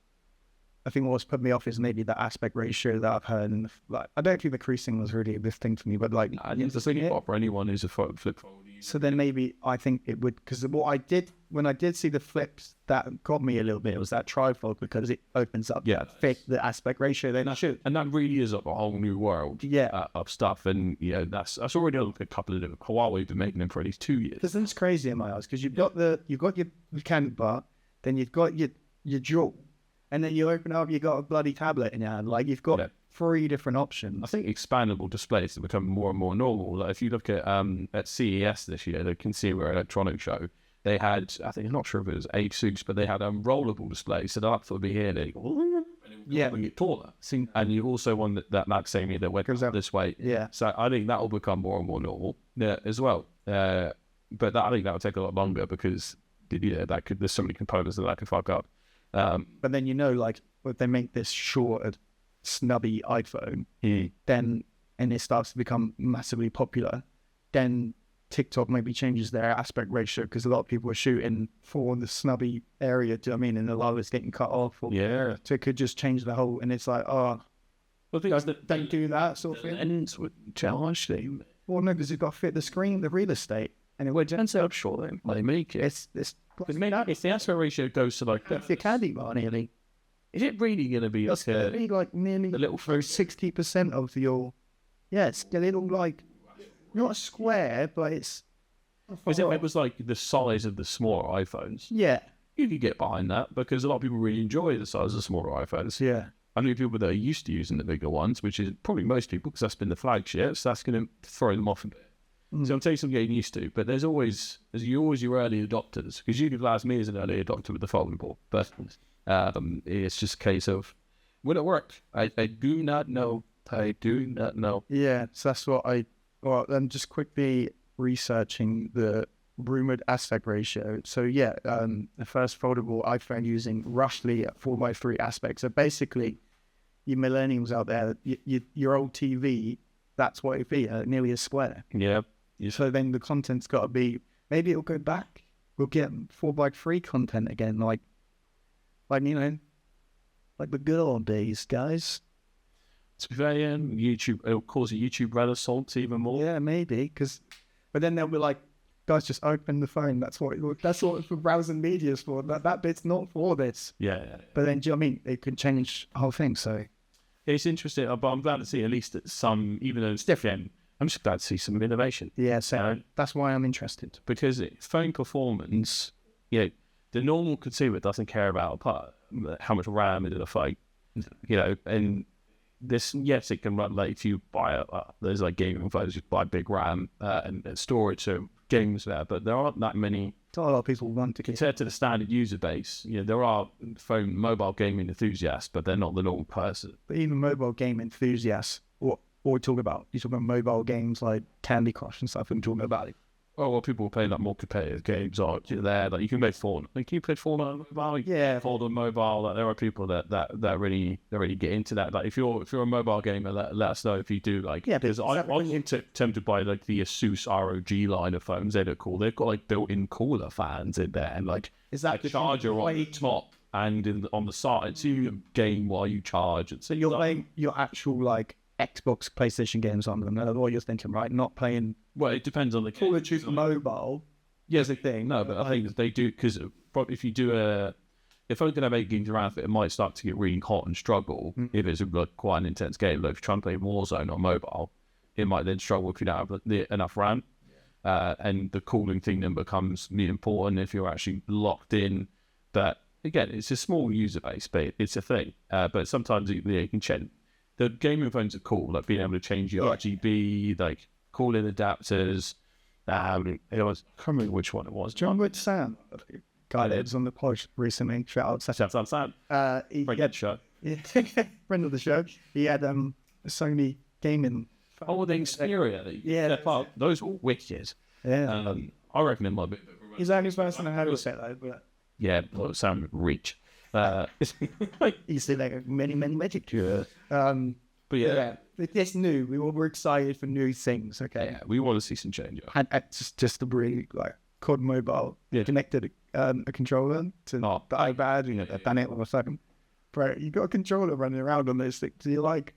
I think what's put me off is maybe the aspect ratio that I've heard, and like I don't think the creasing was really a big thing for me, but like the thing for anyone who's a flip phone. So then maybe I think it would, because what I did when I did see the flips, that got me a little bit. It was that trifold, because it opens up fit the aspect ratio. Then and that really is like a whole new world of stuff. And that's already a couple of them. Huawei's been making them for at least 2 years. Because that's crazy in my eyes, because you've got your mechanic bar, then you've got your jaw, and then you open up, you've got a bloody tablet in your hand. Like you've got 3 different options. I think expandable displays have become more and more normal. Like if you look at CES this year, the Consumer Electronics Show, they had, I think, I'm not sure if it was Asus, but they had rollable displays. So the up would be here, they get taller. And you also want that same year that went this way. Yeah. So I think that will become more and more normal as well. But I think that will take a lot longer because there's so many components that could fuck up. But then like if they make this short, snubby iPhone, then and it starts to become massively popular, then TikTok maybe changes their aspect ratio, because a lot of people are shooting for the snubby area. Do you know what I mean? And a lot of it's getting cut off. So it could just change the whole. And it's like, well, the thing is that don't do that sort of thing. And would challenge them. Well, no, because you've got to fit the screen, the real estate, and it would. Turns out, sure, they make it. It's if the aspect ratio goes to like the candy bar nearly. Is it really going to be like nearly a little 60% of your? Yeah, it's a little like not a square, but it's. It was like the size of the smaller iPhones. Yeah, you could get behind that because a lot of people really enjoy the size of smaller iPhones. Yeah, I know people that are used to using the bigger ones, which is probably most people because that's been the flagship. So that's going to throw them off a bit. So I'm taking some getting used to, but there's always your early adopters, because you could last me as an early adopter with the Foldable, but it's just a case of will it work? I do not know. I do not know. Yeah, so that's what I'm just quickly researching the rumored aspect ratio. So the first foldable iPhone using roughly 4:3 aspect. So basically, you millennials out there, your old TV, that's what it'd be, nearly a square. Yeah. So then the content's got to be, maybe it'll go back. We'll get 4:3 content again, like like the good old days, guys. To be fair, YouTube, it'll cause a YouTube renaissance even more. Yeah, maybe, but then they'll be like, guys, just open the phone. That's what it's for browsing media's for. That bit's not for this. Yeah. But then, do you know what I mean? It could change the whole thing. So it's interesting, but I'm glad to see at least that some, even though it's different, I'm just glad to see some innovation. Yeah, so that's why I'm interested. Because phone performance, the normal consumer doesn't care about how much RAM is in a phone, and this, yes, it can run, like if you buy there's like gaming phones, you buy big RAM and storage, so games there, but there aren't that many. Not a lot of people want to compared to the standard user base. There are mobile gaming enthusiasts, but they're not the normal person. But even mobile game enthusiasts, what we talk about? You talk about mobile games like Candy Crush and stuff, and talking about it. Oh, well, people play like more competitive games, aren't you? There, like you can play Fortnite. Like you play Fortnite on mobile, Fortnite on mobile. Like there are people that really get into that. Like if you're a mobile gamer, let us know if you do. Like because I'm tempted to buy like the Asus ROG line of phones. They look cool. They've got like built-in cooler fans in there, and like is that the charger on the top and on the side, so you can game while you charge. And so you're playing your actual like Xbox, PlayStation games on them. That's what you're thinking, right? Not playing. Well, it depends on the Call of Duty mobile. Yes, a thing. No, but I think they do, because if you do if I'm going to make games around it, it might start to get really hot and struggle if it's quite an intense game. Like if you're trying to play Warzone on mobile, it might then struggle if you don't have enough RAM. And the cooling thing then becomes important if you're actually locked in. But again, it's a small user base, but it's a thing. But sometimes it can change. the gaming phones are cool, like being able to change your RGB, like call-in adapters. It was, I can't remember which one it was. John with Sam, guy that was on the pod recently. Shout out Sam. he Friend of the show. friend of the show. He had a Sony gaming. Oh, the Xperia. Yeah, those were wicked. Yeah, I reckon it might be. he's the only person I had a set though. But Yeah, well, Sam reach. he's still like many magic. Yeah. But yeah, It's new. We were excited for new things. Okay, yeah, we want to see some change. and just to bring like COD Mobile connected a controller to the iPad. You know, they've done it on a second. Bro, you got a controller running around on those things. You're like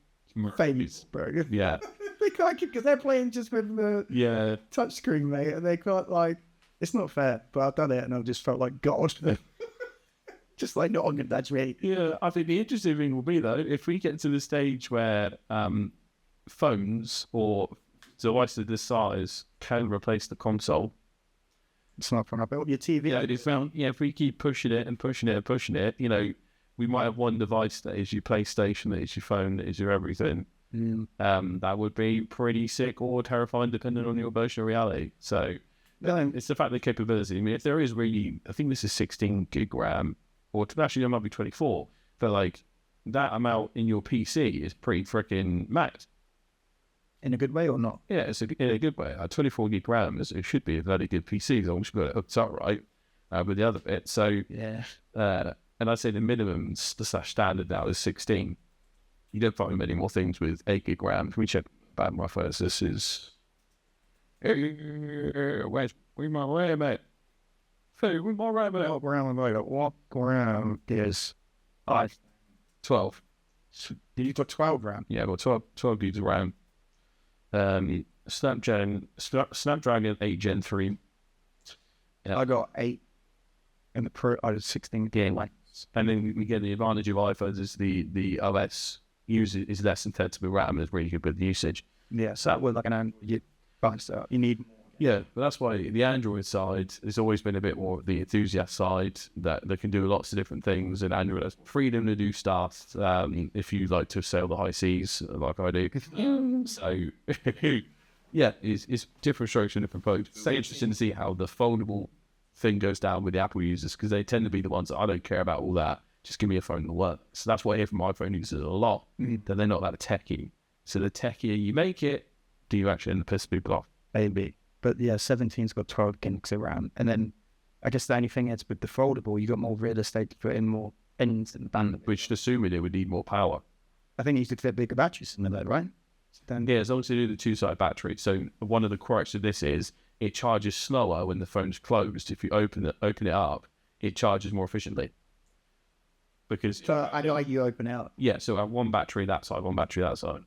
famous, bro. Yeah. They can't because they're playing just with the touchscreen, mate, and they can't like. It's not fair, but I've done it, and I've just felt like God. Just like not on that's right. Yeah, I think the interesting thing will be though, if we get to the stage where phones or devices this size can replace the console. It's not fun. I built your TV. Yeah, it's found. Yeah, if we keep pushing it and pushing it and pushing it, you know, we might have one device that is your PlayStation, that is your phone, that is your everything. That would be pretty sick or terrifying, depending on your version of reality. So it's the fact that capability. I mean, if there is really, I think this is 16 gig RAM, or actually it might be 24, but like that amount in your PC is pretty freaking max. In a good way or not? Yeah, it's in a good way. 24 gig RAM it should be a very good PC as long as you've got it hooked up right with the other bit. So yeah, and I'd say the minimum / standard now is 16. You don't find many more things with 8 gig RAM. Can we check bad my first? This is where's my RAM at? Where's my RAM at? What RAM is 12. You've got 12 RAM. Yeah, I've got 12 gigs of RAM. Snapdragon 8 Gen 3. Yeah. I got 8 and the Pro I was 16 gig. And then we get the advantage of iPhones is the OS is less intensive with RAM and it's really good with the usage. Yeah, so that was like an Android device. You need more. Yeah, but that's why the Android side has always been a bit more the enthusiast side that can do lots of different things, and Android has freedom to do stuff if you like to sail the high seas like I do. So, yeah, it's different strokes and different folks. It's interesting to see how the foldable thing goes down with the Apple users because they tend to be the ones that I don't care about all that. Just give me a phone that works. So that's what I hear from iPhone users a lot, that they're not that techie. So the techier you make it, do you actually end up pissing people off? Maybe. But yeah, 17's got 12 gigs around. And then I guess the only thing is with the foldable, you got more real estate to put in more ends and bandwidth. Which, assuming it would need more power. I think you could fit bigger batteries in there, right? Then, yeah, as long as you do the two-side battery. So one of the quirks of this is it charges slower when the phone's closed. If you open it up, it charges more efficiently. Because so I know like you open it up. Yeah, so I have one battery that side, one battery that side.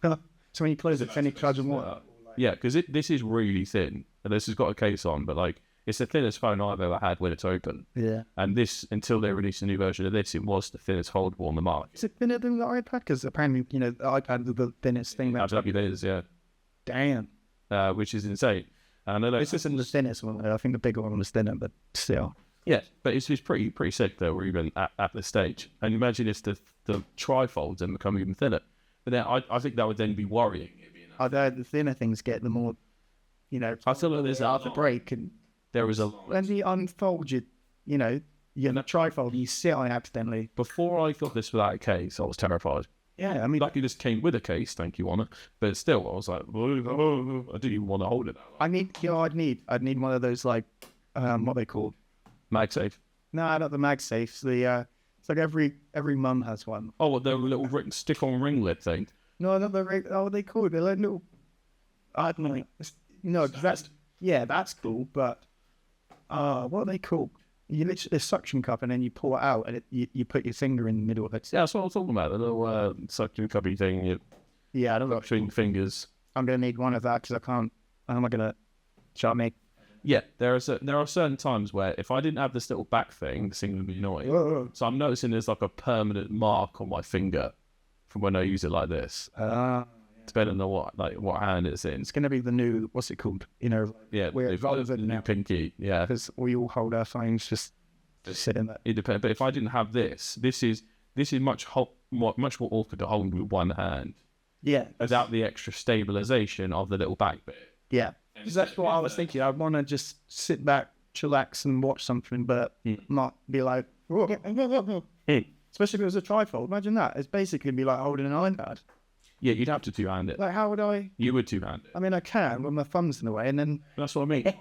So when you close it, then it charges more. Yeah, because this is really thin, and this has got a case on, but like it's the thinnest phone I've ever had when it's open. Yeah. And this, until they released a new version of this, it was the thinnest foldable on the market. Is it thinner than the iPad? Because apparently, you know, the iPad is the thinnest thing. Absolutely, it is, yeah. Damn. Which is insane. And I know this isn't the thinnest one. I think the bigger one was thinner, but still. Yeah, but it's pretty sick though. We're even at this stage, and imagine if the trifolds then become even thinner. But then I think that would then be worrying. Although the thinner things get, the more, you know, I feel like there's a break, and there is a when you unfold you know, you're in a trifold, you sit on it accidentally. Before I got this without a case, I was terrified. Yeah, I mean, luckily this came with a case, thank you on it. But still, I was like, oh, I didn't even want to hold it. I'd need one of those like, what are they called? MagSafe. No, not the MagSafes. It's like every mum has one. Oh, what, the little stick-on ringlet thing? No, not the ring. Oh, they called. They're like little. I don't know. No, that's cool. But what are they called? You literally a suction cup and then you pull it out and you put your finger in the middle of it. Yeah, that's what I was talking about. The little suction cuppy thing. Yeah, I don't know. Between fingers. I'm gonna need one of that because I can't. How am I gonna? Shall I make? Yeah, there are certain times where if I didn't have this little back thing, this thing would be annoying. Whoa. So I'm noticing there's like a permanent mark on my finger from when I use it like this. Depending on what hand it's in. It's going to be the new, what's it called? You know, yeah, the new pinky. Yeah, because we all hold our phones just sit in that. It depends. But if I didn't have this is much much more awkward to hold with one hand Yeah. without the extra stabilization of the little back bit. Yeah. Because that's what I was thinking. I want to just sit back, chillax, and watch something, but not be like, whoa. Especially if it was a trifold. Imagine that. It's basically be like holding an iPad. Yeah, you'd have to two-hand it. Like, how would I? You would two-hand it. I mean, I can when my thumb's in the way, and then That's what I mean.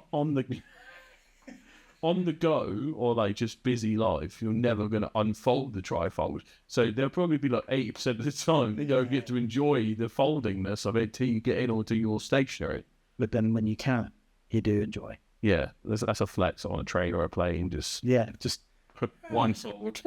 On the go, or like just busy life, you're never going to unfold the trifold. So there'll probably be like 80% of the time you don't get to enjoy the foldingness of it till you get in or till you're stationary. but then when you can, you do enjoy. Yeah, that's a flex on a train or a plane. Just put one fold,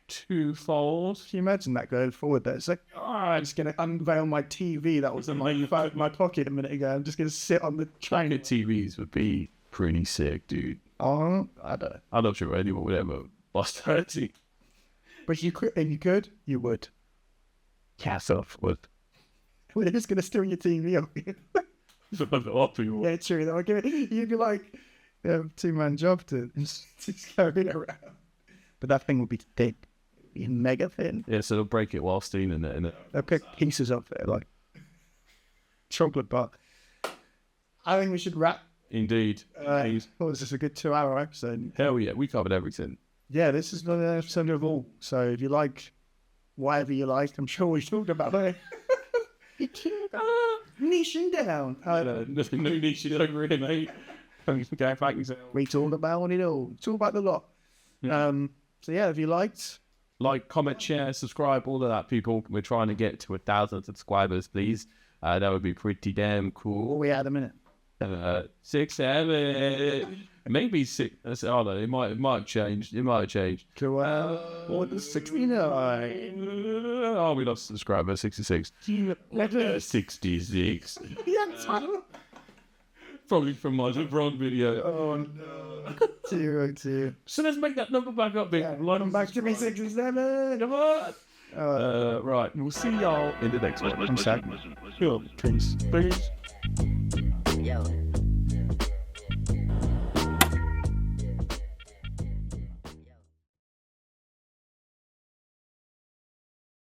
two folds. Can you imagine that going forward there? It's like, I'm just going to unveil my TV that was in my pocket a minute ago. I'm just going to sit on the train. Trainer TVs would be pretty sick, dude. Oh, I don't know. I'm not sure anyone would ever bust 30. But you could, if you could, you would. Cast off would. Well, they're just going to steal your TV off you. Yeah, true. They'll give it, you'd be like, two-man job to just carry it around. But that thing would be thick. It would be mega thin. Yeah, so they'll break it while stealing it. They'll pick pieces off it, like chocolate bar. I think we should wrap. Indeed. Well, this is a good 2-hour episode. Hell yeah, we covered everything. Yeah, this is not an episode of all. So if you like whatever you like, I'm sure we talked about it. Niching down. Nothing new niche over here, mate. Go back yourself. We talked about it all. Talk about the lot. So yeah, if you liked, Like, comment, share, subscribe, all of that, people. We're trying to get to 1,000 subscribers, please. That would be pretty damn what cool. we had a minute. 6, 7, maybe 6. I don't know. It might change. It might change. 69. Oh, we lost a subscriber. 66. 66. Yes. Probably from my LeBron video. Oh no. 202. So let's make that number back up, big. Come back to me 67. Come on. Right. We'll see y'all in the next one. I'm sad. Peace. Peace.